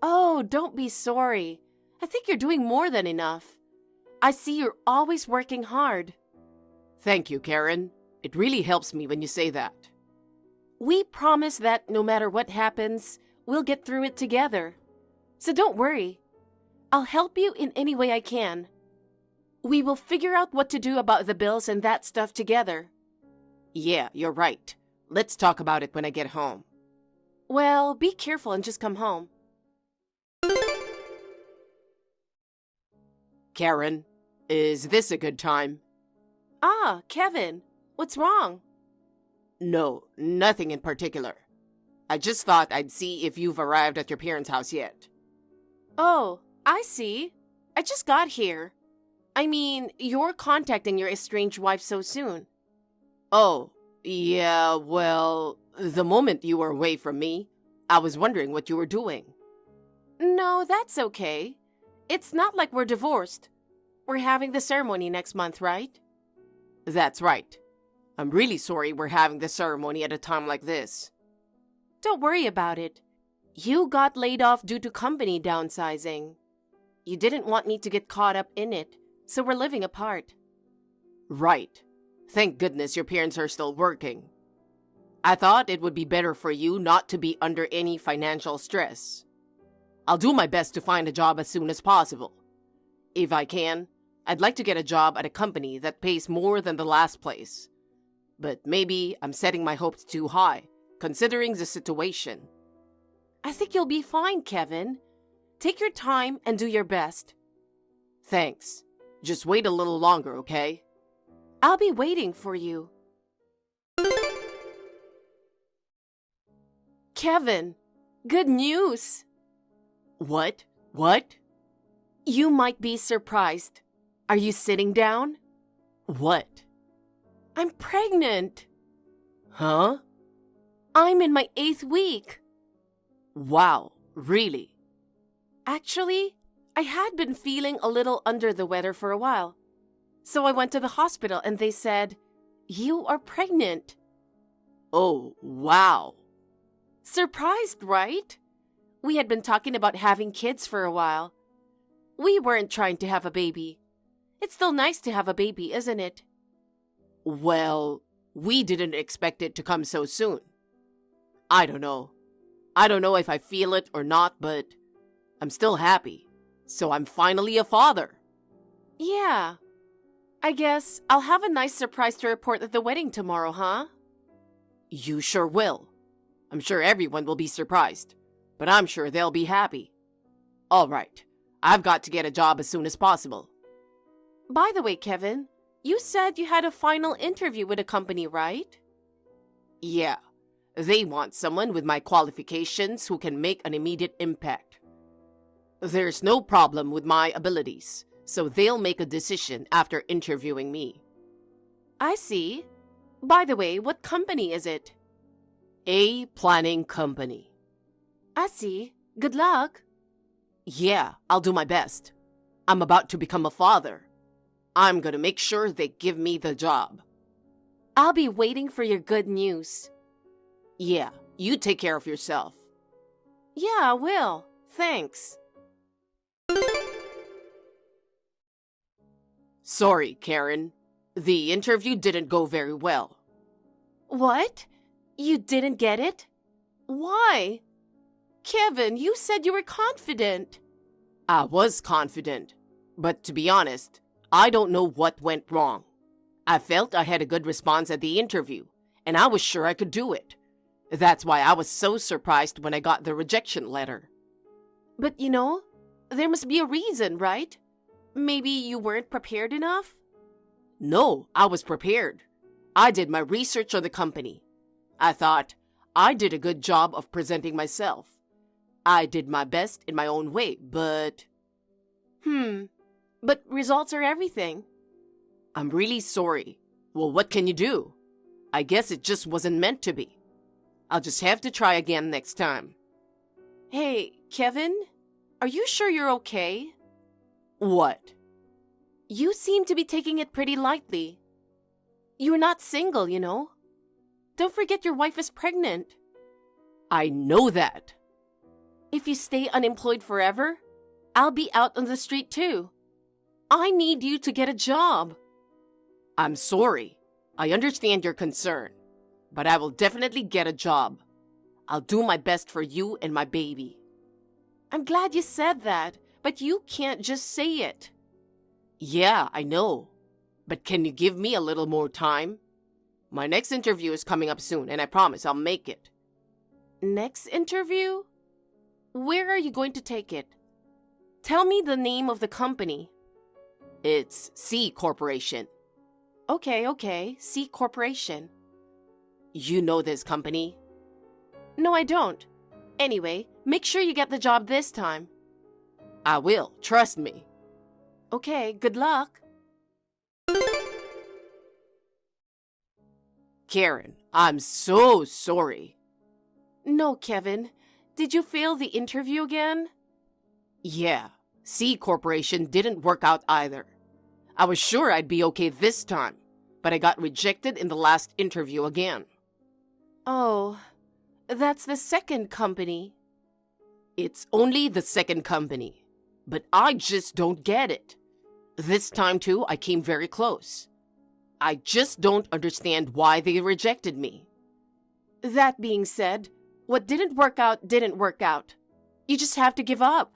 Oh, don't be sorry. I think you're doing more than enough. I see you're always working hard. Thank you, Karen. It really helps me when you say that. We promise that no matter what happens, we'll get through it together. So don't worry. I'll help you in any way I can. We will figure out what to do about the bills and that stuff together. Yeah, you're right. Let's talk about it when I get home. Well, be careful and just come home. Karen, is this a good time? Ah, Kevin, what's wrong? No, nothing in particular. I just thought I'd see if you've arrived at your parents' house yet. Oh, I see. I just got here. I mean, you're contacting your estranged wife so soon. Oh, yeah, well, the moment you were away from me, I was wondering what you were doing. No, that's okay. It's not like we're divorced. We're having the ceremony next month, right? That's right. I'm really sorry we're having the ceremony at a time like this. Don't worry about it. You got laid off due to company downsizing. You didn't want me to get caught up in it, so we're living apart. Right. Thank goodness your parents are still working. I thought it would be better for you not to be under any financial stress. I'll do my best to find a job as soon as possible. If I can, I'd like to get a job at a company that pays more than the last place. But maybe I'm setting my hopes too high, considering the situation. I think you'll be fine, Kevin. Take your time and do your best. Thanks. Just wait a little longer, okay? I'll be waiting for you. Kevin, good news. What? What? You might be surprised. Are you sitting down? What? I'm pregnant. Huh? I'm in my 8th week. Wow, really? Actually, I had been feeling a little under the weather for a while. So I went to the hospital and they said, "You are pregnant." Oh, wow. Surprised, right? We had been talking about having kids for a while. We weren't trying to have a baby. It's still nice to have a baby, isn't it? Well, we didn't expect it to come so soon. I don't know. I don't know if I feel it or not, but I'm still happy. So I'm finally a father. Yeah. I guess I'll have a nice surprise to report at the wedding tomorrow, huh? You sure will. I'm sure everyone will be surprised, but I'm sure they'll be happy. All right, I've got to get a job as soon as possible. By the way, Kevin, you said you had a final interview with a company, right? Yeah, they want someone with my qualifications who can make an immediate impact. There's no problem with my abilities, so they'll make a decision after interviewing me. I see. By the way, what company is it? A planning company. I see. Good luck. Yeah, I'll do my best. I'm about to become a father. I'm gonna make sure they give me the job. I'll be waiting for your good news. Yeah, you take care of yourself. Yeah, I will. Thanks. Sorry, Karen. The interview didn't go very well. What? You didn't get it? Why? Kevin, you said you were confident. I was confident, but to be honest, I don't know what went wrong. I felt I had a good response at the interview, and I was sure I could do it. That's why I was so surprised when I got the rejection letter. But there must be a reason, right? Maybe you weren't prepared enough? No, I was prepared. I did my research on the company. I thought I did a good job of presenting myself. I did my best in my own way, but... But results are everything. I'm really sorry. Well, what can you do? I guess it just wasn't meant to be. I'll just have to try again next time. Hey, Kevin, are you sure you're okay? What? You seem to be taking it pretty lightly. You're not single, Don't forget your wife is pregnant. I know that. If you stay unemployed forever, I'll be out on the street too. I need you to get a job. I'm sorry. I understand your concern, but I will definitely get a job. I'll do my best for you and my baby. I'm glad you said that, but you can't just say it. Yeah, I know. But can you give me a little more time? My next interview is coming up soon, and I promise I'll make it. Next interview? Where are you going to take it? Tell me the name of the company. It's C Corporation. Okay, C Corporation. You know this company? No, I don't. Anyway, make sure you get the job this time. I will, trust me. Okay, good luck. Karen, I'm so sorry. No, Kevin. Did you fail the interview again? Yeah, C Corporation didn't work out either. I was sure I'd be okay this time, but I got rejected in the last interview again. Oh, that's the second company. It's only the second company, but I just don't get it. This time too, I came very close. I just don't understand why they rejected me. That being said, what didn't work out didn't work out. You just have to give up.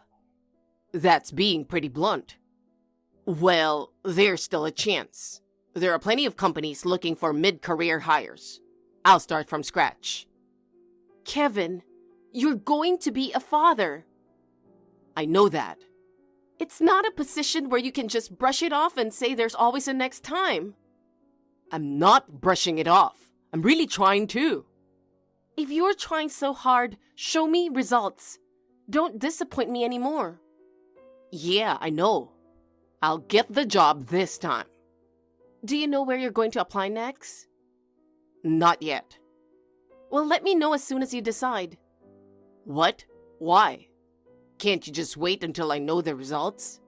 That's being pretty blunt. Well, there's still a chance. There are plenty of companies looking for mid-career hires. I'll start from scratch. Kevin, you're going to be a father. I know that. It's not a position where you can just brush it off and say there's always a next time. I'm not brushing it off. I'm really trying to. If you're trying so hard, show me results. Don't disappoint me anymore. Yeah, I know. I'll get the job this time. Do you know where you're going to apply next? Not yet. Well, let me know as soon as you decide. What? Why? Can't you just wait until I know the results?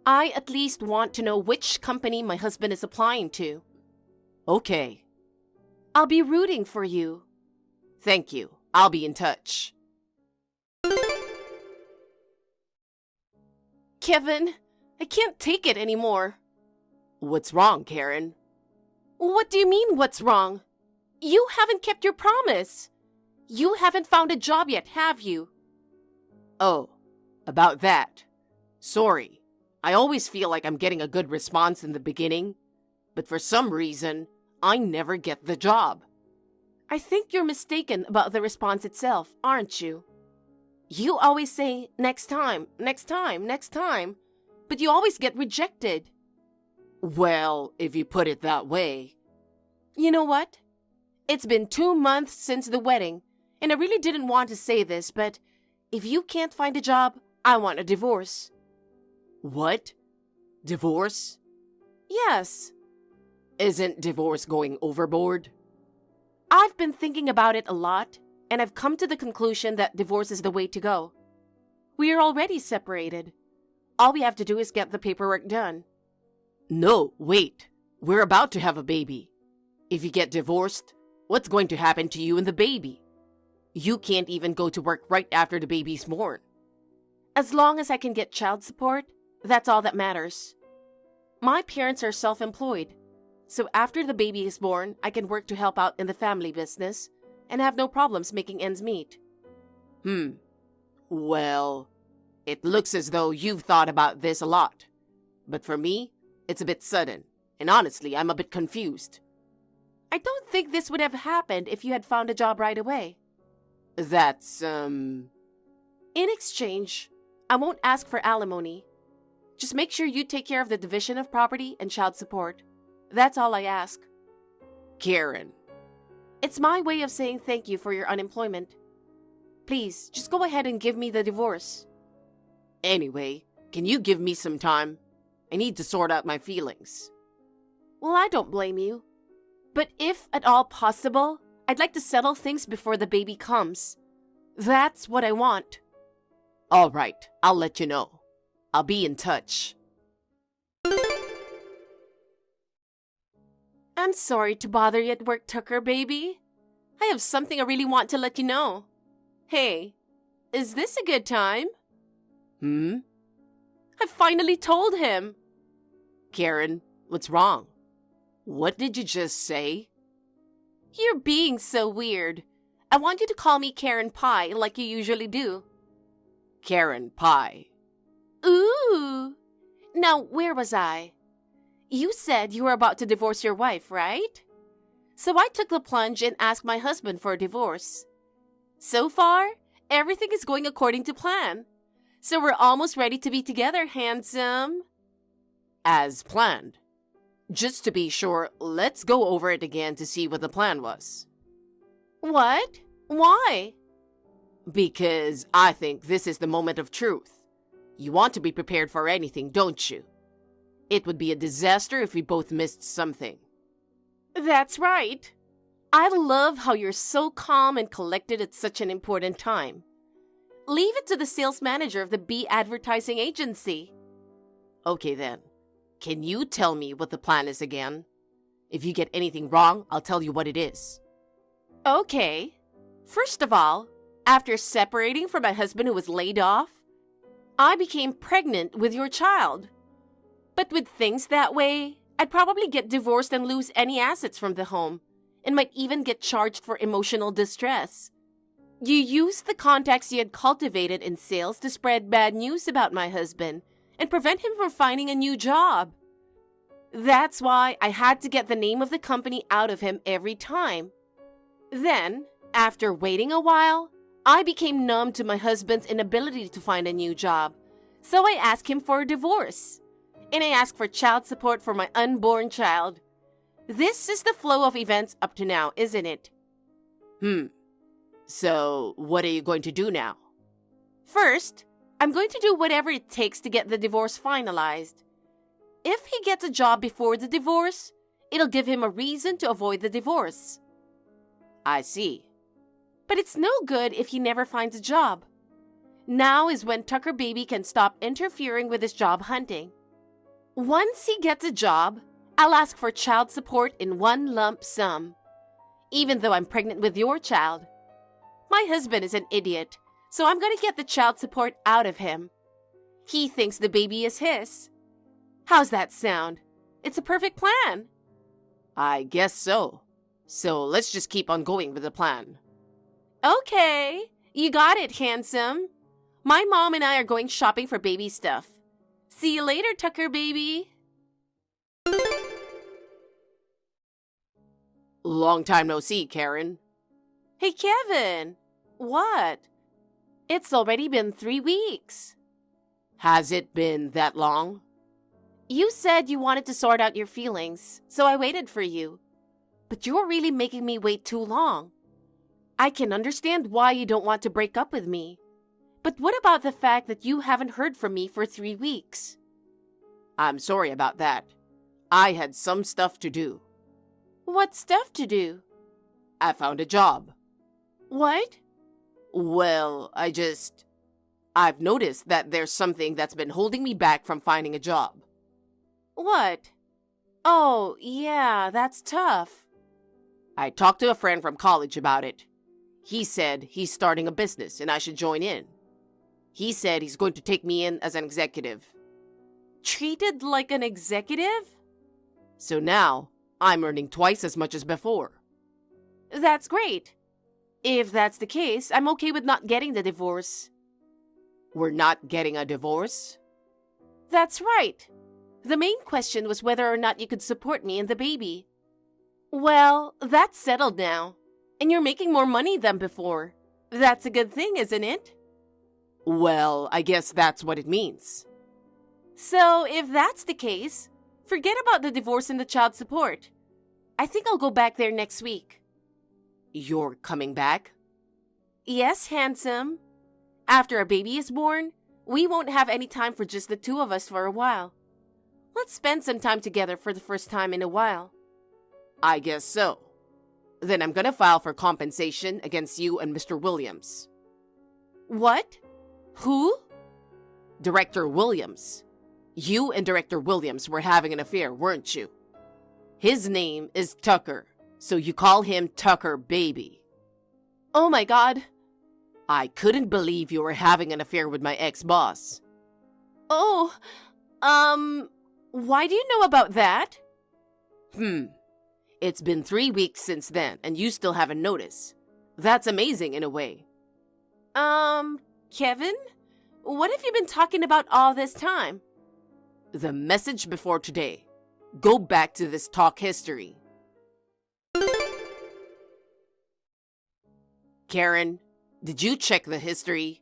I at least want to know which company my husband is applying to. Okay. I'll be rooting for you. Thank you. I'll be in touch. Kevin, I can't take it anymore. What's wrong, Karen? What do you mean, what's wrong? You haven't kept your promise. You haven't found a job yet, have you? Oh, about that. Sorry. I always feel like I'm getting a good response in the beginning, but for some reason, I never get the job. I think you're mistaken about the response itself, aren't you? You always say, next time, next time, next time, but you always get rejected. Well, if you put it that way. You know what? It's been 2 months since the wedding, and I really didn't want to say this, but if you can't find a job, I want a divorce. What? Divorce? Yes. Isn't divorce going overboard? I've been thinking about it a lot, and I've come to the conclusion that divorce is the way to go. We are already separated. All we have to do is get the paperwork done. No, wait. We're about to have a baby. If you get divorced, what's going to happen to you and the baby? You can't even go to work right after the baby's born. As long as I can get child support, that's all that matters. My parents are self-employed, so after the baby is born, I can work to help out in the family business and have no problems making ends meet. Well, it looks as though you've thought about this a lot. But for me, it's a bit sudden, and honestly, I'm a bit confused. I don't think this would have happened if you had found a job right away. That's, In exchange, I won't ask for alimony. Just make sure you take care of the division of property and child support. That's all I ask. Karen. It's my way of saying thank you for your unemployment. Please, just go ahead and give me the divorce. Anyway, can you give me some time? I need to sort out my feelings. Well, I don't blame you. But if at all possible, I'd like to settle things before the baby comes. That's what I want. All right, I'll let you know. I'll be in touch. I'm sorry to bother you at work, Tucker, baby. I have something I really want to let you know. Hey, is this a good time? I finally told him. Karen, what's wrong? What did you just say? You're being so weird. I want you to call me Karen Pie like you usually do. Karen Pie. Ooh. Now, where was I? You said you were about to divorce your wife, right? So I took the plunge and asked my husband for a divorce. So far, everything is going according to plan. So we're almost ready to be together, handsome. As planned. Just to be sure, let's go over it again to see what the plan was. What? Why? Because I think this is the moment of truth. You want to be prepared for anything, don't you? It would be a disaster if we both missed something. That's right. I love how you're so calm and collected at such an important time. Leave it to the sales manager of the Bee Advertising Agency. Okay then. Can you tell me what the plan is again? If you get anything wrong, I'll tell you what it is. Okay. First of all, after separating from my husband who was laid off, I became pregnant with your child. But with things that way, I'd probably get divorced and lose any assets from the home, and might even get charged for emotional distress. You used the contacts you had cultivated in sales to spread bad news about my husband and prevent him from finding a new job. That's why I had to get the name of the company out of him every time. Then, after waiting a while, I became numb to my husband's inability to find a new job, so I asked him for a divorce. And I asked for child support for my unborn child. This is the flow of events up to now, isn't it? So, what are you going to do now? First, I'm going to do whatever it takes to get the divorce finalized. If he gets a job before the divorce, it'll give him a reason to avoid the divorce. I see. But it's no good if he never finds a job. Now is when Tucker Baby can stop interfering with his job hunting. Once he gets a job, I'll ask for child support in one lump sum. Even though I'm pregnant with your child. My husband is an idiot, so I'm going to get the child support out of him. He thinks the baby is his. How's that sound? It's a perfect plan. I guess so. So let's just keep on going with the plan. Okay, you got it, handsome. My mom and I are going shopping for baby stuff. See you later, Tucker Baby. Long time no see, Karen. Hey, Kevin. What? It's already been 3 weeks. Has it been that long? You said you wanted to sort out your feelings, so I waited for you. But you're really making me wait too long. I can understand why you don't want to break up with me. But what about the fact that you haven't heard from me for 3 weeks? I'm sorry about that. I had some stuff to do. What stuff to do? I found a job. What? Well, I've noticed that there's something that's been holding me back from finding a job. What? Oh, yeah, that's tough. I talked to a friend from college about it. He said he's starting a business and I should join in. He said he's going to take me in as an executive. Treated like an executive? So now, I'm earning twice as much as before. That's great. If that's the case, I'm okay with not getting the divorce. We're not getting a divorce? That's right. The main question was whether or not you could support me and the baby. Well, that's settled now. And you're making more money than before. That's a good thing, isn't it? Well, I guess that's what it means. So, if that's the case, forget about the divorce and the child support. I think I'll go back there next week. You're coming back? Yes, handsome. After a baby is born, we won't have any time for just the two of us for a while. Let's spend some time together for the first time in a while. I guess so. Then I'm gonna file for compensation against you and Mr. Williams. What? Who? Director Williams. You and Director Williams were having an affair, weren't you? His name is Tucker, so you call him Tucker Baby. Oh my God. I couldn't believe you were having an affair with my ex-boss. Oh, why do you know about that? It's been 3 weeks since then, and you still haven't noticed. That's amazing in a way. Kevin? What have you been talking about all this time? The message before today. Go back to this talk history. Karen, did you check the history?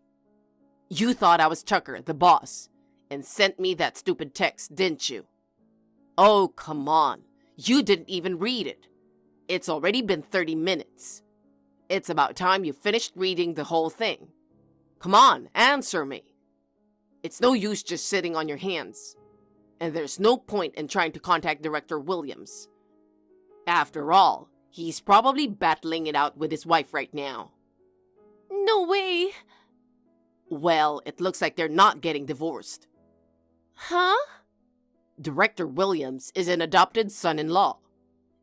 You thought I was Tucker, the boss, and sent me that stupid text, didn't you? Oh, come on. You didn't even read it. It's already been 30 minutes. It's about time you finished reading the whole thing. Come on, answer me. It's no use just sitting on your hands. And there's no point in trying to contact Director Williams. After all, he's probably battling it out with his wife right now. No way. Well, it looks like they're not getting divorced. Huh? Director Williams is an adopted son-in-law.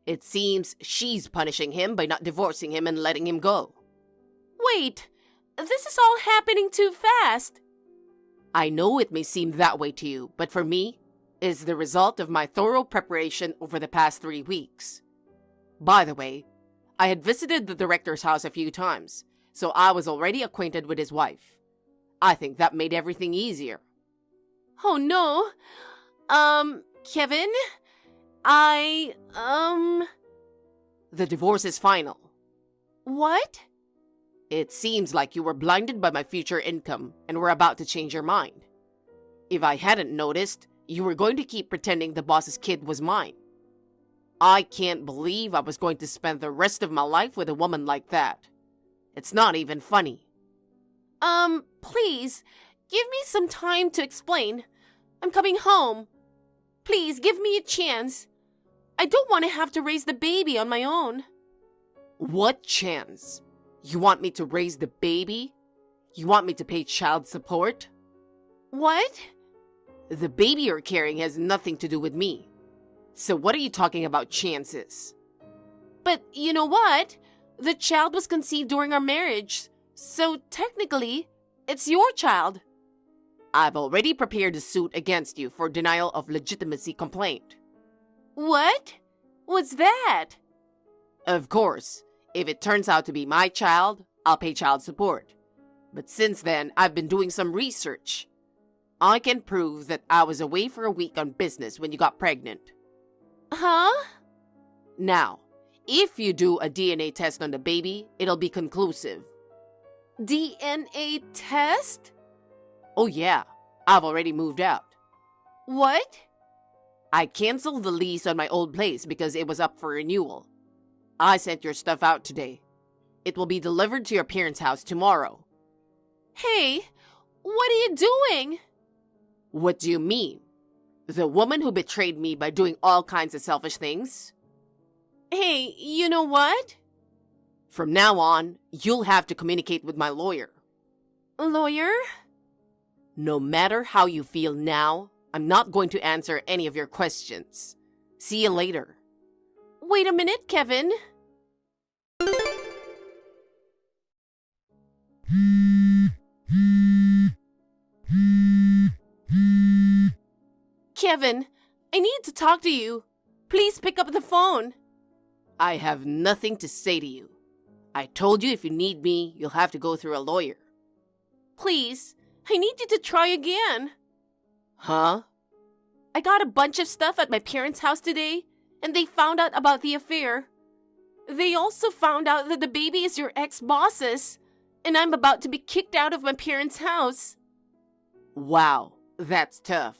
It seems she's punishing him by not divorcing him and letting him go. Wait, this is all happening too fast. I know it may seem that way to you, but for me, is the result of my thorough preparation over the past 3 weeks. By the way, I had visited the director's house a few times, so I was already acquainted with his wife. I think that made everything easier. Oh no. Kevin? The divorce is final. What? It seems like you were blinded by my future income and were about to change your mind. If I hadn't noticed, you were going to keep pretending the boss's kid was mine. I can't believe I was going to spend the rest of my life with a woman like that. It's not even funny. Please, give me some time to explain. I'm coming home. Please, give me a chance. I don't want to have to raise the baby on my own. What chance? You want me to raise the baby? You want me to pay child support? What? The baby you're carrying has nothing to do with me. So what are you talking about chances? But you know what? The child was conceived during our marriage, so technically, it's your child. I've already prepared a suit against you for denial of legitimacy complaint. What? What's that? Of course, if it turns out to be my child, I'll pay child support. But since then, I've been doing some research. I can prove that I was away for a week on business when you got pregnant. Huh? Now, if you do a DNA test on the baby, it'll be conclusive. DNA test? Oh yeah, I've already moved out. What? I canceled the lease on my old place because it was up for renewal. I sent your stuff out today. It will be delivered to your parents' house tomorrow. Hey, what are you doing? What do you mean? The woman who betrayed me by doing all kinds of selfish things? Hey, you know what? From now on, you'll have to communicate with my lawyer. Lawyer? No matter how you feel now, I'm not going to answer any of your questions. See you later. Wait a minute, Kevin. Kevin, I need to talk to you. Please pick up the phone. I have nothing to say to you. I told you if you need me, you'll have to go through a lawyer. Please, I need you to try again. Huh? I got a bunch of stuff at my parents' house today, and they found out about the affair. They also found out that the baby is your ex-boss's, and I'm about to be kicked out of my parents' house. Wow, that's tough.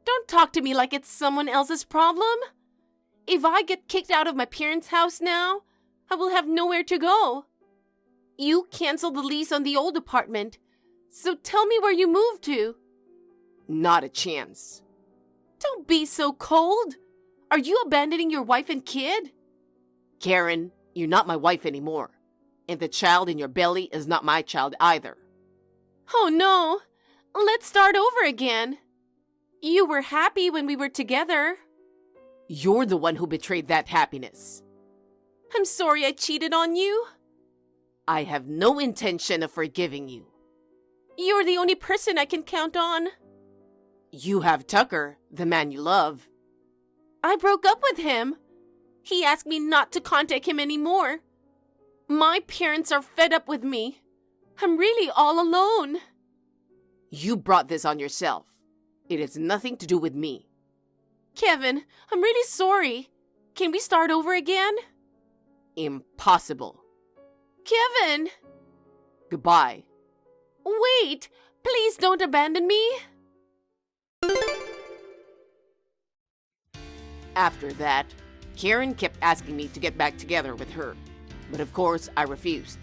Don't talk to me like it's someone else's problem. If I get kicked out of my parents' house now, I will have nowhere to go. You canceled the lease on the old apartment, so tell me where you moved to. Not a chance. Don't be so cold. Are you abandoning your wife and kid? Karen, you're not my wife anymore. And the child in your belly is not my child either. Oh no. Let's start over again. You were happy when we were together. You're the one who betrayed that happiness. I'm sorry I cheated on you. I have no intention of forgiving you. You're the only person I can count on. You have Tucker, the man you love. I broke up with him. He asked me not to contact him anymore. My parents are fed up with me. I'm really all alone. You brought this on yourself. It has nothing to do with me. Kevin, I'm really sorry. Can we start over again? Impossible. Kevin! Goodbye. Wait! Please don't abandon me. After that, Karen kept asking me to get back together with her. But of course, I refused.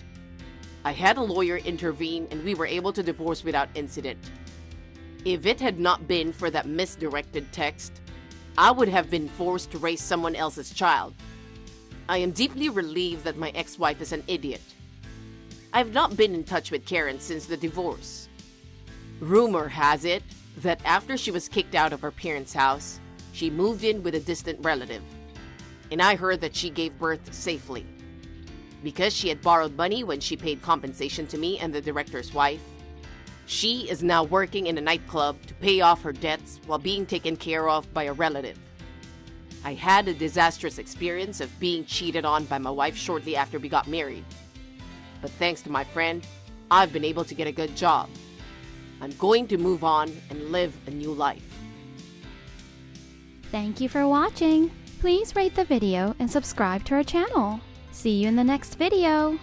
I had a lawyer intervene and we were able to divorce without incident. If it had not been for that misdirected text, I would have been forced to raise someone else's child. I am deeply relieved that my ex-wife is an idiot. I've not been in touch with Karen since the divorce. Rumor has it that after she was kicked out of her parents' house, she moved in with a distant relative. And I heard that she gave birth safely. Because she had borrowed money when she paid compensation to me and the director's wife, She is now working in a nightclub to pay off her debts while being taken care of by a relative. I had a disastrous experience of being cheated on by my wife shortly after we got married. But thanks to my friend, I've been able to get a good job. I'm going to move on and live a new life. Thank you for watching. Please rate the video and subscribe to our channel. See you in the next video.